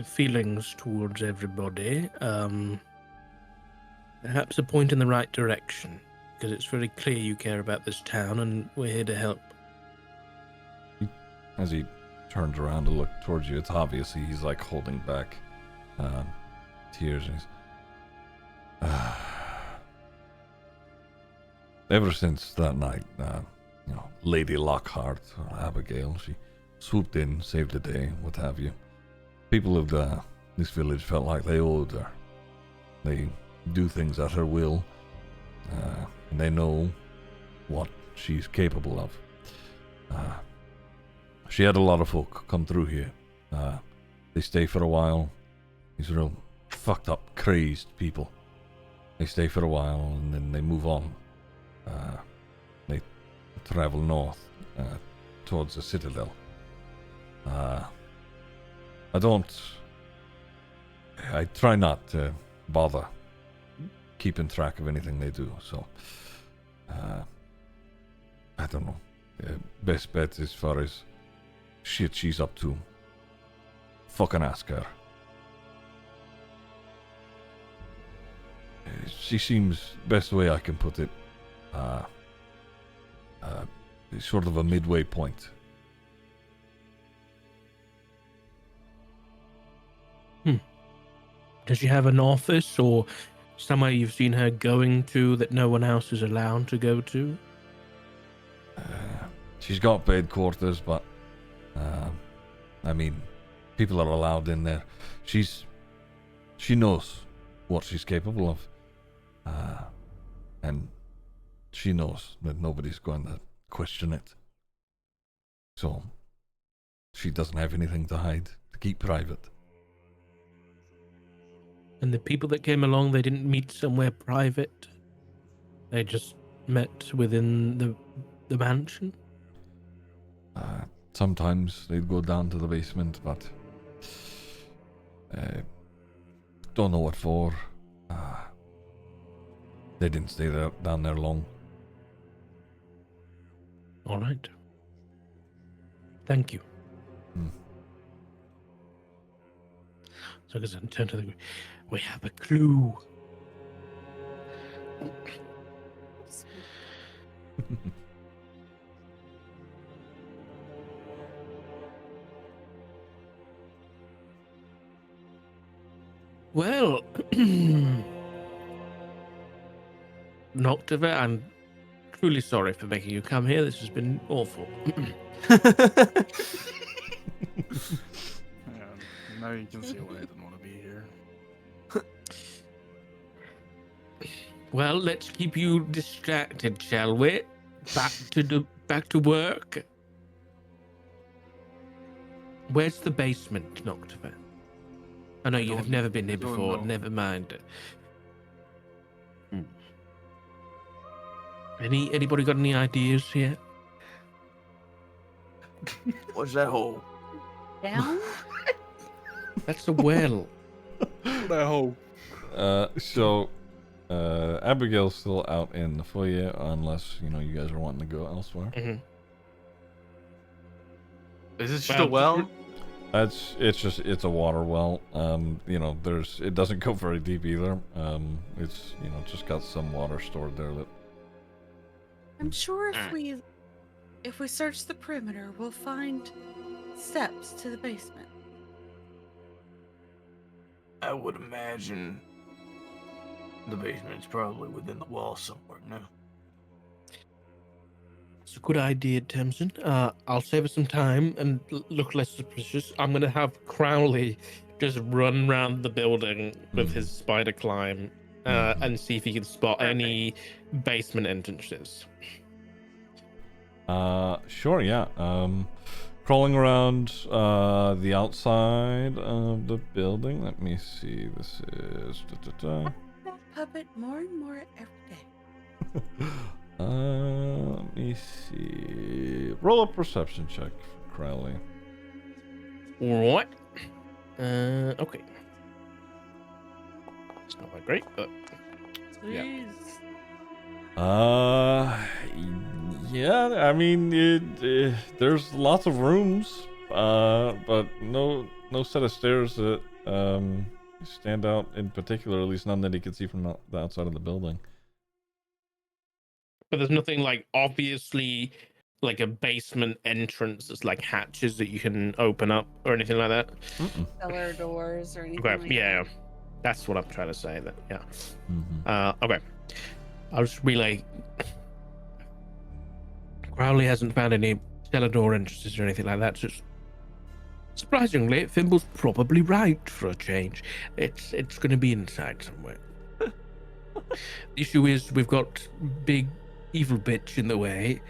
feelings towards everybody, perhaps a point in the right direction, because it's very clear you care about this town and we're here to help. As he turns around to look towards you, it's obvious he's like holding back tears. And he's, ever since that night, Lady Lockhart, Abigail, she swooped in, saved the day, what have you. People of this village felt like they owed her. They do things at her will, and they know what she's capable of. She had a lot of folk come through here. They stay for a while. These real fucked up, crazed people. They stay for a while and then they move on. They travel north towards the citadel. I try not to bother keeping track of anything they do, so I don't know. Best bet as far as shit she's up to, fucking ask her. She seems, best way I can put it, sort of a midway point. Does she have an office or somewhere you've seen her going to that no one else is allowed to go to? She's got bed quarters, but I mean, people are allowed in there. She knows what she's capable of, and she knows that nobody's going to question it. So she doesn't have anything to hide, to keep private. And the people that came along, they didn't meet somewhere private? They just met within the mansion? Sometimes they'd go down to the basement, but don't know what for. They didn't stay down there long. All right. Thank you. So I guess I can turn to the group. We have a clue. Well, Noctiva, I'm truly sorry for making you come here. This has been awful. Now you can see why I didn't want to be here. Well, let's keep you distracted, shall we? Back to work. Where's the basement, Noctiva? I know you have never been here before. Never mind. Anybody got any ideas here? What's that hole? Down? That's a well. That hole. So Abigail's still out in the foyer, unless you guys are wanting to go elsewhere. Mm-hmm. Is this just a well? It's a water well. It doesn't go very deep either. It's just got some water stored there. That I'm sure if we search the perimeter, we'll find steps to the basement. I would imagine the basement's probably within the wall somewhere now. It's a good idea, Tamsin. I'll save us some time and look less suspicious. I'm going to have Crowley just run around the building with his spider climb and see if he can spot any basement entrances. Sure, yeah. Crawling around the outside of the building. Let me see. This is. That puppet more and more every day. Let me see. Roll a perception check for Crowley. What? Okay. It's not that great, but yeah. Please. Yeah. I mean, there's lots of rooms, but no set of stairs that stand out in particular. At least none that he could see from the outside of the building. But there's nothing like obviously like a basement entrance that's like hatches that you can open up or anything like that. Cellar doors or anything Okay, like yeah, that. that's what I'm trying to say. That yeah. Mm-hmm. Okay, I'll just be like, Crowley hasn't found any cellar door entrances or anything like that. Just surprisingly, Fimble's probably right for a change. It's going to be inside somewhere. The issue is we've got big evil bitch in the way.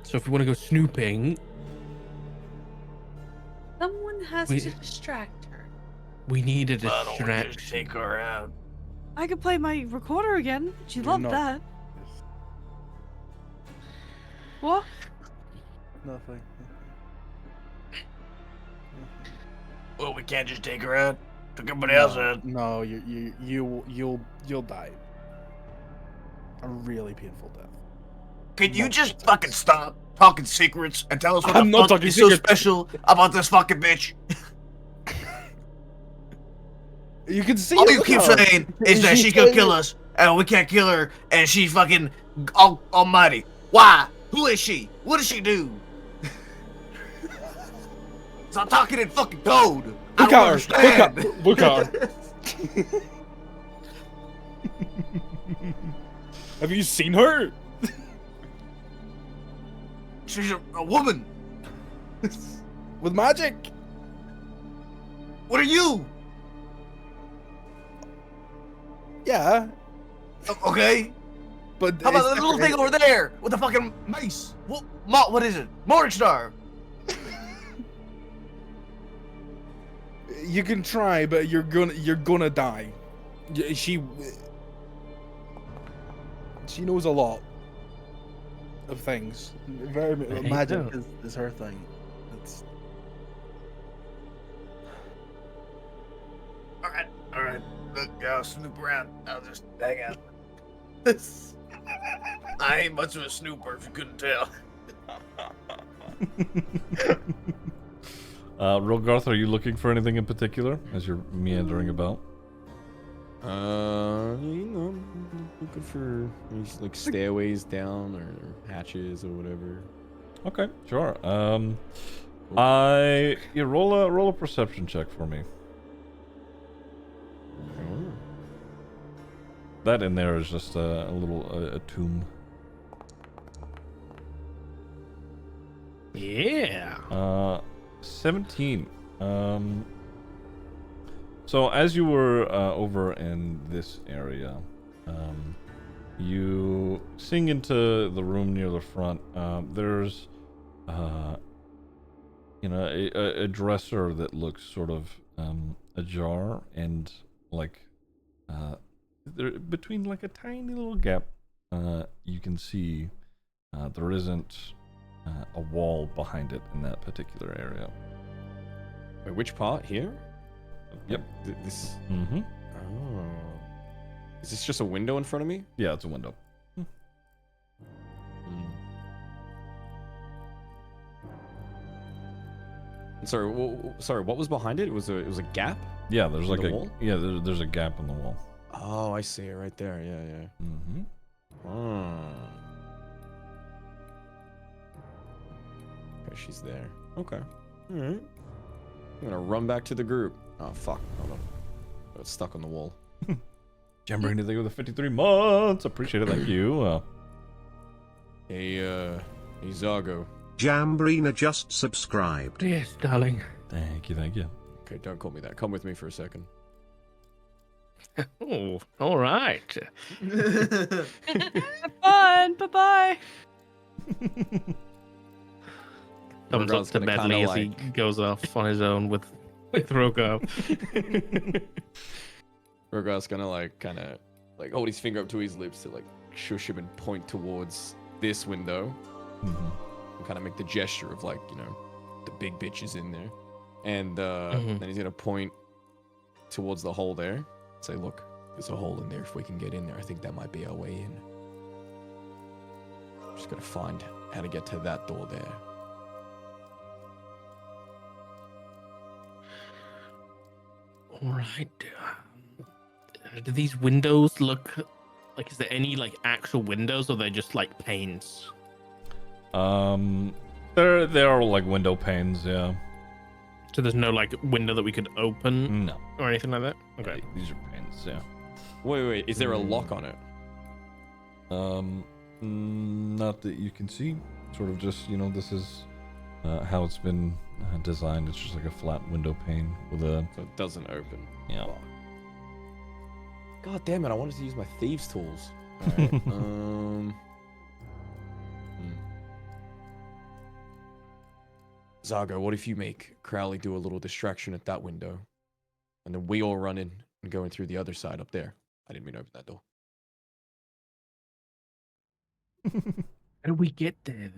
So if we want to go snooping, Someone has We- to distract her. we need a Why don't we just distraction. take her out? I could play my recorder again. She You're loved not- that. What? Nothing. Well, we can't just take her out. Took everybody else out. No, you'll die. A really painful death. Can you Multiple just fucking times. stop talking secrets and tell us what I'm the not fuck talking is so secrets. special about this fucking bitch? You can see. All it you with keep her. saying is that she could kill us, and we can't kill her, and she's fucking almighty. Why? Who is she? What does she do? Stop talking in fucking code. Look I at don't her. understand. Look at her. Have you seen her? She's a woman. With magic? What are you? Yeah. Okay. But How about it's the little thing different. over there with the fucking mace? What is it? Morningstar. You can try, but you're gonna die. She knows a lot of things. Very There you magic go. is her thing. It's All right. Look, I'll snoop around. I'll just hang out. I ain't much of a snooper, if you couldn't tell. Rogarth, are you looking for anything in particular as you're meandering about? You know, looking for these, like stairways down or hatches or whatever. Okay, sure. Roll a perception check for me. Oh. That in there is just a little a tomb. Yeah. 17. So as you were over in this area, you seeing into the room near the front. There's, a dresser that looks sort of ajar, and like there between like a tiny little gap, you can see there isn't a wall behind it in that particular area. Wait, which part here? Yep. This. Mm-hmm. Oh. Is this just a window in front of me? Yeah, it's a window. Sorry, sorry. What was behind it? It was a gap. Yeah, there's In like the a wall? there's a gap in the wall. Oh, I see it right there. Yeah, yeah. Mm-hmm. Oh. Okay, she's there. Okay. All right. I'm gonna run back to the group. Oh fuck! Hold on. It's stuck on the wall. Jamboree anything with the 53 months. Appreciate it. Thank you. Hey Zago. Jambrina just subscribed. Yes, darling. Thank you. Thank you. Okay, don't call me that. Come with me for a second. Oh, all right. Fun. Bye bye. Thumbs up Rogar's to gonna Medley kinda as he goes off on his own with Rogar. Rogar's gonna kind of hold his finger up to his lips to shush him and point towards this window. Mhm. And kind of make the gesture of the big bitch is in there. And then he's gonna point towards the hole there. Say, look, there's a hole in there. If we can get in there, I think that might be our way in. Just gotta find how to get to that door there. All right. Do these windows look like? Is there any actual windows, or they're just panes? There are window panes, yeah. So there's no window that we could open No. or anything like that. Okay. These are panes, yeah. Wait, is there a lock on it? Not that you can see. Sort of just, this is how it's been designed. It's just like a flat window pane with a... So it doesn't open. Yeah. God damn it, I wanted to use my thieves' tools. Alright, Zago, what if you make Crowley do a little distraction at that window, and then we all run in and go in through the other side up there? I didn't mean to open that door. How do we get there?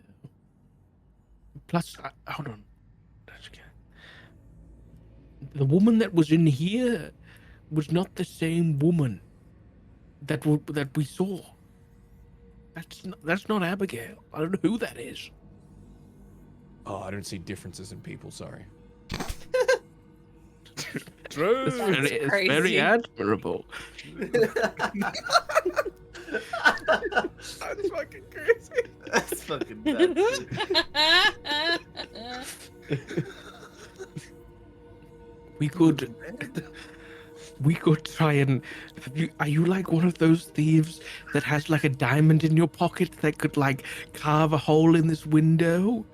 Plus, hold on. The woman that was in here was not the same woman that we saw. That's not Abigail. I don't know who that is. Oh, I don't see differences in people, sorry. True. It's very admirable. That's fucking crazy. That's fucking nuts. We could try and. Are you like one of those thieves that has a diamond in your pocket that could carve a hole in this window?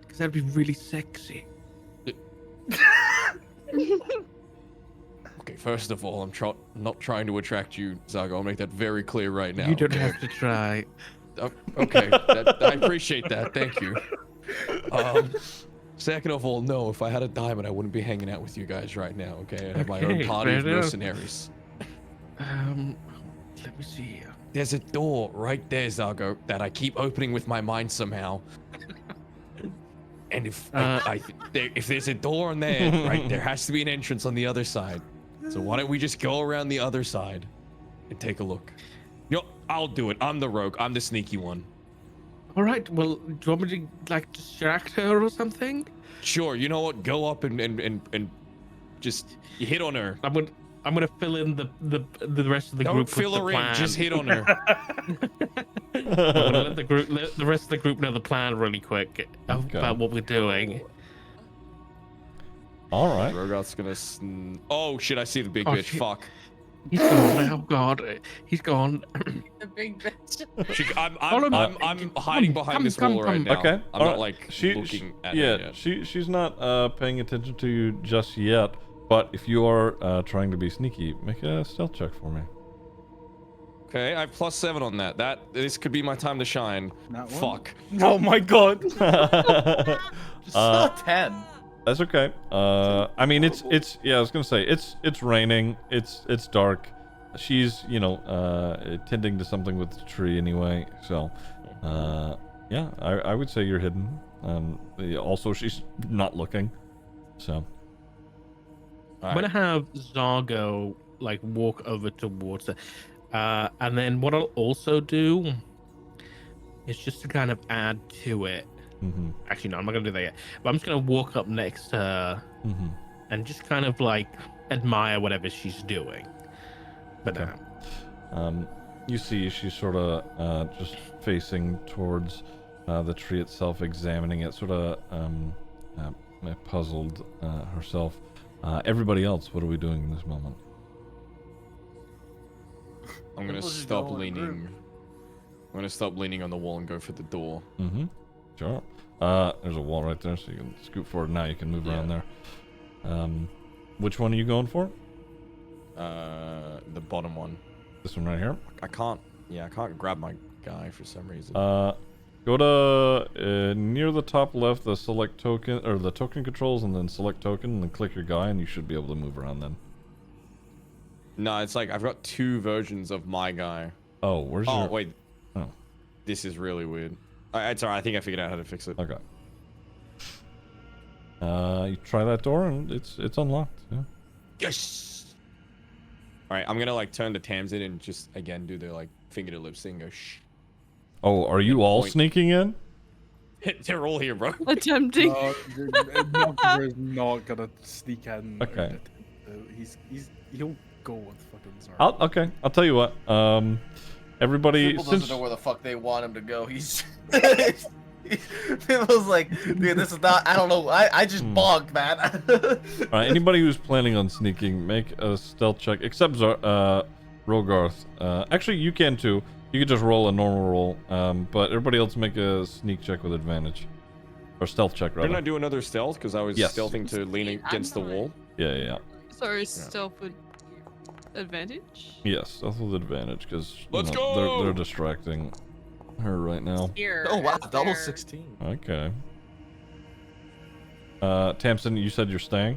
Because that'd be really sexy. Okay, first of all, I'm not trying to attract you, Zago. I'll make that very clear right now. You don't okay? have to try. Okay, I appreciate that. Thank you. Second of all, no, if I had a diamond, I wouldn't be hanging out with you guys right now, okay? I have my own party of mercenaries. Let me see here. There's a door right there, Zago, that I keep opening with my mind somehow. And if if there's a door on there, right, there has to be an entrance on the other side. So why don't we just go around the other side and take a look? I'll do it. I'm the rogue. I'm the sneaky one. All right. Well, do you want me to distract her or something? Sure. You know what? Go up and just hit on her. I'm gonna fill in the rest of the group. Don't fill her in. Just hit on her. I'm gonna let the rest of the group know the plan really quick about what we're doing. All right. Rogarth's gonna. Oh shit! I see the big bitch. Shit. Fuck. He's gone now. God, he's gone. The big bitch. I'm hiding behind this wall right now. Okay. I'm not looking at her yet. She's not paying attention to you just yet. But if you are trying to be sneaky, make a stealth check for me. Okay, I have +7 on that. This could be my time to shine. Fuck. Oh my god. Just not 10. That's okay. I mean, it's yeah. I was gonna say it's raining. It's dark. She's tending to something with the tree anyway. So, yeah, I would say you're hidden. Also, she's not looking. So, I'm gonna have Zargo walk over towards her, and then what I'll also do is just to kind of add to it. Mm-hmm. Actually, no, I'm not gonna do that yet. But I'm just gonna walk up next to her and just kind of admire whatever she's doing. But okay. You see, she's sort of just facing towards the tree itself, examining it, sort of puzzled herself. Everybody else, what are we doing in this moment? I'm gonna stop leaning. I'm gonna stop leaning on the wall and go for the door. Mm-hmm. Sure. There's a wall right there, so you can scoot forward now. You can move around there. Which one are you going for? The bottom one. This one right here? I can't grab my guy for some reason. Go to near the top left, the select token or the token controls, and then select token, and then click your guy, and you should be able to move around then. No, it's like I've got 2 versions of my guy. Oh, where's your? Oh wait. Oh, This is really weird. It's alright. I think I figured out how to fix it. okay. You try that door, and it's unlocked. Yeah. Yes. All right, I'm gonna like turn to Tamsin and just again do the like finger to lips thing. Go shh. Oh, are you all Point. sneaking in? They're all here, bro. Attempting. No, Knockber is not gonna sneak in. Okay. He'll go with fucking Zargo. Okay. I'll tell you what. Everybody, People doesn't since know where the fuck they want him to go. He's People's like, dude, this is not. I don't know. I just bogged, man. all right, anybody who's planning on sneaking, make a stealth check, except Rogarth. Actually, you can too. You can just roll a normal roll. But everybody else make a sneak check with advantage, or stealth check rather. Didn't I do another stealth because I was stealthing to lean against the wall? Yeah. So stealth with advantage? Yes, stealth with advantage because Let's go! they're distracting her right now. Here, Oh wow, as double their- 16. Okay. Tamsin, you said you're staying?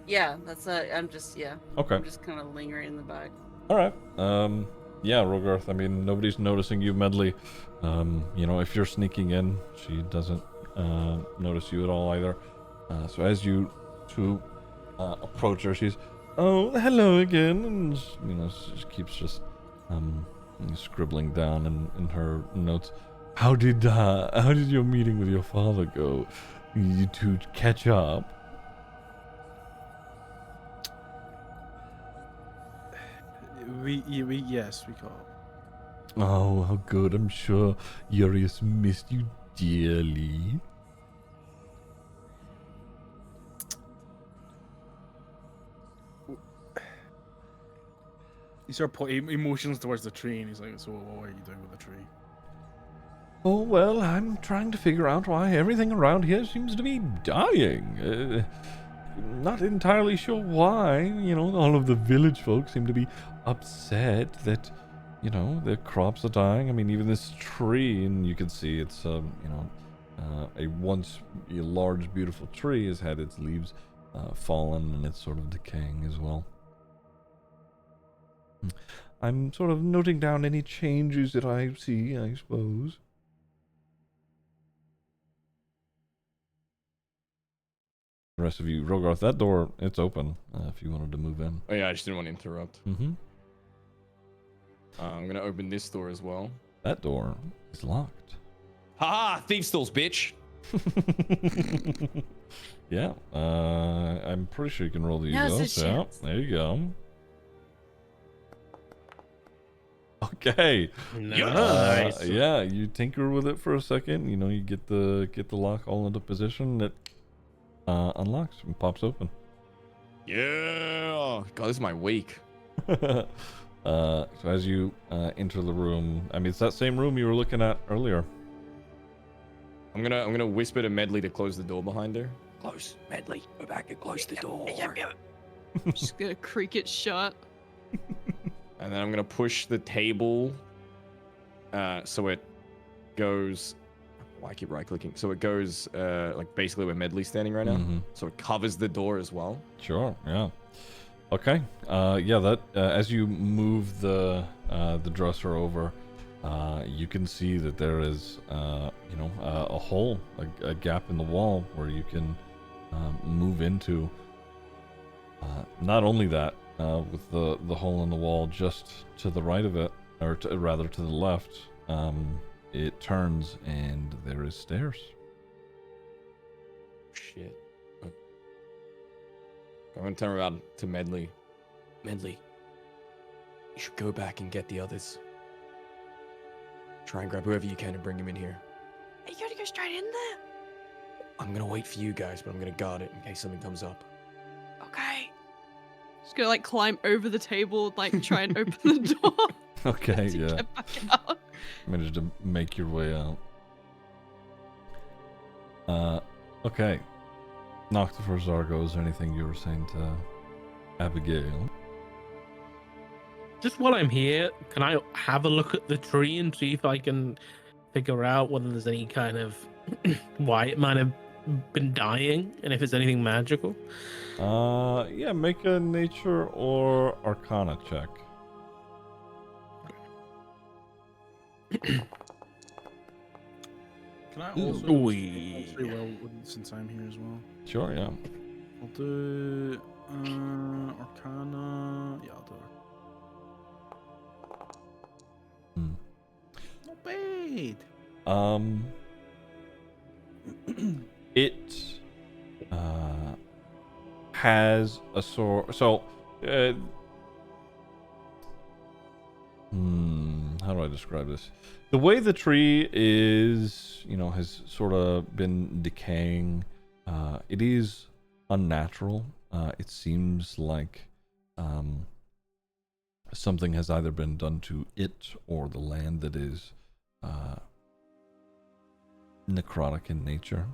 Yeah, I'm just Okay. I'm just kind of lingering in the back. All right. Yeah, Rogarth. I mean, nobody's noticing you, Medley. If you're sneaking in, she doesn't notice you at all either. So as you two approach her, she's, oh, hello again, and she keeps just scribbling down in her notes. How did your meeting with your father go? You two catch up? Yes, we call. Oh, how good. I'm sure Urias missed you dearly. He sort of emotions towards the tree, and he's like, "So, what are you doing with the tree?" Oh, well, I'm trying to figure out why everything around here seems to be dying. Not entirely sure why. All of the village folk seem to be upset that, their crops are dying. I mean, even this tree, and you can see it's, a once a large, beautiful tree has had its leaves fallen, and it's sort of decaying as well. I'm sort of noting down any changes that I see, I suppose. The rest of you, Rogarth, that door, it's open if you wanted to move in. Oh yeah, I just didn't want to interrupt. Mm-hmm. I'm gonna open this door as well. That door is locked. Haha, thieves' tools, bitch. Yeah, I'm pretty sure you can roll these. Now's the Yeah, chance. there you go. Okay. Nice. Yeah, you tinker with it for a second. You get the lock all into position. It unlocks and pops open. Yeah. God, this is my week. So as you enter the room, I mean, it's that same room you were looking at earlier. I'm gonna whisper to Medley to close the door behind her. Close, Medley. Go back and close the door. Just gonna creak it shut. And then I'm gonna push the table, so it goes. Why I keep right clicking? So it goes like basically where Medley's standing right now. Mhm. So it covers the door as well. Sure. Yeah. Okay. Yeah. That as you move the dresser over, you can see that there is a hole, a gap in the wall where you can move into. Not only that, with the hole in the wall just to the right of it, or rather to the left, it turns and there is stairs. Shit. I'm gonna turn around to Medley. Medley, you should go back and get the others. Try and grab whoever you can and bring him in here. Are you gonna go straight in there? I'm gonna wait for you guys, but I'm gonna guard it in case something comes up. Okay. Just gonna like climb over the table, like try and open the door. Okay. to Yeah. Get back out. Managed to make your way out. Okay. Noctifer Zargo, is there anything you were saying to Abigail? Just while I'm here, can I have a look at the tree and see if figure out whether there's any kind of why it might have been dying, and if it's anything magical? Yeah, make a nature or arcana check. Can I also say well since I'm here as well? Sure, yeah. I'll do Arcana. Yeah, I'll do it. Not bad. It has a sword. So, how do I describe this? The way the tree is, has sort of been decaying. It is unnatural. It seems like something has either been done to it or the land that is necrotic in nature.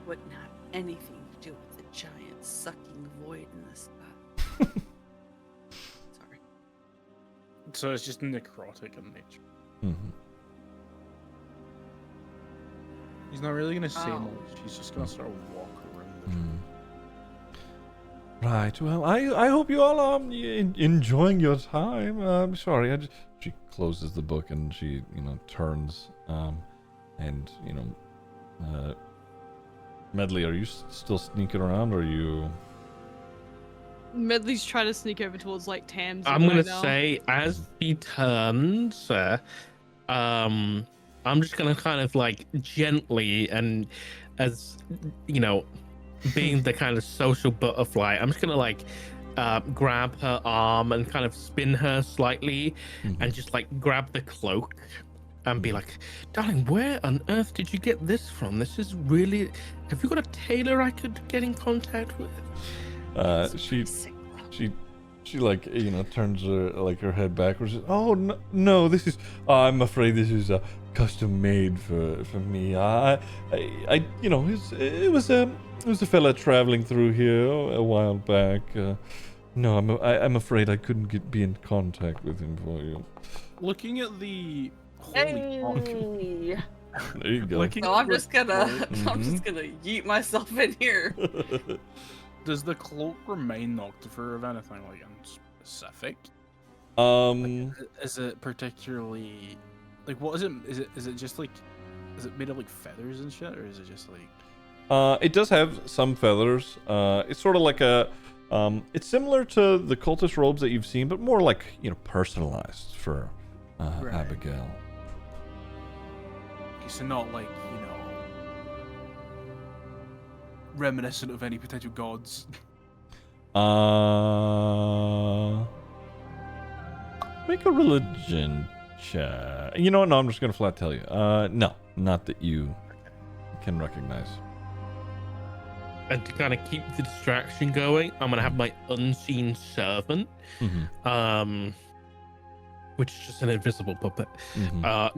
Wouldn't have anything to do with the giant sucking void in the sky. Sorry. So it's just necrotic in nature. He's not really gonna say much. He's just gonna sort of walk around the tree. Right. Well, I hope you all are enjoying your time. Sorry, she closes the book and she turns and Medley, are you still sneaking around, or are you? Medley's trying to sneak over towards like Tamsin. I'm gonna right now. say as he turns, I'm just gonna kind of like gently, and as being the kind of social butterfly, I'm just gonna like grab her arm and kind of spin her slightly, and just like grab the cloak and be like, darling, where on earth did you get this from? This is really, have you got a tailor I could get in contact with? She like turns her head backwards. Oh no, this is, I'm afraid this is custom made for me. It was a fella traveling through here a while back. No, I'm afraid I couldn't be in contact with him for you. Looking at the Hey. There you go. So I'm just gonna yeet myself in here. Does the cloak remind Noctifer of anything like specific? Is it particularly like, what is it? Is it just like, is it made of like feathers and shit, or is it just like? It does have some feathers. It's sort of like a, it's similar to the cultist robes that you've seen, but more like personalized for Abigail. Okay, so not like reminiscent of any potential gods. Make a religion check. You know what? No, I'm just gonna flat tell you. No, not that you can recognize. And to kind of keep the distraction going, I'm gonna have my unseen servant, which is just an invisible puppet,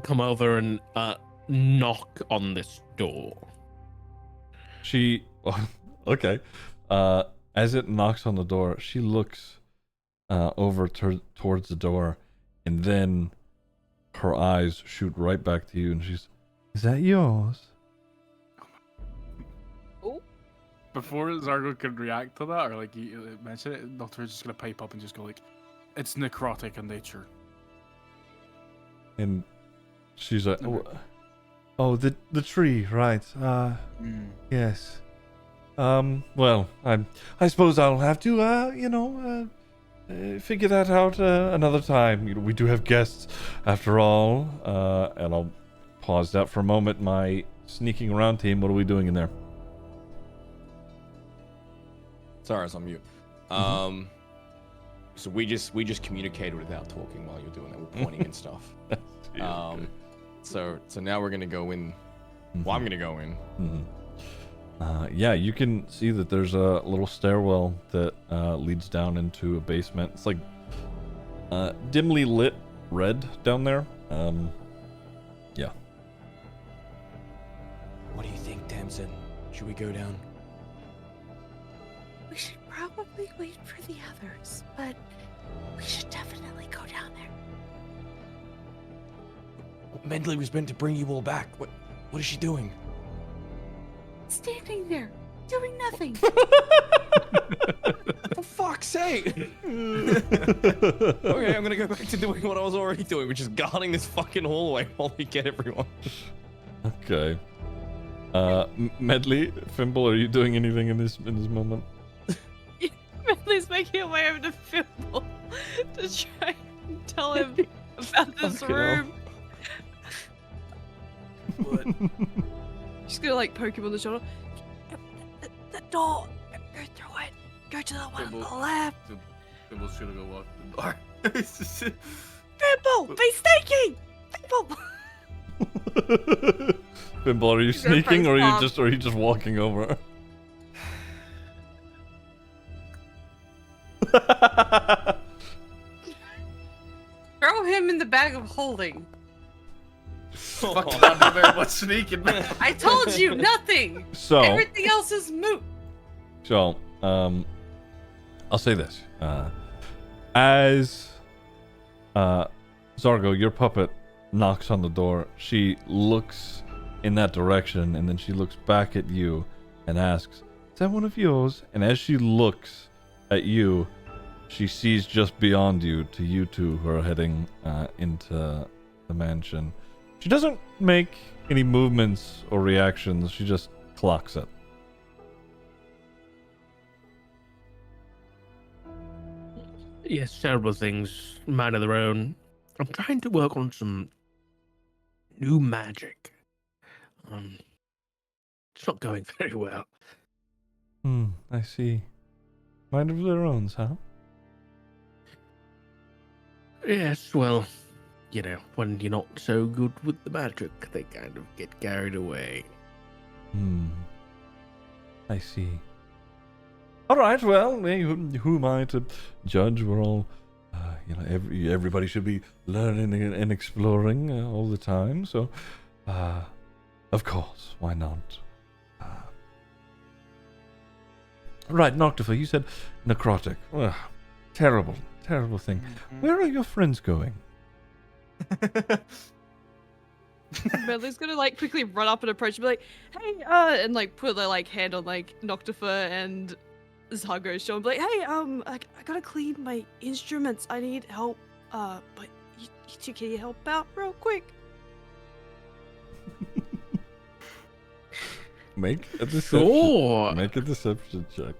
come over and knock on this door. She, okay. As it knocks on the door, she looks over towards the door, and then her eyes shoot right back to you, and she's, "Is that yours?" Oh. Before Zargo could react to that, or like you mention it, Doctor's just gonna pipe up and just go like, "It's necrotic in nature." And she's like, "Oh, the tree, right? Yes. Well, I suppose I'll have to, figure that out another time. We do have guests, after all. And I'll pause that for a moment. My sneaking around team, what are we doing in there?" Sorry, I was on mute. So we just communicated without talking while you're doing that. We're pointing and stuff. Okay. So now we're gonna go in. Well, I'm gonna go in. Yeah, you can see that there's a little stairwell that leads down into a basement. It's like dimly lit red down there. Yeah. What do you think, Tamsin? Should we go down? We should probably wait for the others, but We should definitely go down there. Medley was meant to bring you all back. What is she doing? Standing there, doing nothing. For fuck's sake! Okay, I'm gonna go back to doing what I was already doing, which is guarding this fucking hallway while we get everyone. Okay. Medley, Fimble, are you doing anything in this moment? Medley's making her way over to Fimble to try and tell him about this Fucking room. What? She's gonna like poke him on the shoulder. The door. Go through it. Go to the one on the left. Fimble's gonna go walk the door. Fimble, be sneaky. Fimble. Fimble, are you She's gonna sneaking or press are you just walking over? Throw him in the bag of holding. Fucking not doing very much sneaking. I told you nothing. So, Everything else is moot. I'll say this. As Zargo, your puppet, knocks on the door, she looks in that direction and then she looks back at you and asks, "Is that one of yours?" And as she looks at you, she sees just beyond you to you two who are heading into the mansion. She doesn't make any movements or reactions, she just clocks it. Yes, terrible things, mind of their own. I'm trying to work on some new magic. It's not going very well. I see. Mind of their own, huh? Yes, well, you know, when you're not so good with the magic, they kind of get carried away. I see. Alright, well, who am I to judge? We're all, everybody should be learning and exploring all the time, so, of course, why not? Right, Noctifer, you said necrotic. Ugh, terrible thing. Where are your friends going? Medley's gonna like quickly run up and approach and be like, "Hey," and like put their like hand on like Noctifer and Zargo's shoulder and be like, "Hey, I gotta clean my instruments. I need help. But you two can you help out real quick?" Make a deception. Sure. Make a deception check.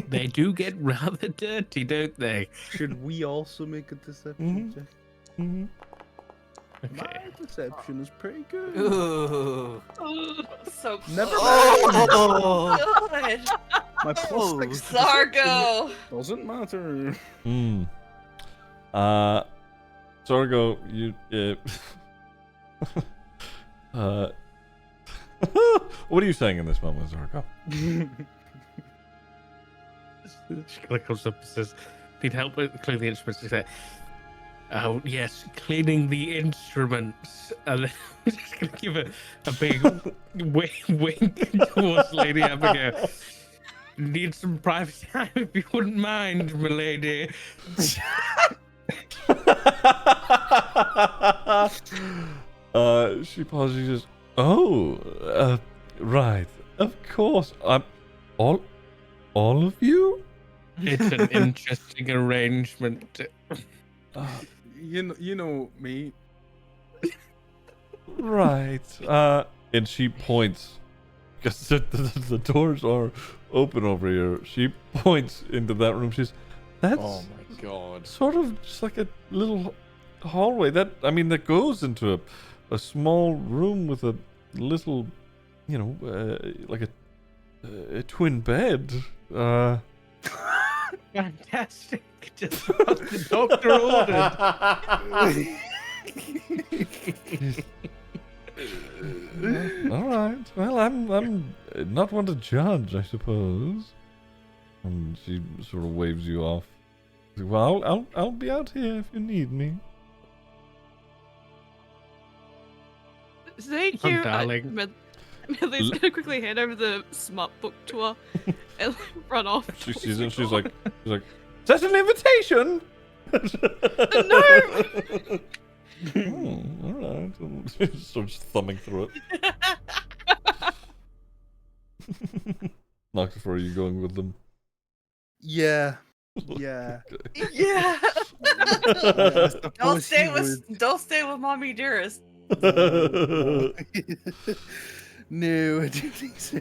They do get rather dirty, don't they? Should we also make a deception check? Okay. My deception is pretty good. Ooh. So close. Never Oh, mind. God. My plus 6 Zargo. doesn't matter. Zargo, you what are you saying in this moment, Zargo? She kind of comes up and says, "Need help with cleaning the instruments?" She said, "Oh yes, cleaning the instruments." And then I'm just gonna give a big wink towards Lady Abigail. "Need some private time if you wouldn't mind, milady." She pauses. She says, "Oh, right, of course. All of you." It's an interesting arrangement. You know me. Right. And she points because the doors are open over here. She points into that room. She's, "That's Oh my god. sort of just like a little hallway. That goes into a small room with a little, like a twin bed. Fantastic. Just what the doctor ordered. All right. Well, I'm not one to judge, I suppose." And she sort of waves you off. "Well, I'll be out here if you need me." Thank Oh, you. darling. Medley's gonna quickly hand over the smart book to her and run off. She sees it. She's like, "Is that an invitation?" No! All right. Starts thumbing through it. Noctifer, are you going with them? Yeah. Yeah. Yeah. I Don't suppose he stay with Mommy Dearest. would. No, I don't think so.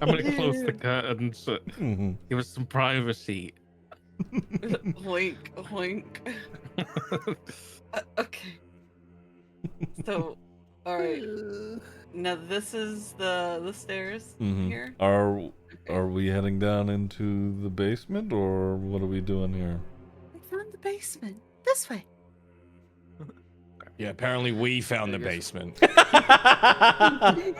I'm gonna close the curtains. Mhm. Give us some privacy. Wink, wink. Okay. So, all right. Now this is the stairs Mhm. here. Are we heading down into the basement, or what are we doing here? I found the basement. This way. Yeah, apparently we found the basement. Fucking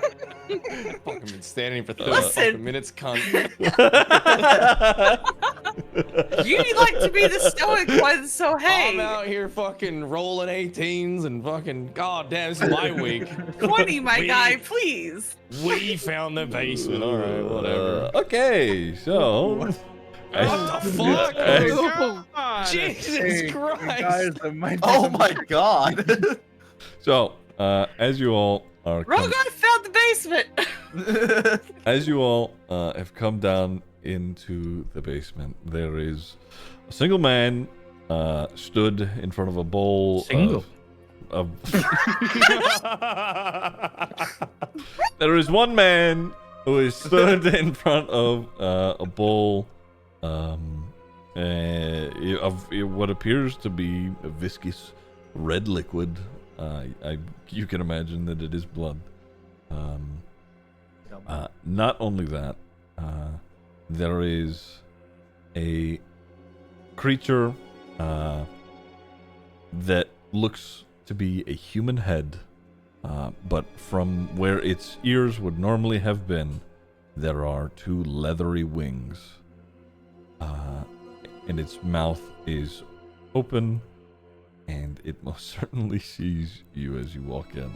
been standing for 30 Listen. fucking minutes, cunt. You like to be the stoic one, so hey. I'm out here fucking rolling 18s and fucking goddamn, this is my week. 20, my guy, please. We found the basement. All right, whatever. Okay, so. What the fuck? Oh, Jesus Hey, Christ! guys, there might be Oh some- my god. So, as you all are. Rogan found the basement. As you all have come down into the basement, there is a single man stood in front of a bowl Single? of there is one man who is stood in front of a bowl of what appears to be a viscous red liquid. You can imagine that it is blood. Not only that, there is a creature that looks to be a human head, but from where its ears would normally have been, there are two leathery wings, and its mouth is open, and it most certainly sees you as you walk in.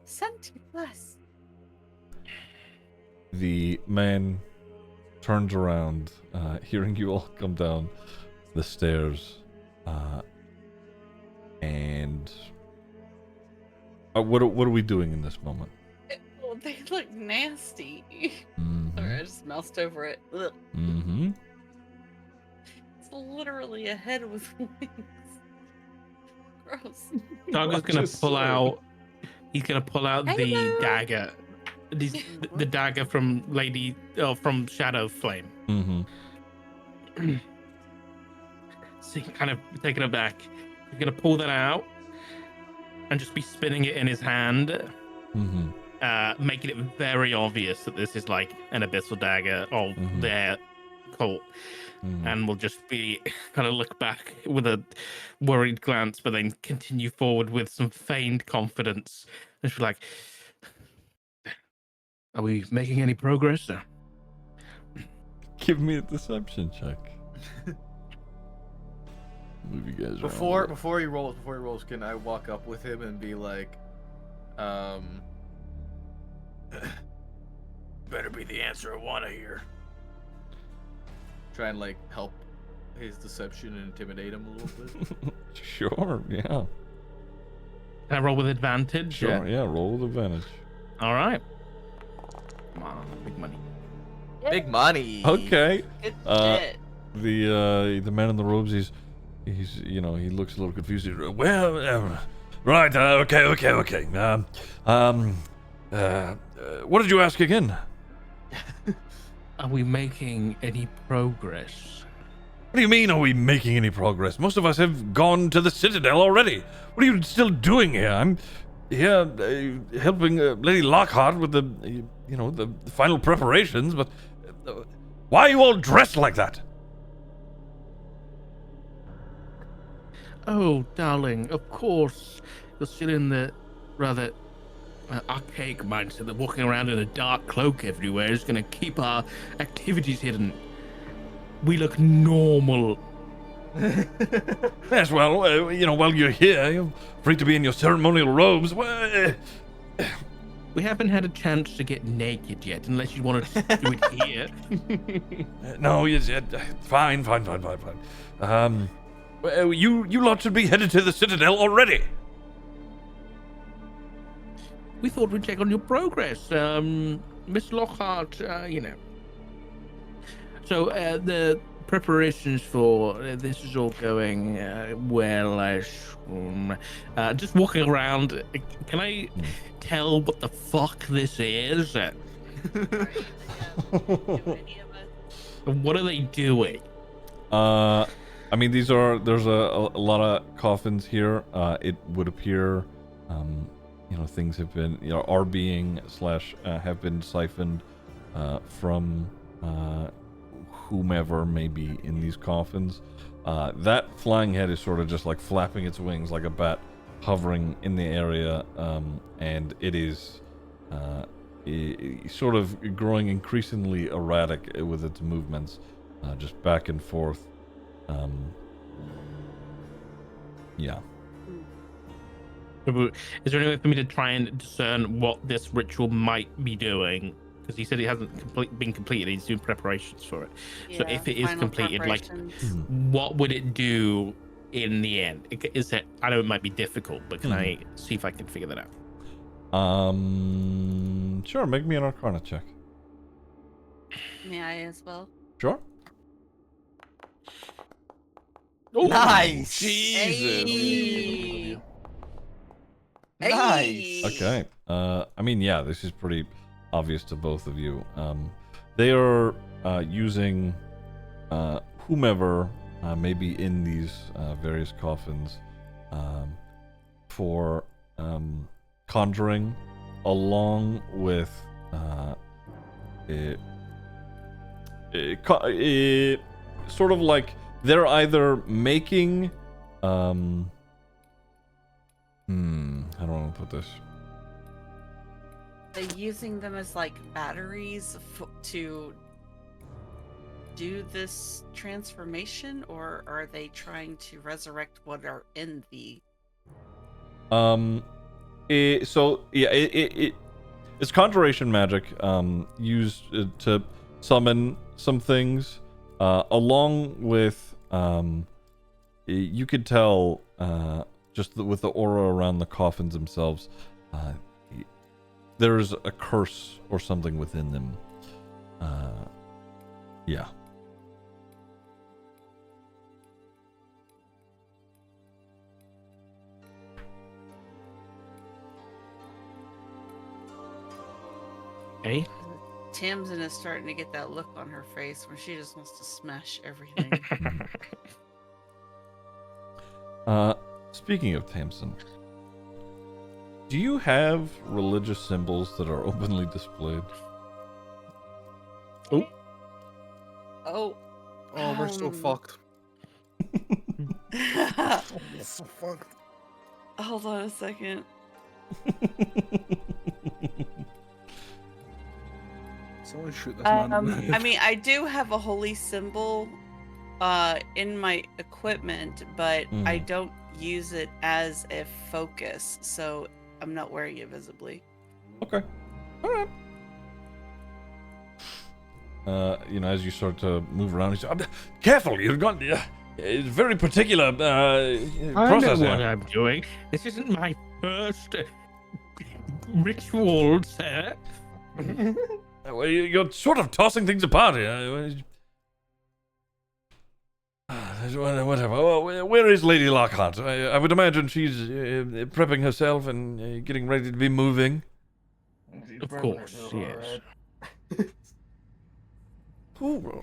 Senti bless. The man turns around, hearing you all come down the stairs, and what are we doing in this moment? Oh, they look nasty. Sorry, I just moused over it. Ugh. Mm-hmm. It's literally a head with wings. Gross. Doggo's gonna pull out. He's gonna pull out the Hello. dagger. The dagger from from Shadow Flame. Mm-hmm. So he kind of taken aback. He's gonna pull that out and just be spinning it in his hand, making it very obvious that this is like an abyssal dagger of their cult. And we'll just be kind of look back with a worried glance, but then continue forward with some feigned confidence. And she'll be like, "Are we making any progress?" Give me a deception check. Move you guys around. Before he rolls, can I walk up with him and be like, better be the answer I want to hear. Try and like help his deception and intimidate him a little bit. Sure, yeah. Can I roll with advantage? Sure, yeah, roll with advantage. All right. Come on, big money. Big money. Okay. Good shit. The man in the robes, he's he looks a little confused. Well, right, okay. What did you ask again? Are we making any progress? What do you mean, are we making any progress? Most of us have gone to the Citadel already. What are you still doing here? I'm here helping Lady Lockhart with the final preparations, but why are you all dressed like that? Oh, darling, of course. You're still in the rather archaic mindset that walking around in a dark cloak everywhere is going to keep our activities hidden. We look normal. Yes, well, while you're here, you're free to be in your ceremonial robes. Well, We haven't had a chance to get naked yet, unless you want to do it here. No, yes, fine. You lot should be headed to the Citadel already. We thought we'd check on your progress, Miss Lockhart. So the preparations for this is all going well. Just walking around, can I tell what the fuck this is? What are they doing? I mean, there's a lot of coffins here. It would appear, things have been, are being / have been siphoned from whomever may be in these coffins. That flying head is sort of just like flapping its wings like a bat, hovering in the area, and it is sort of growing increasingly erratic with its movements, just back and forth. Yeah. Is there any way for me to try and discern what this ritual might be doing? Because he said it hasn't been completed. He's doing preparations for it. So if it is completed, like, what would it do in the end? Is that, I know it might be difficult, but can I see if I can figure that out? Sure. Make me an Arcana check. May I as well? Sure. Oh, nice. Jesus. Hey. Nice. Okay. I mean, yeah, this is pretty obvious to both of you. They are using whomever may be in these various coffins for conjuring, along with sort of like they're either making how do I want to put this? They're using them as like batteries to do this transformation, or are they trying to resurrect what are in the? It's conjuration magic used to summon some things, along with you could tell just with the aura around the coffins themselves, there's a curse or something within them. Yeah. Hey. Tamsin is starting to get that look on her face where she just wants to smash everything. Speaking of Tamsin, do you have religious symbols that are openly displayed? Oh. Oh. Oh, we're so fucked. We're so fucked. Hold on a second. Someone shoot this man. I mean, I do have a holy symbol in my equipment, but I don't use it as a focus, so I'm not wearing it visibly. Okay. All right. As you start to move around, you say, careful, you've got it's very particular process. I know what I'm doing. This isn't my first ritual, sir. Well, you're sort of tossing things apart here. Whatever. Well, where is Lady Lockhart? I would imagine she's prepping herself and getting ready to be moving. Of course, yes. Where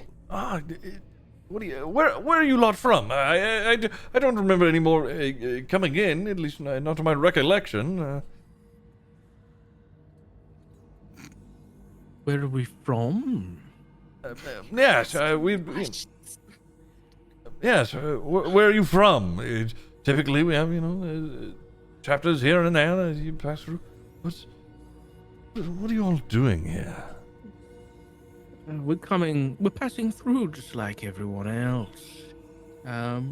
are you lot from? I don't remember any more coming in, at least not to my recollection. Where are we from? Yes, yes, where are you from? Typically, we have, chapters here and there as you pass through. What are you all doing here? We're passing through just like everyone else.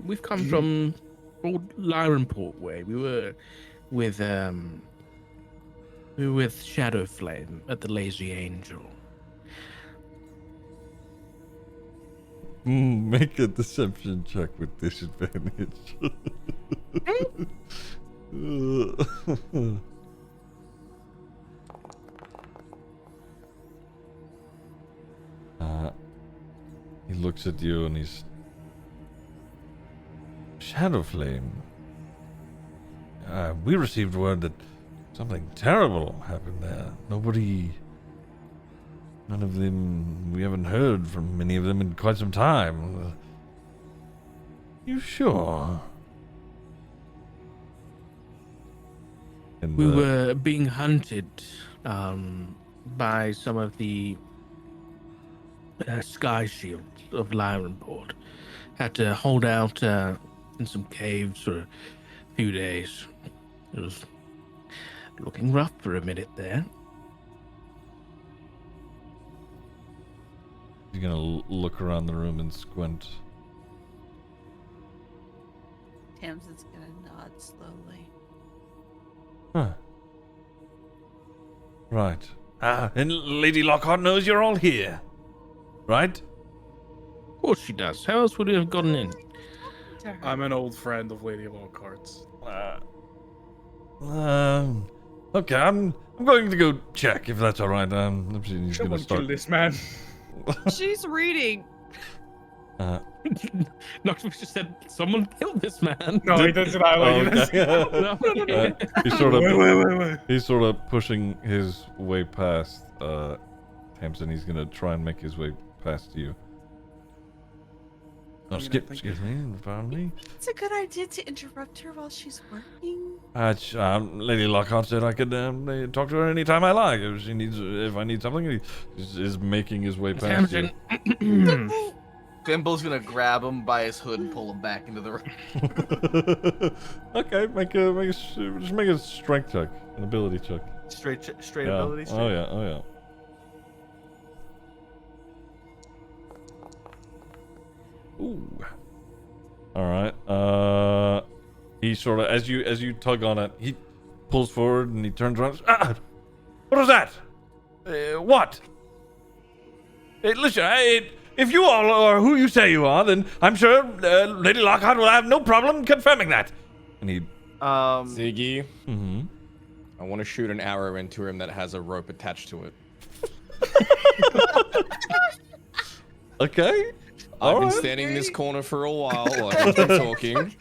We've come from old Lyrenport way. We were with We're with Shadow Flame at the Lazy Angel. Make a deception check with disadvantage. He looks at you and he's... Shadow Flame. We received word that something terrible happened there. None of them... We haven't heard from many of them in quite some time. You sure? And, We were being hunted by some of the Sky Shield of Lyrenport. Had to hold out in some caves for a few days. It was looking rough for a minute there. He's gonna look around the room and squint. Tamsin's gonna nod slowly. Huh. Right. And Lady Lockhart knows you're all here. Right? Of course she does. How else would we have gotten in? I'm an old friend of Lady Lockhart's. Okay, I'm going to go check if that's all right. He's gonna Someone start. kill this man. She's reading. Noctis just said, "Someone killed this man." No, he doesn't. Okay. He's sort of Wait. he's sort of pushing his way past Tamsin. He's gonna try and make his way past you. Oh, excuse me, pardon me. It's a good idea to interrupt her while she's working. Lady Lockhart said I could talk to her anytime I like. If I need something, he's making his way past you. Fimble's gonna grab him by his hood and pull him back into the room. Okay, just make a strength check, an ability check. Straight Yeah. ability. Oh yeah. Ooh. All right. He sort of, as you tug on it, he pulls forward and he turns around. What was that? What? Listen, if you all are who you say you are, then I'm sure Lady Lockhart will have no problem confirming that. And he, Ziggy, mm-hmm. I want to shoot an arrow into him that has a rope attached to it. Okay. I've been Alright. standing in this corner for a while I've been talking.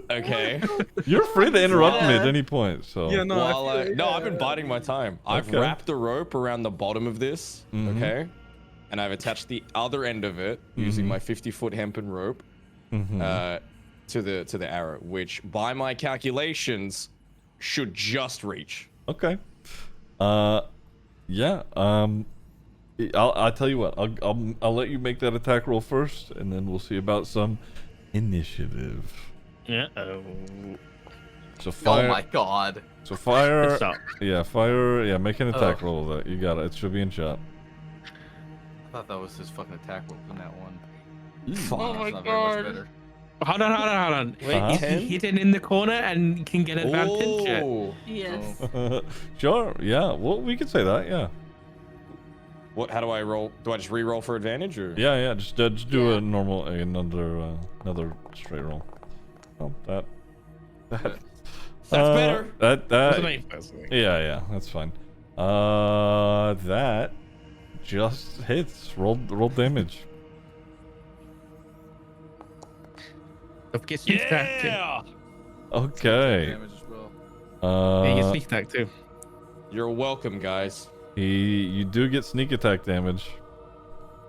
Okay. You're free to interrupt me at any point. So. Yeah, no, I've been biding my time. I've Okay. wrapped the rope around the bottom of this, Mhm. okay? And I've attached the other end of it using my 50-foot hempen rope Mhm. to the arrow, which by my calculations should just reach. Okay. Yeah. I'll tell you what. I'll let you make that attack roll first, and then we'll see about some initiative. Yeah. So fire. Oh my god. So fire. It's up. Yeah, fire. Yeah, make an attack roll of that. You got it. It should be in shot. I thought that was his fucking attack roll from that one. Oh my Not very much god. better. Hold on. Wait, Uh-huh. is he hidden in the corner and can get advantage? Oh. Yes. Sure. Yeah. Well, we could say that. Yeah. What? How do I roll? Do I just re-roll for advantage or? Yeah. Just do Yeah. a normal another straight roll. Oh, that. That's better. Wasn't I personally? Yeah, that's fine. That just hits. Roll damage. Don't forget sneak attack. Yeah. Okay. Damage as well. Yeah, you get sneak attack too. You're welcome, guys. You do get sneak attack damage.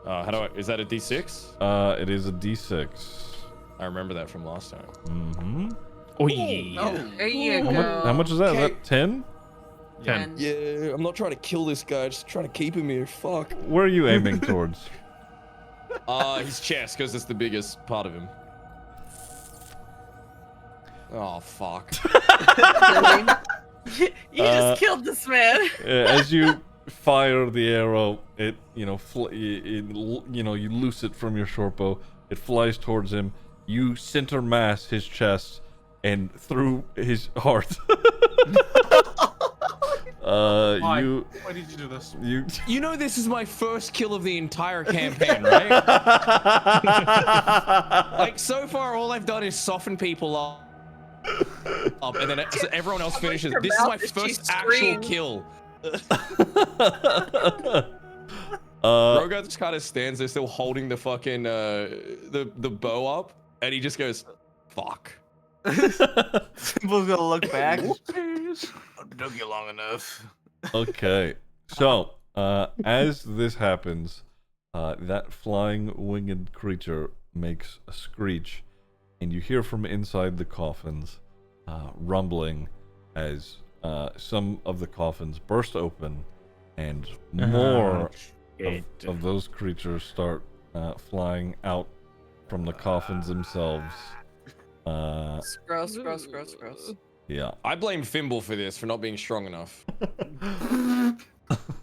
How do I? Is that a D6? It is a D6. I remember that from last time. Mm-hmm. Oh yeah. There you How go. how much is that? Is Okay. that 10? 10. Yeah, I'm not trying to kill this guy. Just trying to keep him here. Fuck. Where are you aiming towards? His chest, because it's the biggest part of him. Oh fuck. You just killed this man. As you fire the arrow, it you loose it from your short bow. It flies towards him. You center mass his chest and through his heart. Why? You Why did you do this? You know this is my first kill of the entire campaign, right? Like so far, all I've done is soften people up, and then everyone else finishes. Her This is mouth my as she first actual screams. kill. Rogar just kind of stands there, still holding the fucking the bow up, and he just goes, "Fuck." Fimble's gonna look back. I've dug you long enough. Okay, so as this happens, that flying winged creature makes a screech, and you hear from inside the coffins rumbling as some of the coffins burst open, and more of those creatures start flying out from the coffins themselves. Gross, gross, gross, gross. Yeah. I blame Fimble for this, for not being strong enough.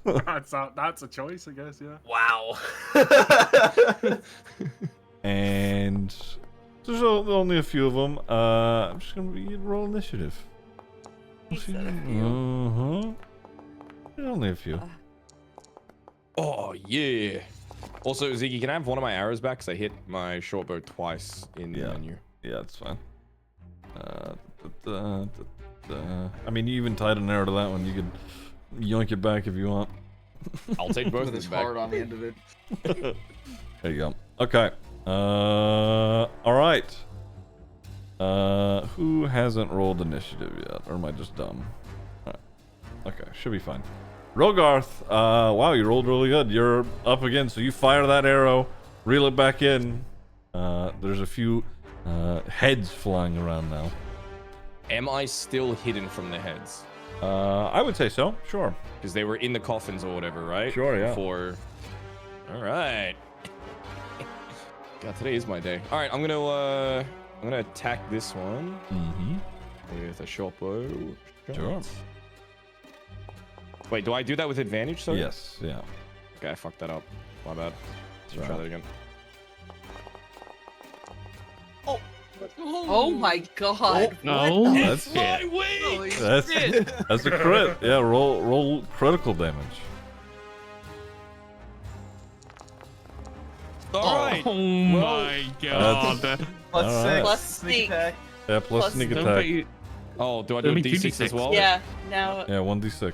That's a choice, I guess. Yeah. Wow. And there's only a few of them. I'm just gonna roll initiative. There's only a few. Oh yeah. Also, Ziggy, can I have one of my arrows back? Cause I hit my short bow twice in the menu. Yeah, it's fine. I mean, you even tied an arrow to that one. You could yoink it back if you want. I'll take both of With his them back. heart on the end of it. There you go. Okay. All right. Who hasn't rolled initiative yet? Or am I just dumb? All right. Okay, should be fine. Rogarth, wow, you rolled really good. You're up again, so you fire that arrow, reel it back in. There's a few heads flying around now. Am I still hidden from the heads? I would say so. Sure. Because they were in the coffins or whatever, right? Sure, yeah. Before. All right. God, today is my day. All right, I'm gonna attack this one with a short bow. Sure. Wait, do I do that with advantage? Sorry? Yes. Yeah. Okay, I fucked that up. My bad. Let's try that again. Oh my god. No. That's My way! that's a crit. Yeah. Roll critical damage. All right. Oh my god. Plus All 6. right. Plus sneak. attack. Yeah. Plus sneak Don't attack. bet you- Oh, do I do a Let me D6 as 2d6. well? Yeah, now. Yeah. 1d6.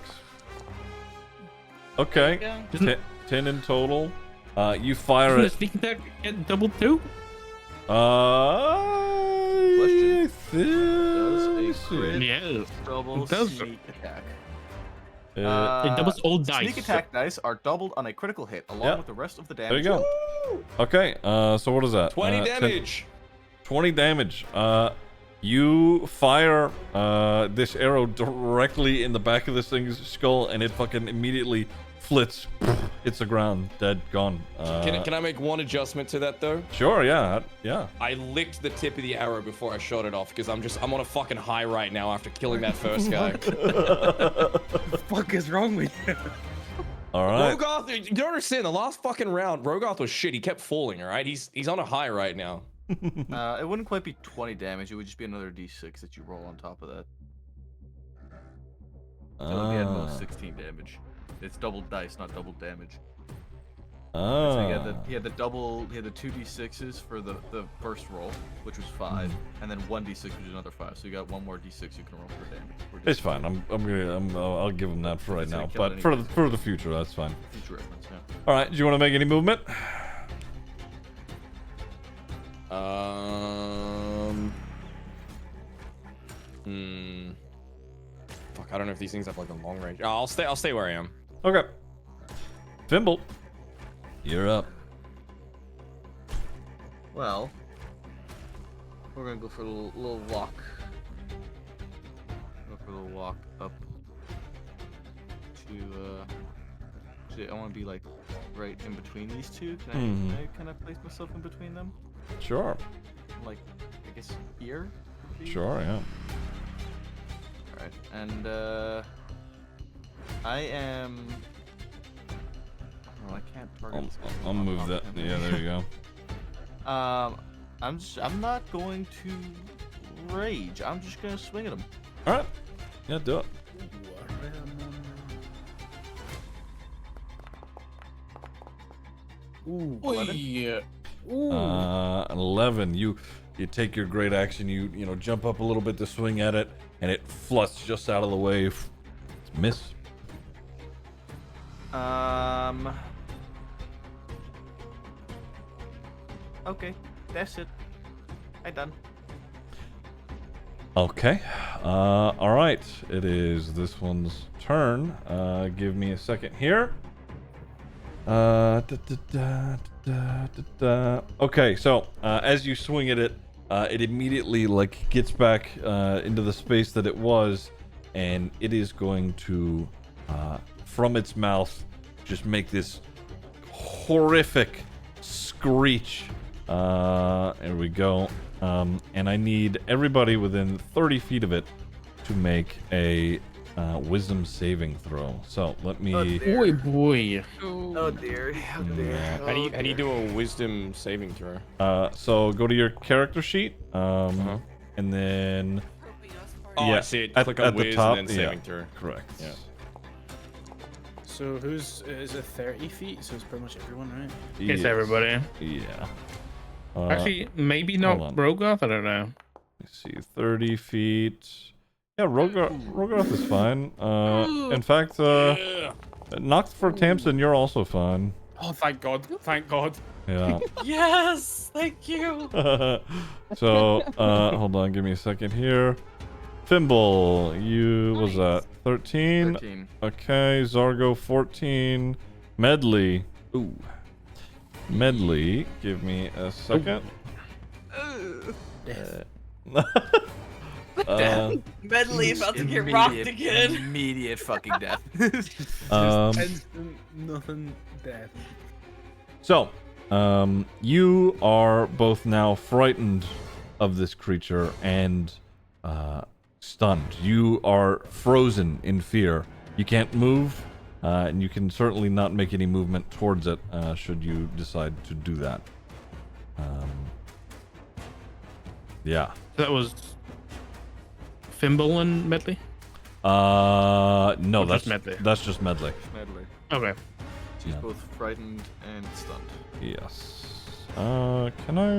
Okay. Go. Isn't 10 in total. You fire Isn't it. the sneak attack get double two? Question. Does a crit Yeah. double It does. sneak attack? It doubles all dice. Sneak attack dice are doubled on a critical hit, along Yep. with the rest of the There damage. you go. Okay. So what is that? 20 10 damage. 20 damage. You fire this arrow directly in the back of this thing's skull, and it fucking immediately flits. Hits the ground, dead, gone. Can I make one adjustment to that though? Sure, yeah, yeah. I licked the tip of the arrow before I shot it off because I'm on a fucking high right now after killing that first guy. What the fuck is wrong with you? All right. Rogarth, you don't understand. The last fucking round, Rogarth was shit. He kept falling. All right, he's on a high right now. It wouldn't quite be 20 damage. It would just be another d6 that you roll on top of that. So it'd be at most 16 damage. It's double dice, not double damage. So he had the 2d6s for the first roll, which was 5, and then 1d6, which is another 5. So you got one more d6 you can roll for damage. It's fine. I'll give him that for right It's gonna now. kill But it for the future, that's fine. Future reference, yeah. All right. Do you want to make any movement? Fuck, I don't know if these things have like a long range. Oh, I'll stay where I am. Okay. Fimble, you're up. Well, we're gonna go for a little walk. Go for a little walk up to. Actually, I want to be like right in between these two. Can I kind of place myself in between them? Sure. Like, I guess here. would be- Sure, yeah. Alright, and I am. Oh, I can't target. this guy. I'll move that. Yeah, there you go. I'm not going to rage. I'm just gonna swing at him. All right. Yeah, do it. Ooh, Yeah. An 11. You take your great action. You jump up a little bit to swing at it, and it fluts just out of the way. Miss. Okay, that's it. I done. Okay. All right. It is this one's turn. Give me a second here. Okay, so as you swing at it, it immediately like gets back into the space that it was, and it is going to, from its mouth, just make this horrific screech. There we go. And I need everybody within 30 feet of it to make a wisdom saving throw. So let me. Boy, boy. Oh dear. Oh dear. How do you do a wisdom saving throw? So go to your character sheet, and then Oh, yeah, I see it. at Click on the whiz top, and then saving throw. correct. Yeah. So is it 30 feet? So it's pretty much everyone, right? It's everybody. Yeah. Actually, maybe hold not on. Rogoth. I don't know. Let's see, 30 feet. Yeah, Rogoth is fine. In fact, Noct for Tamsin, you're also fine. Oh, thank God. Thank God. Yeah. Yes, thank you. So, hold on, give me a second here. Thimble, you was that 13? 13. Okay, Zargo 14. Medley. Ooh. Medley, give me a second. Medley about to get rocked again. Immediate fucking death. Instant, nothing, death. So, you are both now frightened of this creature and stunned. You are frozen in fear. You can't move, and you can certainly not make any movement towards it should you decide to do that. Yeah. That was Thimble and Medley? No, Or that's just Medley? that's just Medley. Medley. Okay. She's Yeah. both frightened and stunned. Yes. Can I?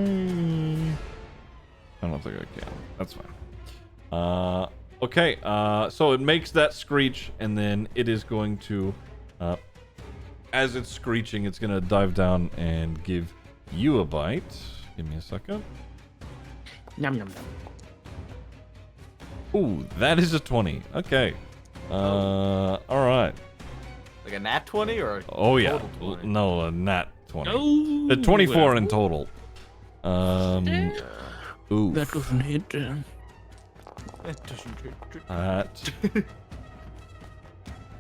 I don't think I can. That's fine. Okay. So it makes that screech, and then it is going to, as it's screeching, it's gonna dive down and give you a bite. Give me a second. Yum, yum, yum. Ooh, that is a 20. Okay. All right. Like a nat 20 or a Oh yeah. total 20? No, a nat 20. Oh, 24 in total. Ooh. That doesn't hit. That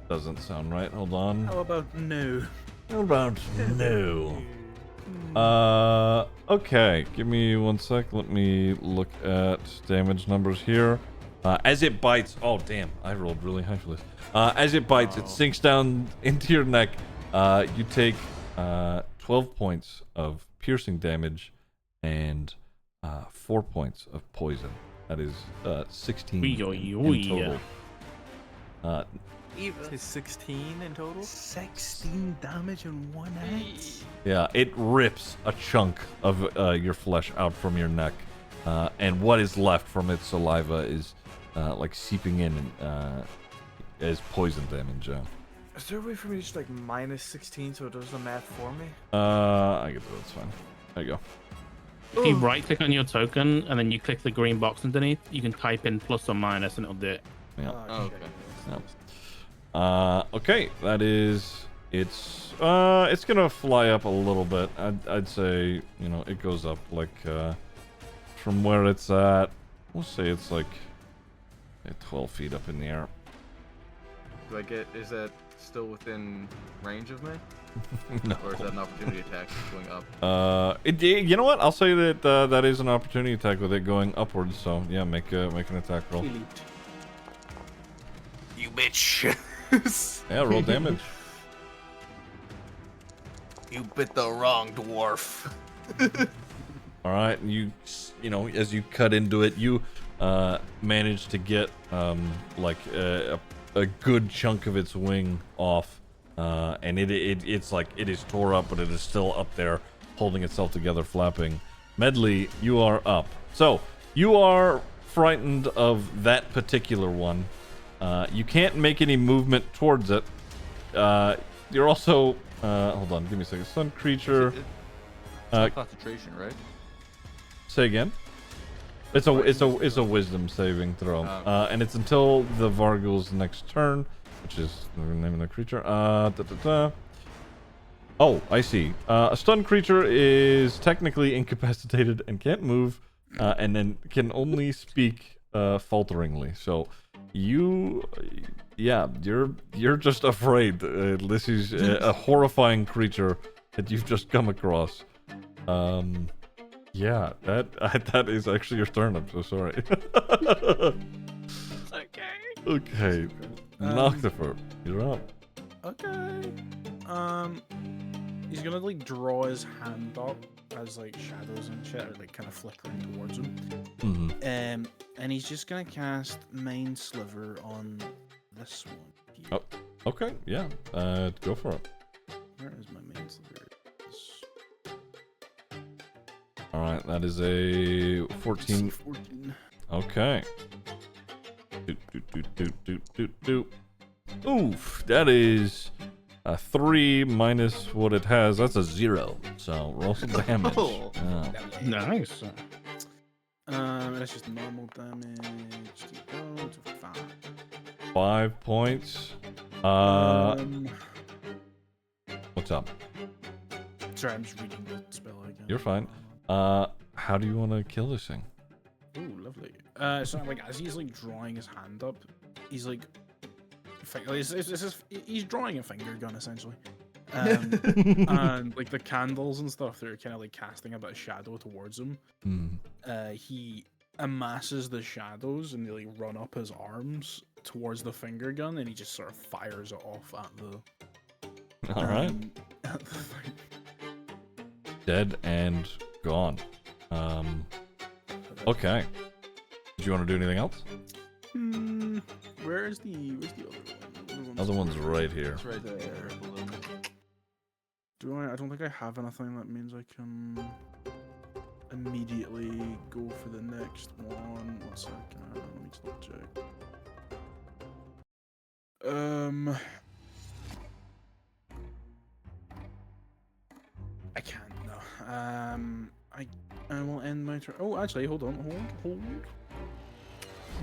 doesn't sound right. Hold on. How about no? How about no? Okay. Give me 1 sec. Let me look at damage numbers here. As it bites, oh damn, I rolled really high for this. As it bites, it sinks down into your neck. You take 12 points of piercing damage and 4 points of poison. That is 16 in total. Is 16 in total? 16 damage in one act. Yeah, it rips a chunk of your flesh out from your neck, and what is left from its saliva is like seeping in as poison damage. Is there a way for me to just like minus 16 so it does the math for me? I guess that's fine. There you go. If you right click on your token and then you click the green box underneath, you can type in plus or minus and it'll do it. Yeah. Oh, okay. Okay, that is it's gonna fly up a little bit. I'd say, you know, it goes up like from where it's at. We'll say it's like 12 feet up in the air. Do I get? Is that still within range of me, No. or is that an opportunity attack going up? You know what? I'll say that that is an opportunity attack with it going upwards. So yeah, make an attack roll. You bitch! Yeah, roll damage. You bit the wrong dwarf. All right, and you know, as you cut into it, you manage to get like a good chunk of its wing off, and it's like it is tore up, but it is still up there, holding itself together, flapping. Medley, you are up. So you are frightened of that particular one. You can't make any movement towards it. You're also hold on, give me a second. Sun creature. It's not concentration, right? Say again. It's a wisdom saving throw, and it's until the Vargul's next turn, which is the name of the creature. Oh, I see. A stunned creature is technically incapacitated and can't move, and then can only speak falteringly. So, you're just afraid. This is a horrifying creature that you've just come across. Yeah, that is actually your turn. I'm so sorry. Okay. Okay, Noctifer, you're up. Okay. He's gonna like draw his hand up as like shadows and shit are like kind of flickering towards him. Mm-hmm. And he's just gonna cast Mind Sliver on this one. Here. Oh, okay, yeah. Go for it. Where is my Mind Sliver? All right, that is a 14. 14. Okay. Oof, that is a 3 minus what it has. That's a 0. So roll some damage. Oh. Nice. That's just normal damage. Keep going to 5. 5 points. What's up? Sorry, I'm just reading the spell again. You're fine. How do you want to kill this thing? Ooh, lovely. So like as he's like drawing his hand up, he's like, he's drawing a finger gun essentially, and like the candles and stuff, they're kind of like casting a bit of shadow towards him. He amasses the shadows and they like run up his arms towards the finger gun, and he just sort of fires it off at the. All right. Dead and gone. Okay. Do you want to do anything else? Where's the other one? Other one's right here. It's right there. Do I? I don't think I have anything that means I can immediately go for the next one. 1 second. Let me just double check. I can't. No. I will end my turn. Oh, actually, hold on. Hold.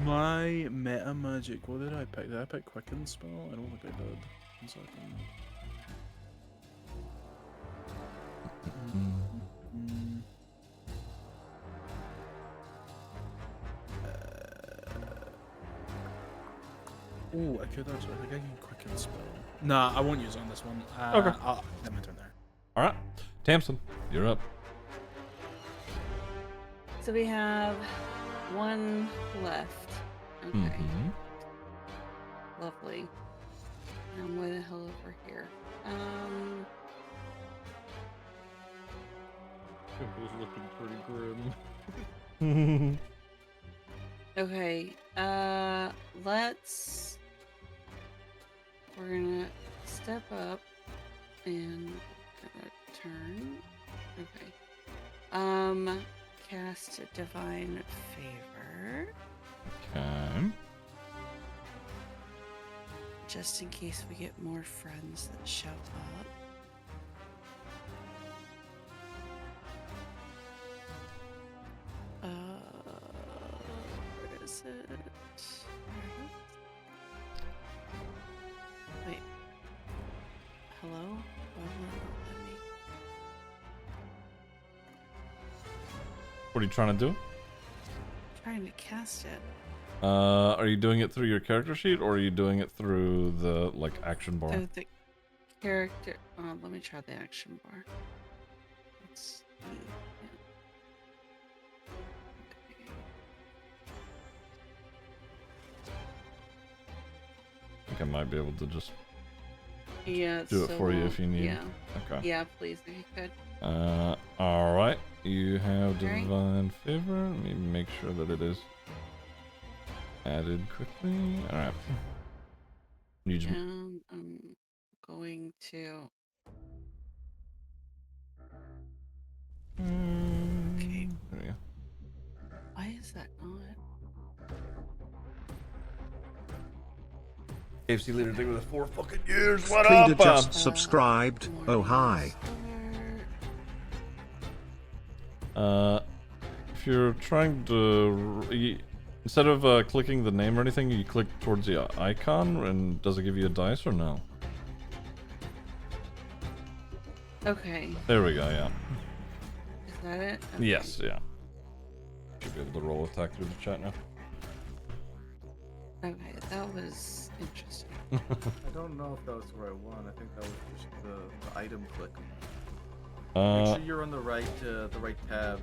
My meta magic. What did I pick? Did I pick Quicken spell? I don't think I did. 1 second. Oh, I could actually. I think I can Quicken spell. Nah, I won't use it on this one. Okay. I'll end my turn there. All right. Tamsin, you're up. So we have 1 left. Okay. Lovely. I'm way the hell over here. It was looking pretty grim. Okay. We're gonna step up and turn. Okay. Cast Divine Favor. Okay. Just in case we get more friends that show up. Where is it? There it is. Wait. Hello? Why will it not let me? What are you trying to do? Trying to cast it. Are you doing it through your character sheet, or are you doing it through the action bar? So the character. Let me try the action bar. Let's see. I think I might be able to just Yeah. do it for you if you need. Yeah. Okay. Yeah, please, if you could. All right. You have Alright. Divine Favor. Let me make sure that it is added quickly. All right. You just, And going to. Okay. There you Why is that not? go. KFC leader thing with 4 fucking years. What Cleaner up? just subscribed. Oh hi. If you're trying to, instead of clicking the name or anything, you click towards the icon, and does it give you a dice or no? Okay. There we go. Yeah. Is that it? Okay. Yes. Yeah. Should be able to roll attack through the chat now. Okay, that was interesting. I don't know if that was the right one. I think that was just the item click. Make sure you're on the right tab.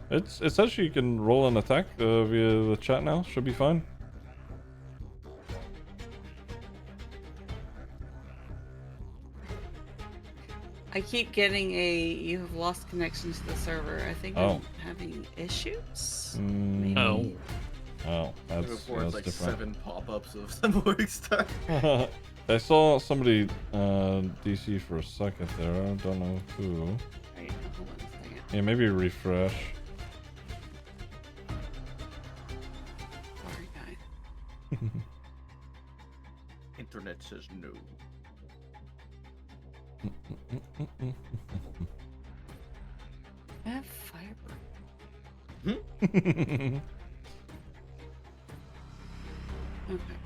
It says you can roll an attack via the chat now. Should be fine. I keep getting you have lost connection to the server. I think I'm having issues. Maybe. Oh, that's Before it's like different. 7 pop-ups of some boring stuff. I saw somebody DC for a second there. I don't know who. Right, hold on a second. Yeah, maybe refresh. Sorry, guys. Internet says no. I have fiber. Okay.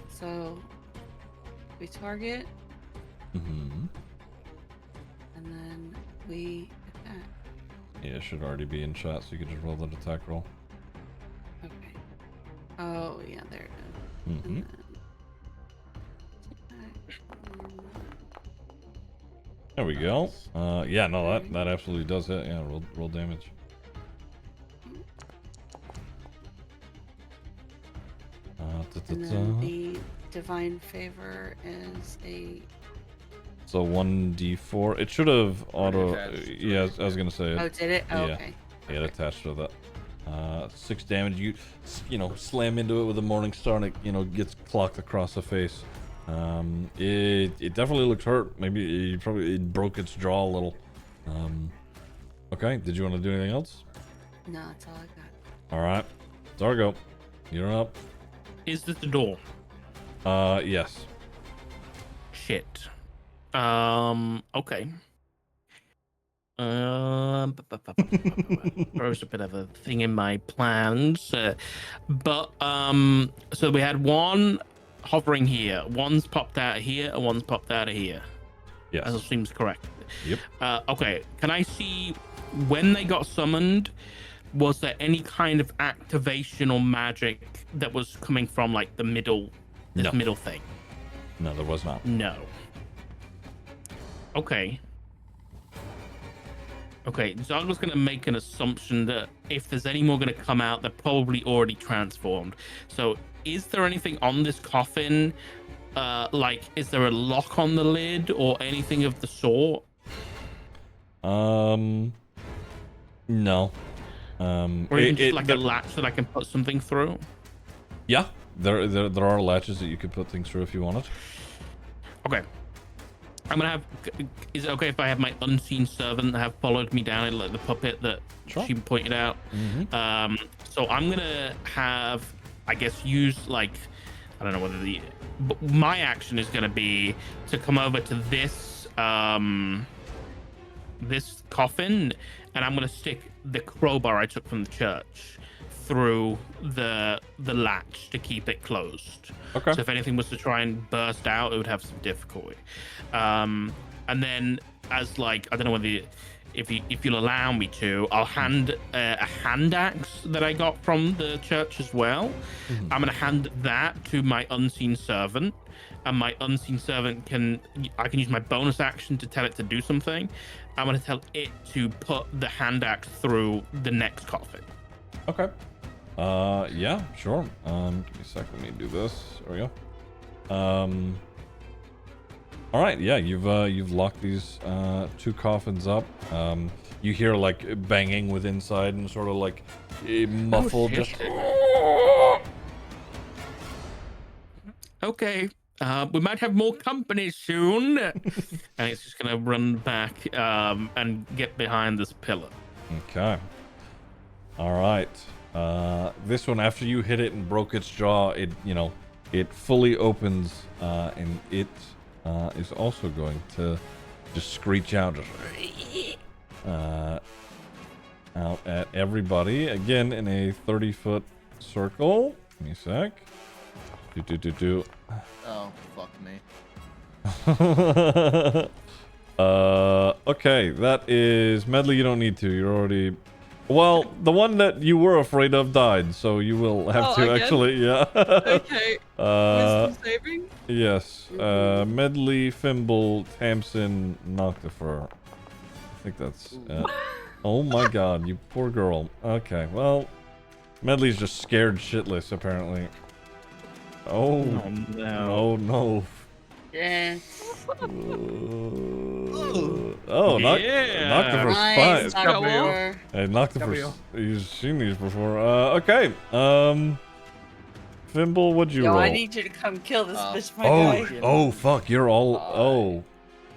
So we target, Mm-hmm. and then we attack. Yeah, it should already be in chat, so you can just roll that attack roll. Okay. Oh yeah, there it is. Mm-hmm. There we go. Yeah, no, that absolutely does hit. Yeah, roll damage. And then the divine favor is a. So 1d4. It should have auto. Yeah, I was gonna say. Oh, did it? Oh, yeah. okay. Yeah, it attached to that. 6 damage. You slam into it with a morning star, and it gets clocked across the face. It definitely looks hurt. Maybe it broke its jaw a little. Okay. Did you want to do anything else? No, that's all I got. All right, Dargo, you're up. Is this the door? Yes. Shit. Okay. There's a bit of a thing in my plans, so we had one hovering here, one's popped out here, and one's popped out of here. Yes. That seems correct. Yep. Okay. Can I see when they got summoned? Was there any kind of activation or magic that was coming from like the middle thing? No, there was not. No. Okay. Zargo's going to make an assumption that if there's any more going to come out, they're probably already transformed. So is there anything on this coffin? Is there a lock on the lid or anything of the sort? No. Or even just a latch that I can put something through? Yeah, there are latches that you could put things through if you wanted. Okay. I'm gonna have. Is it okay if I have my unseen servant have followed me down, like the puppet that she pointed out? Mm-hmm. So I'm gonna have, I guess, use I don't know whether but my action is gonna be to come over to this this coffin, and I'm gonna stick the crowbar I took from the church through the latch to keep it closed. Okay. So if anything was to try and burst out, it would have some difficulty. And then as I don't know whether if you'll allow me to, I'll hand a hand axe that I got from the church as well. Mm-hmm. I'm gonna hand that to my unseen servant, and my unseen servant I can use my bonus action to tell it to do something. I'm gonna tell it to put the hand axe through the next coffin. Okay. Yeah, sure. Give me a sec. Let me do this. There we go. All right. Yeah, you've locked these 2 coffins up. You hear banging with inside and sort of muffled. Okay. We might have more company soon. And it's just gonna run back and get behind this pillar. Okay. All right. This one, after you hit it and broke its jaw, it fully opens, and it is also going to just screech out, out at everybody again in a 30-foot circle. Give me a sec. Oh, fuck me. Okay, that is Medley. You don't need to. You're already. Well, the one that you were afraid of died, so you will have to again? actually. Yeah. Okay. Wisdom saving? Yes. Medley, Fimble, Tamsin, Noctifer. I think that's. Oh my God, you poor girl. Okay, well, Medley's just scared shitless apparently. Oh no! Oh no! Yeah. Oh, Yeah. Noctifer's Nice, fine. Noctifer. Hey, Noctifer's, he's seen these before. Okay. Fimble, what'd you Yo, roll? I need you to come kill this bitch, my Oh, boy. oh, fuck, you're all, oh.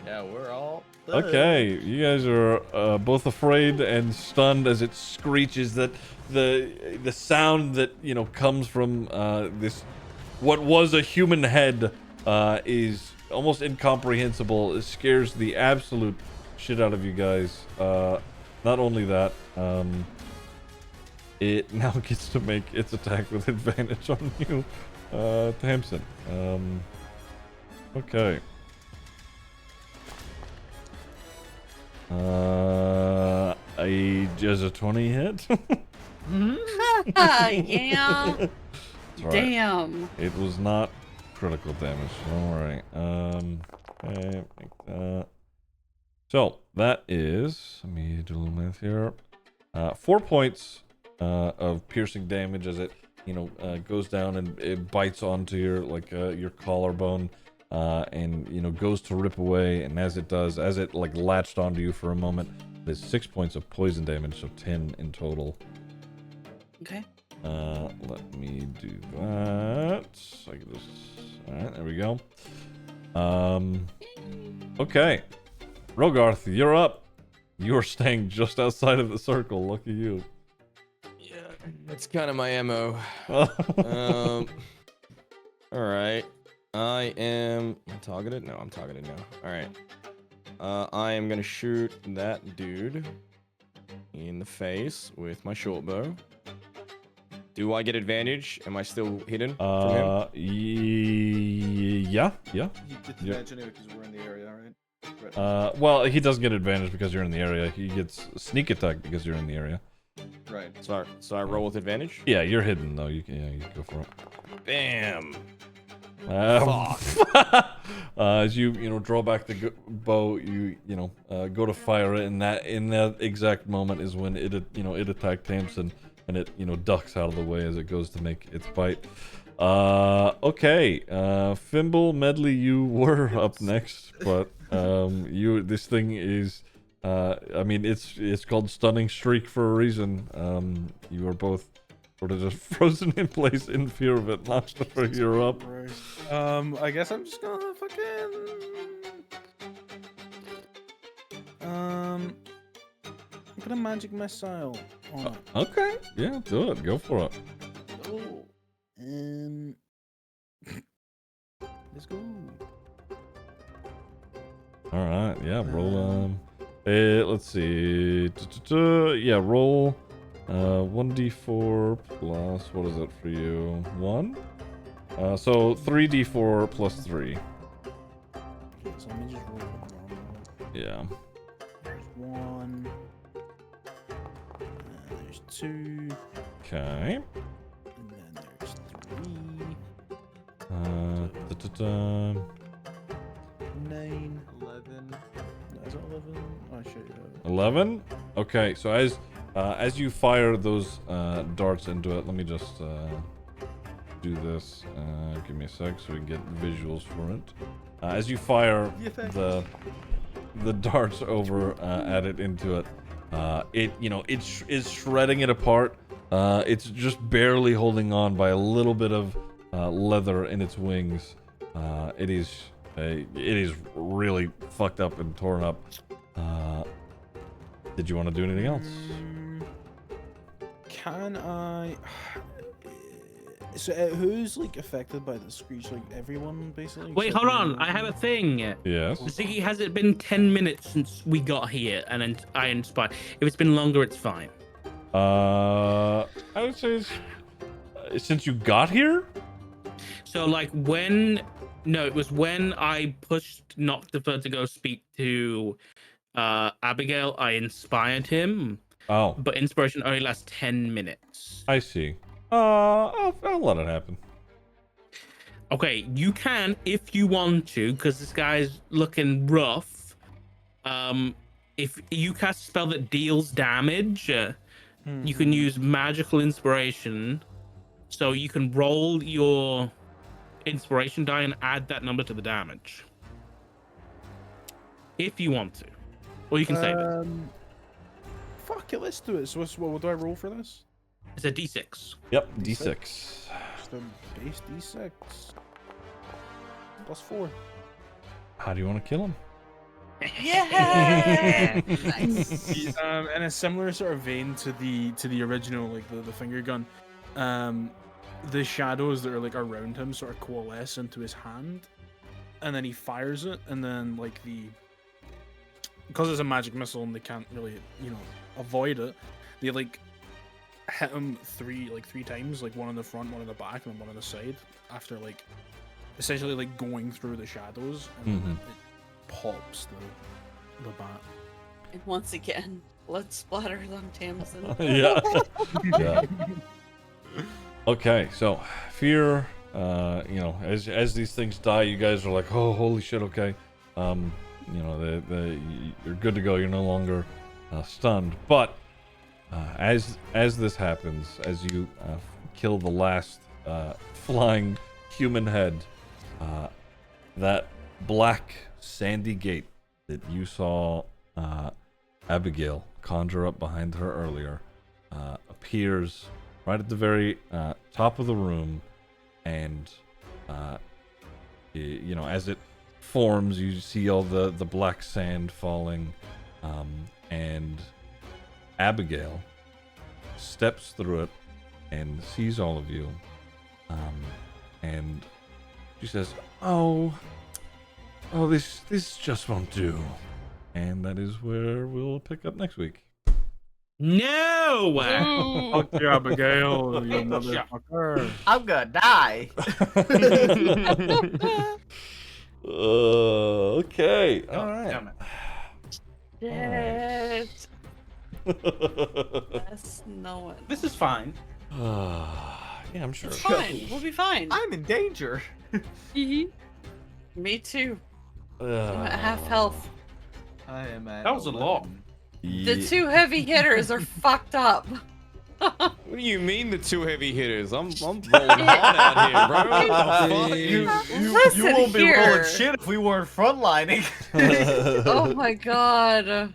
Yeah, we're all. Okay, you guys are both afraid and stunned as it screeches. That the sound that, you know, comes from this, what was a human head, is almost incomprehensible. It scares the absolute shit out of you guys. Not only that, it now gets to make its attack with advantage on you, Tamsin. Okay. Does a 20 hit? Yeah. Right. Damn. It was not critical damage. Don't worry. Okay, like that. So that is. Let me do a little math here. 4 points of piercing damage as it, you know, goes down and it bites onto your your collarbone, and you know goes to rip away. And as it does, as it like latched onto you for a moment, there's 6 points of poison damage, so 10 in total. Okay. Let me do that. I can just. All right, there we go. Okay, Rogarth, you're up. You're staying just outside of the circle. Lucky you. Yeah, that's kind of my MO. All right. I am targeted. No, I'm targeted now. All right. I am gonna shoot that dude in the face with my short bow. Do I get advantage? Am I still hidden from him? Yeah. You get the advantage anyway because we're in the area, right? Well, he doesn't get advantage because you're in the area. He gets sneak attack because you're in the area. Right. So I roll with advantage? Yeah, you're hidden though. You can go for it. Bam. As you draw back the bow, you go to fire it, and in that exact moment is when it attacked Tamsin, and it ducks out of the way as it goes to make its bite. Okay, Fimble, Medley, you were up next, but this thing is, I mean, it's called Stunning Streak for a reason. You are both sort of just frozen in place in fear of it. Noctifer, you're up. I guess I'm just gonna fucking I'm gonna magic missile on it. Okay, yeah, do it. Go for it. Oh, let's go. All right, yeah, roll. Let's see. Yeah, roll. 1d4 plus, what is it for you? 1? So 3d4 plus 3. Okay, so let me just roll normal. Yeah. There's 1. There's 2. Okay. And then there's 3. 9. 11. Is it 11? Oh shit. 11? Okay, so as you fire those darts into it, let me just do this. Give me a sec so we can get visuals for it. As you fire the darts over at it into it, it is shredding it apart. It's just barely holding on by a little bit of leather in its wings. It is really fucked up and torn up. Did you want to do anything else? Can I? So who's like affected by the screech? Like everyone basically. Wait, except hold me? on. I have a thing. Yes. Ziggy, has it been 10 minutes since we got here and then I inspired? If it's been longer, it's fine. I would say since you got here. So, like, it was when I pushed Noctifer to go speak to Abigail, I inspired him. Oh. But inspiration only lasts 10 minutes. I see. I'll let it happen. Okay, you can if you want to, because this guy's looking rough. If you cast a spell that deals damage, you can use magical inspiration. So you can roll your inspiration die and add that number to the damage. If you want to. Or you can save it. Fuck it, let's do it. So what do I roll for this? It's a d6. Yep, d6. Just a base d6. +4. How do you want to kill him? Yeah. Nice. In a similar sort of vein to the original, like the finger gun, the shadows that are like around him sort of coalesce into his hand, and then he fires it, and then like because it's a magic missile and they can't really avoid it, they like hit him three times, like one in the front, one in the back, and then one on the side, after like essentially like going through the shadows, and then it pops the bat. And once again, blood splatters on Tamsin. Yeah. Yeah. Okay, so fear. As these things die, you guys are like, oh, holy shit. Okay. You're good to go. You're no longer stunned. But as this happens, as you kill the last flying human head, that black sandy gate that you saw Abigail conjure up behind her earlier appears right at the very top of the room, and as it forms, you see all the black sand falling, and Abigail steps through it and sees all of you, and she says, oh, this just won't do. And that is where we'll pick up next week. No! Fuck you, Abigail, you motherfucker. I'm gonna die. Okay. All right. Shit. That's no one. This is fine. Yeah, I'm sure. It's fine. We'll be fine. I'm in danger. Me too. I'm at half health. I am at. That was a lot. The two heavy hitters are fucked up. What do you mean the two heavy hitters? I'm rolling hard out here, bro. You Listen won't be here. rolling shit if we weren't frontlining. Oh my god.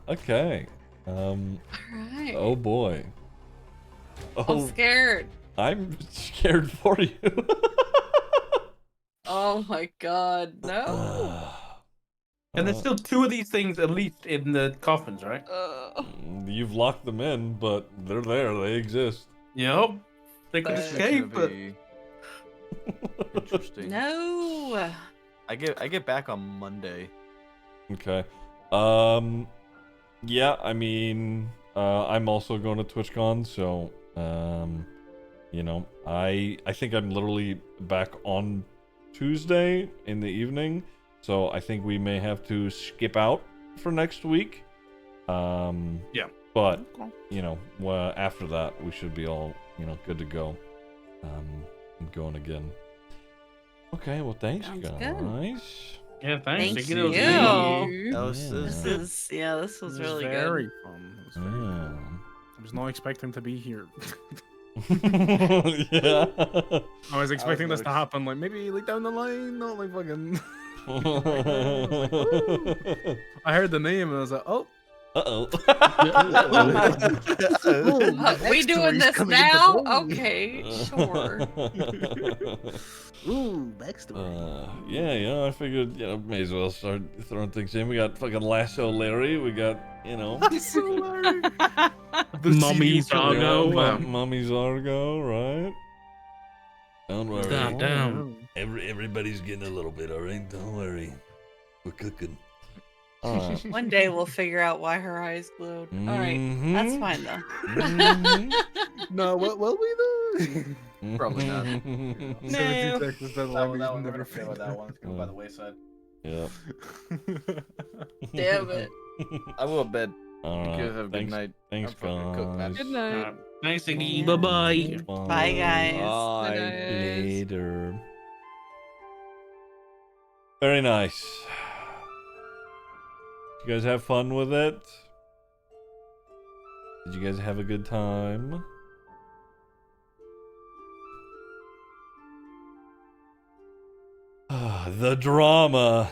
Okay. Alright. Oh boy. I'm scared. I'm scared for you. Oh my god, no. And there's still two of these things at least in the coffins, right? You've locked them in, but they're there. They exist. Yep. They could That's escape, gonna but be interesting. No. I get back on Monday. Okay. Yeah, I mean, I'm also going to TwitchCon, so I think I'm literally back on Tuesday in the evening, so I think we may have to skip out for next week. Yeah. But after that we should be all good to go, and going again. Okay, well, thanks, Sounds guys. good. yeah, thanks. Thank Ziggy, that was you. This was It really very good. fun. It was very fun. I was not expecting to be here. Yeah. I was expecting this to happen, like maybe like down the line, not like fucking. I heard the name and I was like, oh, We doing this now? Okay, sure. Ooh, backstory. Yeah, you know, I figured, you know, may as well start throwing things in. We got fucking Lasso Larry. We got, you know, Mummy Zargo. Mummy Zargo, right? Don't worry. God damn. Everybody's getting a little bit, all right? Don't worry. We're cooking. All right. One day we'll figure out why her eyes glowed. All right, that's fine though. No, what will we though? Probably not. No. Texas that That one one, never that one, that one's going by the wayside. Yeah. Damn it. I will bed. All You right. guys have a good night. Thanks, I'm fucking cooked, man. guys. Good night. Thanks, Ziggy. Bye-bye. Bye, guys. Bye. Guys. Later. Very nice. You guys have fun with it? Did you guys have a good time? The drama.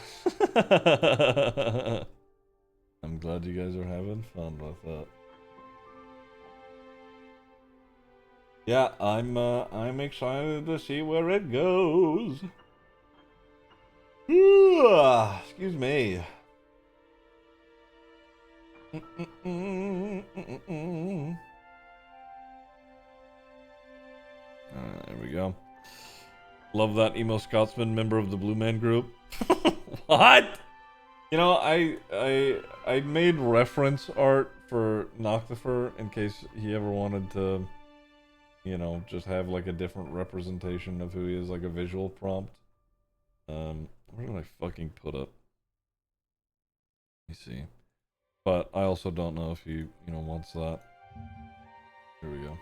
I'm glad you guys are having fun with it. Yeah, I'm excited to see where it goes. Excuse me. There we go. Love that emo Scotsman member of the Blue Man Group. What? You know, I made reference art for Noctifer in case he ever wanted to, you know, just have like a different representation of who he is, like a visual prompt. Where did I fucking put it? Let me see. But I also don't know if he, you know, wants that. Here we go.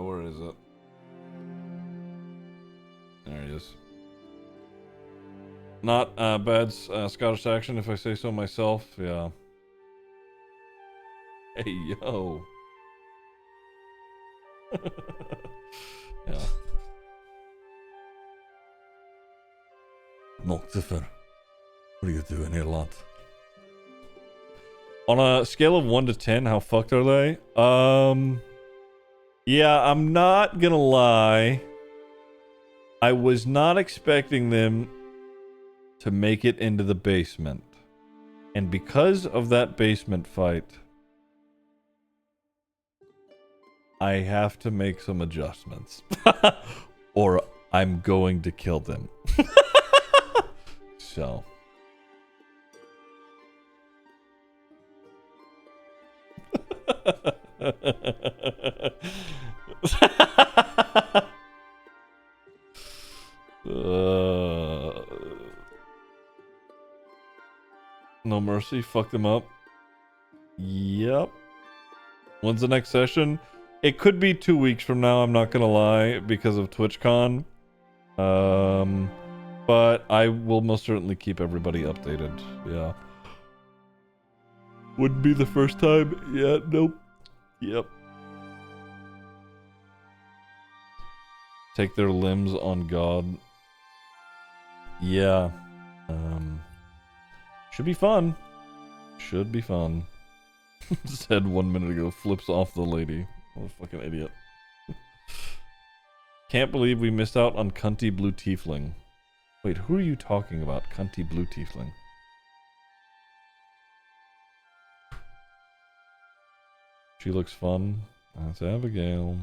Where is it? There he is. Not bad Scottish accent, if I say so myself. Yeah. Hey, yo. Yeah. Noctifer. What are you doing here, lad? On a scale of 1 to 10, how fucked are they? Yeah, I'm not gonna lie. I was not expecting them to make it into the basement. And because of that basement fight, I have to make some adjustments. Or I'm going to kill them. So. No mercy, fuck them up. Yep. When's the next session? It could be 2 weeks from now, I'm not gonna lie, because of TwitchCon. But I will most certainly keep everybody updated. Yeah. Wouldn't be the first time. Yeah, nope. Yep. Take their limbs on God. Yeah. Should be fun. Should be fun. Said 1 minute ago, flips off the lady. What a fucking idiot. Can't believe we missed out on Cunty Blue Tiefling. Wait, who are you talking about? Cunty Blue Tiefling. She looks fun. That's Abigail.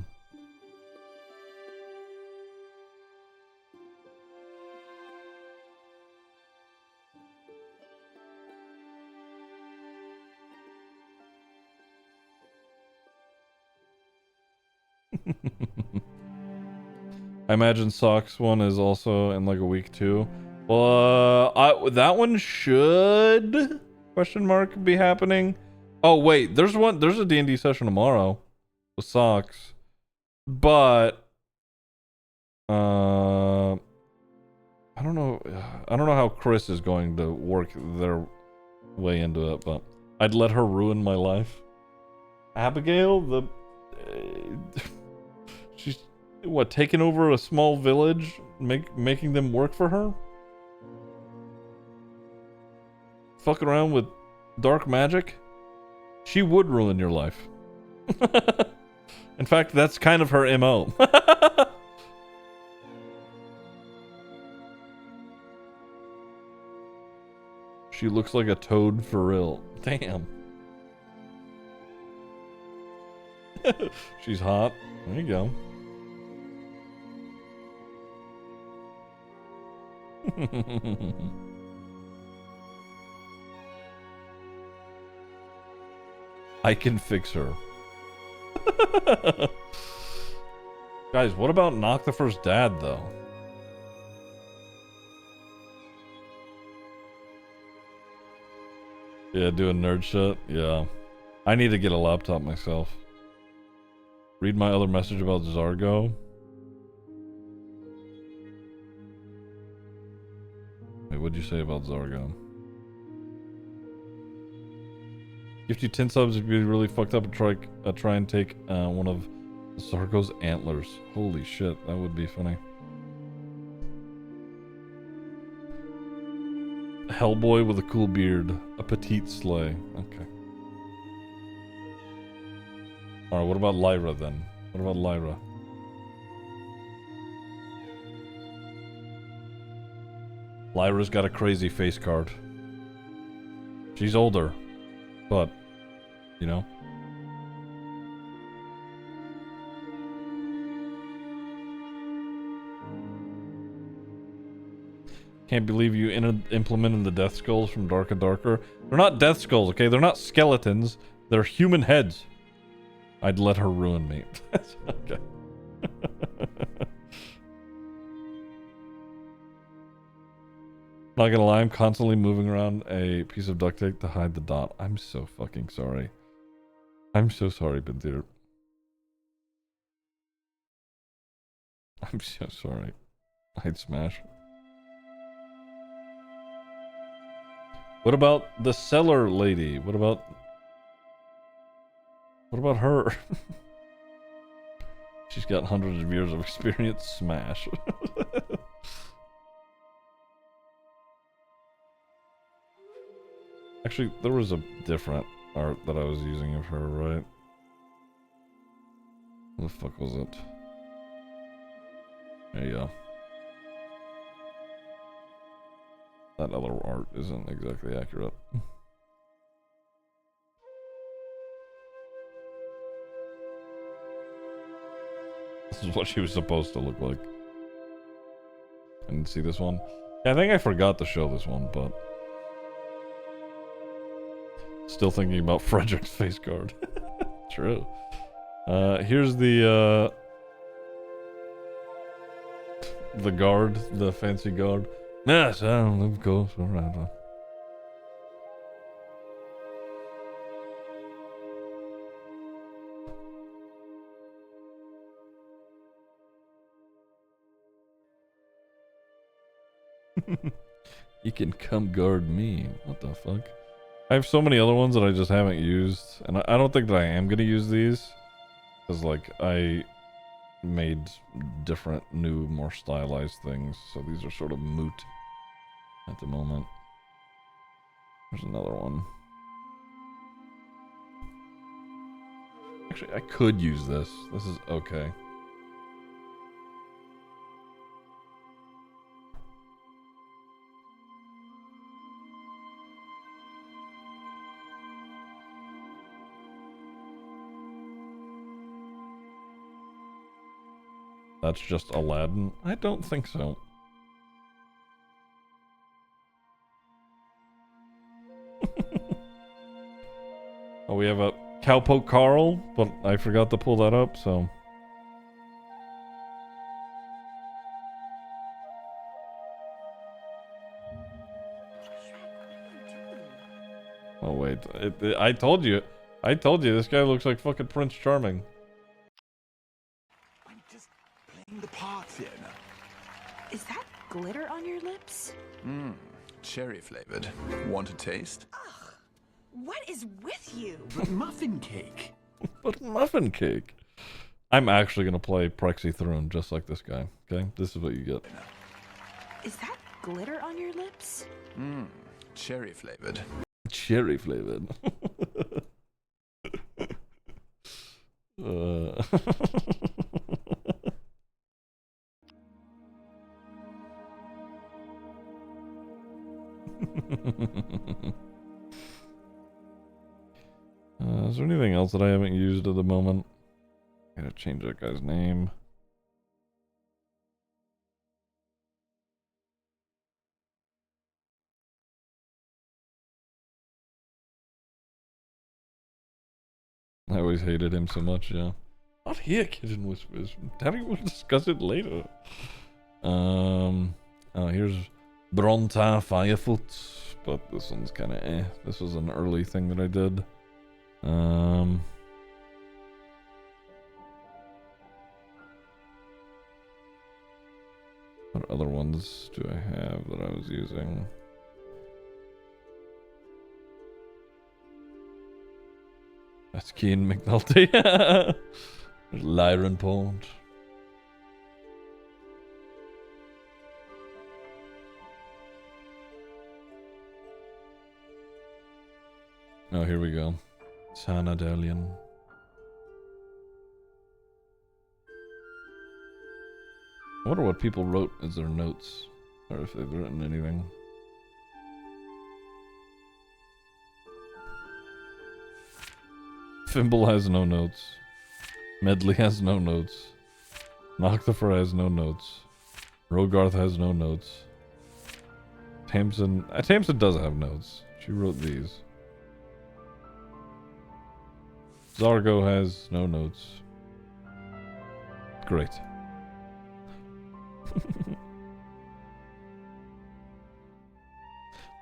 I imagine Sock's one is also in like a week too. Well, that one should question mark be happening. Oh wait, there's a D&D session tomorrow with Socks, but I don't know how Chris is going to work their way into it, but I'd let her ruin my life. Abigail, she's what, taking over a small village, making them work for her? fucking around with dark magic, she would ruin your life. In fact, that's kind of her MO. She looks like a toad for real. Damn. She's hot. There you go. I can fix her. Guys, what about Noctifer's dad, though? Yeah, doing nerd shit? Yeah. I need to get a laptop myself. Read my other message about Zargo. Wait, what'd you say about Zargo? Gift you 10 subs if you'd be really fucked up and try and take one of Zargo's antlers. Holy shit, that would be funny. Hellboy with a cool beard. A petite sleigh. Okay. Alright, what about Lyra then? What about Lyra? Lyra's got a crazy face card. She's older. But, you know. Can't believe you implemented the death skulls from Dark and Darker. They're not death skulls, okay? They're not skeletons. They're human heads. I'd let her ruin me. Okay. Not gonna lie, I'm constantly moving around a piece of duct tape to hide the dot. I'm so fucking sorry. I'm so sorry, Bendir. I'm so sorry. I'd smash. What about the cellar lady? What about her? She's got hundreds of years of experience. Smash. Actually, there was a different art that I was using of her, right? What the fuck was it? There you go. That other art isn't exactly accurate. This is what she was supposed to look like. I didn't see this one. Yeah, I think I forgot to show this one, but... Still thinking about Frederick's face card. True. Here's the guard, the fancy guard. Yes, of course, alright. You can come guard me. What the fuck? I have so many other ones that I just haven't used, and I don't think that I am gonna use these, because like I made different, new, more stylized things, so these are sort of moot at the moment. There's another one. Actually, I could use this. This is okay. That's just Aladdin? I don't think so. Oh, we have a Cowpoke Carl, but I forgot to pull that up, so... Oh, wait. I told you. I told you, this guy looks like fucking Prince Charming. The part here now. Is that glitter on your lips? Cherry flavored. Want a taste? Ugh, what is with you? But muffin cake. But muffin cake. I'm actually gonna play Prexy Throne just like this guy. Okay, this is what you get. Is that glitter on your lips? Cherry flavored. Cherry flavored. uh. Is there anything else that I haven't used at the moment? I gotta change that guy's name. I always hated him so much, yeah. Not here, Kitchen Whispers. Daddy will discuss it later. Oh, here's Bronta Firefoot, but this one's kind of eh. This was an early thing that I did. What other ones do I have that I was using? That's Keen McNulty. There's Lyron Pond. Oh, here we go. Sanadelian. I wonder what people wrote as their notes, or if they've written anything. Fimble has no notes. Medley has no notes. Noctifer has no notes. Rogarth has no notes. Tamsin does have notes. She wrote these. Zargo has no notes. Great.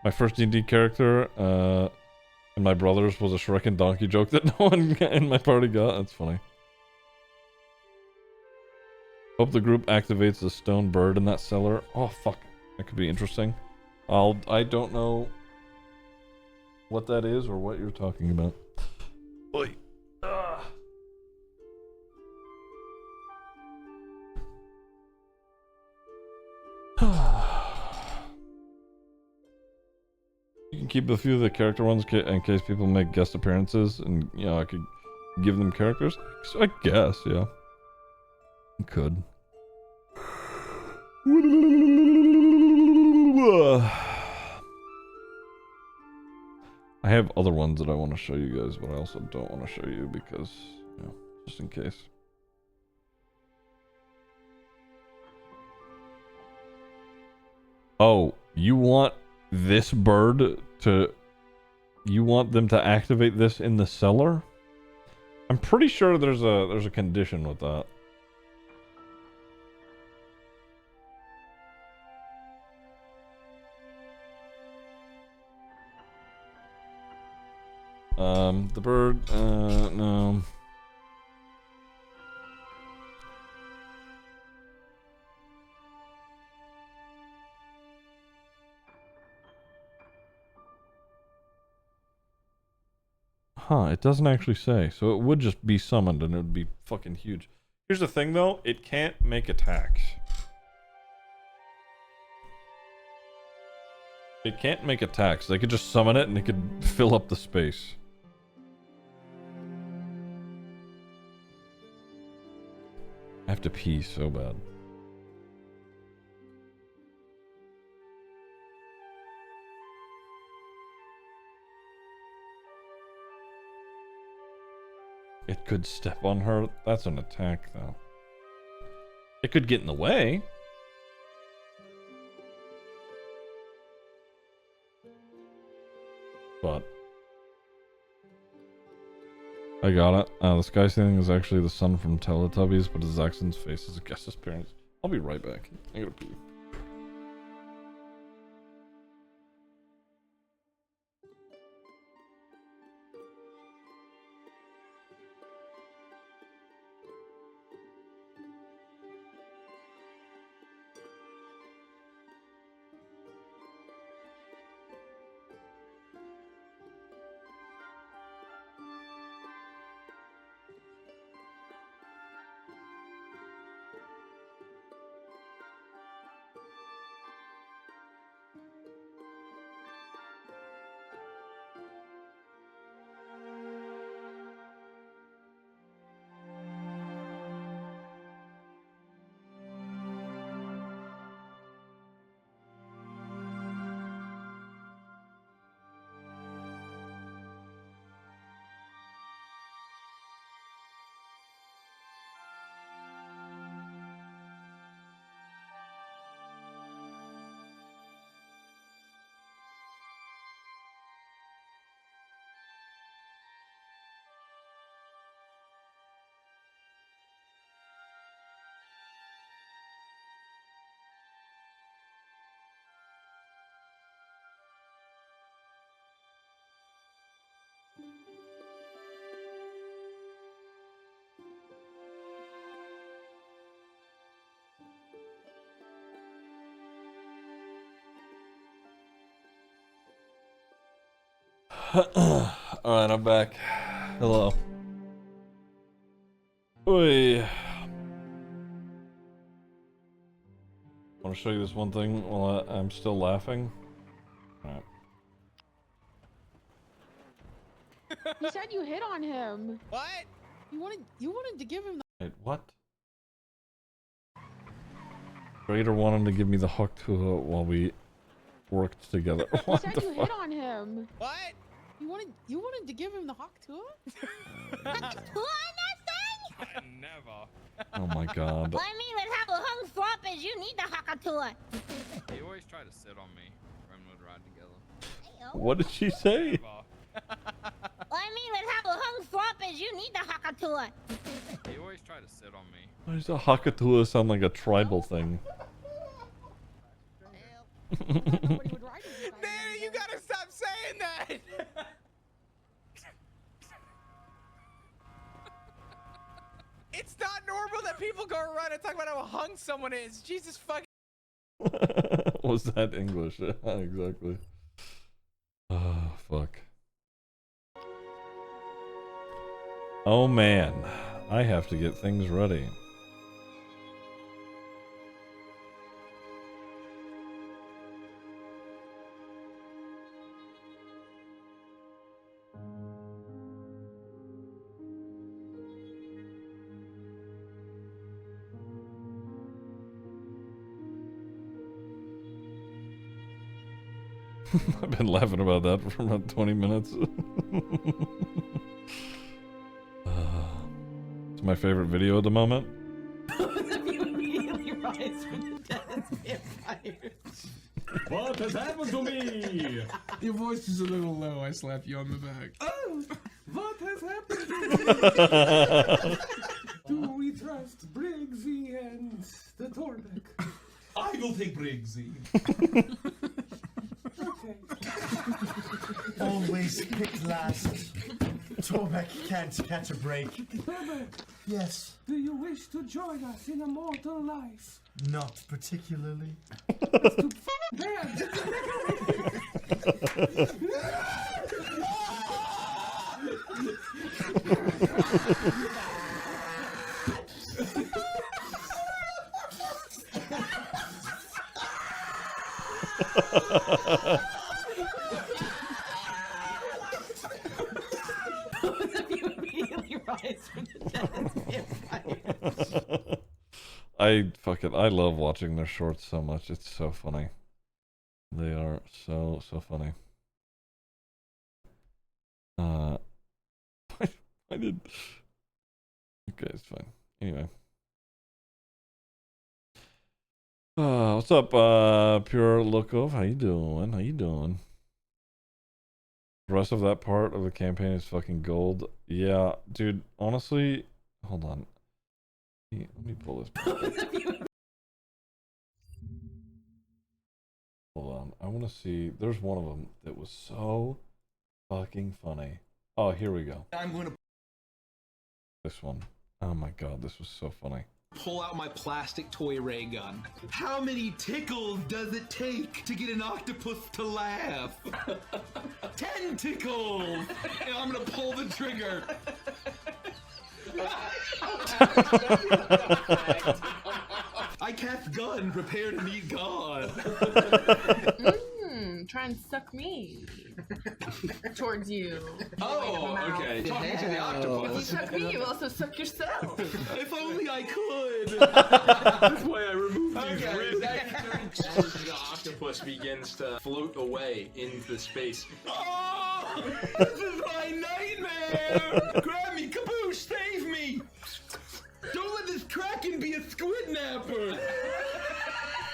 My first D&D character, and my brother's was a Shrek and Donkey joke that no one in my party got. That's funny. Hope the group activates the stone bird in that cellar. Oh, fuck. That could be interesting. I don't know what that is or what you're talking about. Oy. You can keep a few of the character ones in case people make guest appearances, and you know I could give them characters. So I guess, yeah, I could. I have other ones that I want to show you guys, but I also don't want to show you because, you know, just in case. Oh, you want this bird to... You want them to activate this in the cellar? I'm pretty sure there's a condition with that. The bird, no. Huh, it doesn't actually say. So it would just be summoned and it would be fucking huge. Here's the thing though, it can't make attacks. It can't make attacks. They could just summon it and it could fill up the space. I have to pee so bad. It could step on her. That's an attack, though. It could get in the way. But I got it. The sky thing is actually the sun from Teletubbies, but his accent's face is a guest appearance. I'll be right back. I gotta pee. Alright, I'm back. Hello. Oi. Want to show you this one thing while I'm still laughing? Alright. You said you hit on him. What? You wanted to give him the Wait, what? Raider wanted to give me the hook to while we worked together. You What said the you fuck? hit on him. What? You wanted to give him the hawk tour? I never. Oh my god. What I mean with how hung swap is you need the Hakatua. He always tried to sit on me when we would ride together. What did she say? What I mean with how hung swap is you need the Hakatua. He always tried to sit on me. Why does a Hakatua sound like a tribal thing? Nana, you gotta stop saying that! It's not normal that people go around and talk about how hung someone is. Jesus fucking. Was that English? Yeah, exactly. Oh, fuck. Oh man, I have to get things ready. I've been laughing about that for about 20 minutes. It's my favorite video at the moment. You immediately rise from the dead as vampires. What has happened to me? Your voice is a little low. I slap you on the back. Oh, what has happened to me? Do we trust Briggsy and the Torbeck? I will take Briggsy. Okay. Always pick last. Torbeck can't catch a break. Torbeck, Yes, do you wish to join us in a mortal life? not particularly. That's too bad. You immediately rise from the dead as vampires. I love watching their shorts so much. It's so funny. They are so funny. I did. Okay, it's fine. Anyway. What's up, Pure Lookov? How you doing? How you doing? The rest of that part of the campaign is fucking gold. Yeah, dude, honestly, hold on. Let me pull this back up. Hold on. I want to see. There's one of them that was so fucking funny. Oh, here we go. I'm going to This one. Oh my god, this was so funny. pull out my plastic toy ray gun. How many tickles does it take to get an octopus to laugh? 10 tickles! And I'm gonna pull the trigger. I cast gun, prepare to meet God. Try and suck me towards you. Oh, okay. Talking to the If you octopus. suck me, you also suck yourself. If only I could. That's why I removed these ribs. As the octopus begins to float away into space. Oh, this is my nightmare! Grab me, Caboose, save me! Don't let this Kraken be a squid napper!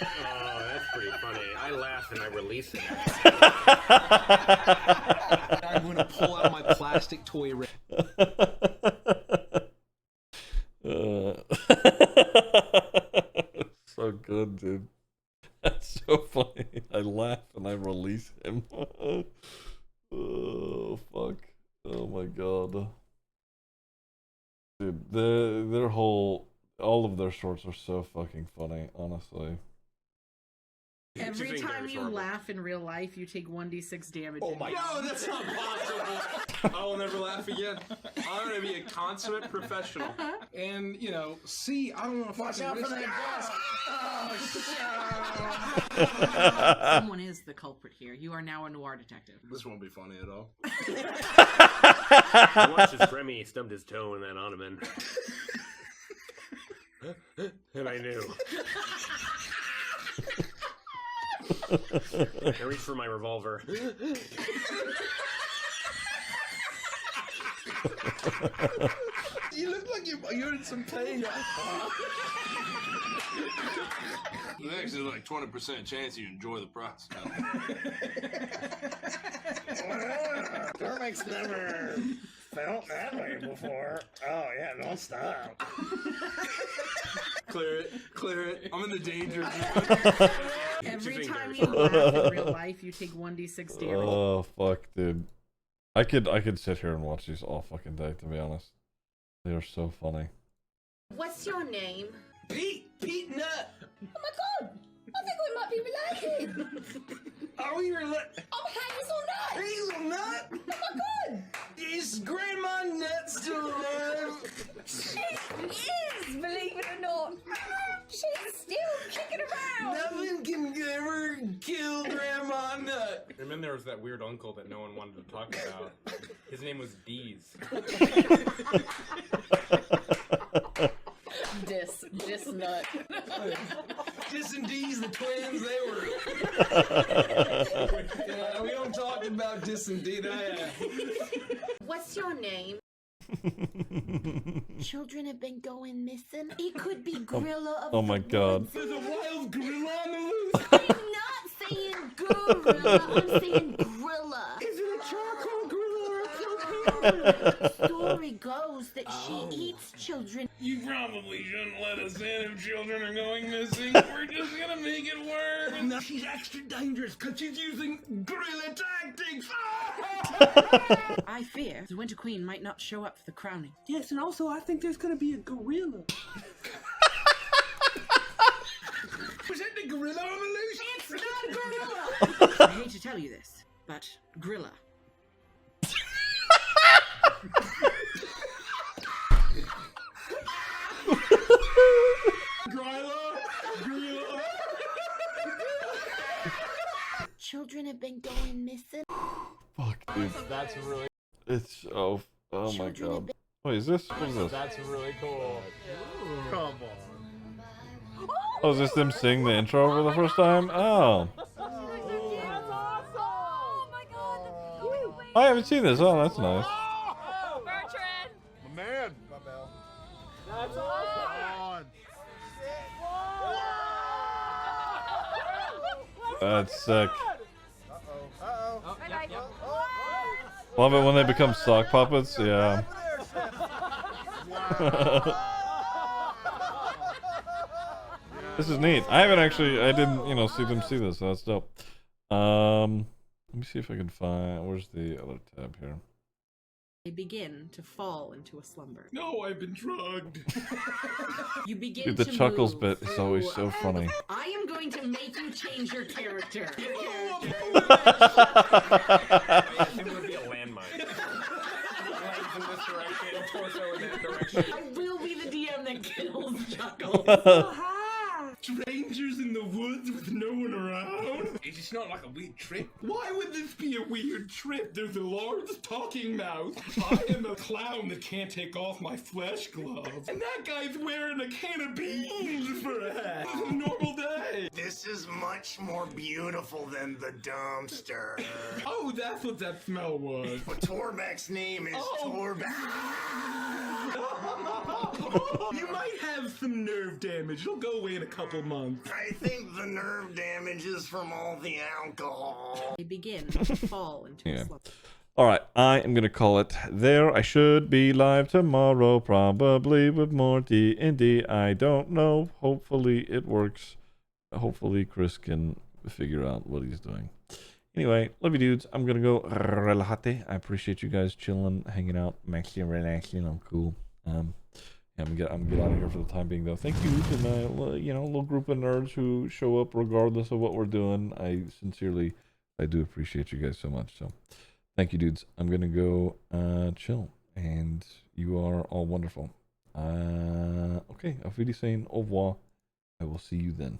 Oh, that's pretty funny. I laugh and I release it. I'm gonna pull out my plastic toy ray. So good, dude. That's so funny. I laugh and I release him. Oh, fuck. Oh my god. Dude, their whole, all of their shorts are so fucking funny, honestly. Every She's being time very you adorable. laugh in real life, you take 1d6 damage. Oh my No, that's not possible. I will never laugh again. I'm gonna be a consummate professional. And, you know, see, I don't want to Watch out for that desk. Someone is the culprit here. You are now a noir detective. This won't be funny at all. I watched as Remy stubbed his toe in that ottoman. And I knew. I reached for my revolver. You look like you're in some pain. There's actually like 20% chance you enjoy the process. Cormac's never felt that way before. Oh yeah, don't stop. Clear it. I'm in the danger zone. Every time you laugh in real life, you take 1d6 damage. Oh fuck, dude. I could sit here and watch these all fucking day, to be honest. They are so funny. What's your name? Pete Nut. Oh my god! I think we might be related. Are we related? I'm Hazelnut. Hazelnut? Oh my god! Is Grandma Nut still alive? She is, believe it or not. She's still kicking around. Nothing can ever kill Grandma Nut. And then there was that weird uncle that no one wanted to talk about. His name was Deez. Dis nut. Dis and D's, the twins, they were. Yeah, we don't talk about Dis and D. What's your name? Children have been going missing. It could be gorilla of Oh my god. There's a wild gorilla on the loose. I'm not saying gorilla, I'm saying gorilla. Is it a charcoal gorilla or a The story goes that she eats children. You probably shouldn't let us in if children are going missing. We're just gonna make it worse. No, she's extra dangerous because she's using gorilla tactics. I fear the Winter Queen might not show up for the crowning. Yes, and also I think there's gonna be a gorilla. Was that the gorilla on the loose? It's not gorilla! I hate to tell you this, but gorilla. Gorilla. Children have been going missing. Fuck, dude. That's really. It's oh my god. Wait, is this? What is this? That's really cool. Come on. Oh, is this them singing the intro for the first time? Oh. I haven't seen this. Oh, that's nice. Bertrand! My man. My bell. That's awesome. That's sick. Uh-oh. Love it when they become sock puppets. Yeah. This is neat. I haven't actually. I didn't, see them see this. So that's dope. Let me see if I can find. Where's the other tab here? They begin to fall into a slumber. No, I've been drugged. You begin Dude, the to chuckles move bit is always so funny. I am going to make you change your character. I think it would be a landmine. Legs in this direction, torso in that direction. I will be the DM that kills Chuckles. Strangers in the woods with no one around? Is this not like a weird trip? Why would this be a weird trip? There's a large talking mouse. I am a clown that can't take off my flesh gloves. And that guy's wearing a can of beans for a hat. It's a normal day. This is much more beautiful than the dumpster. Oh, that's what that smell was. But Torbek's name is Torbek. You might have some nerve damage. It'll go away in a couple months. I think the nerve damage is from all the alcohol. They begin to fall into a slumber. Alright, I am gonna call it there. I should be live tomorrow, probably with more D&D. I don't know. Hopefully it works. Hopefully Chris can figure out what he's doing. Anyway, love you dudes. I'm gonna go relajate. I appreciate you guys chilling, hanging out, maxing, relaxing. I'm cool. I'm get out of here for the time being, though. Thank you to my little group of nerds who show up regardless of what we're doing. I do appreciate you guys so much. So, thank you, dudes. I'm gonna go chill, and you are all wonderful. Okay, auf Wiedersehen, au revoir. I will see you then.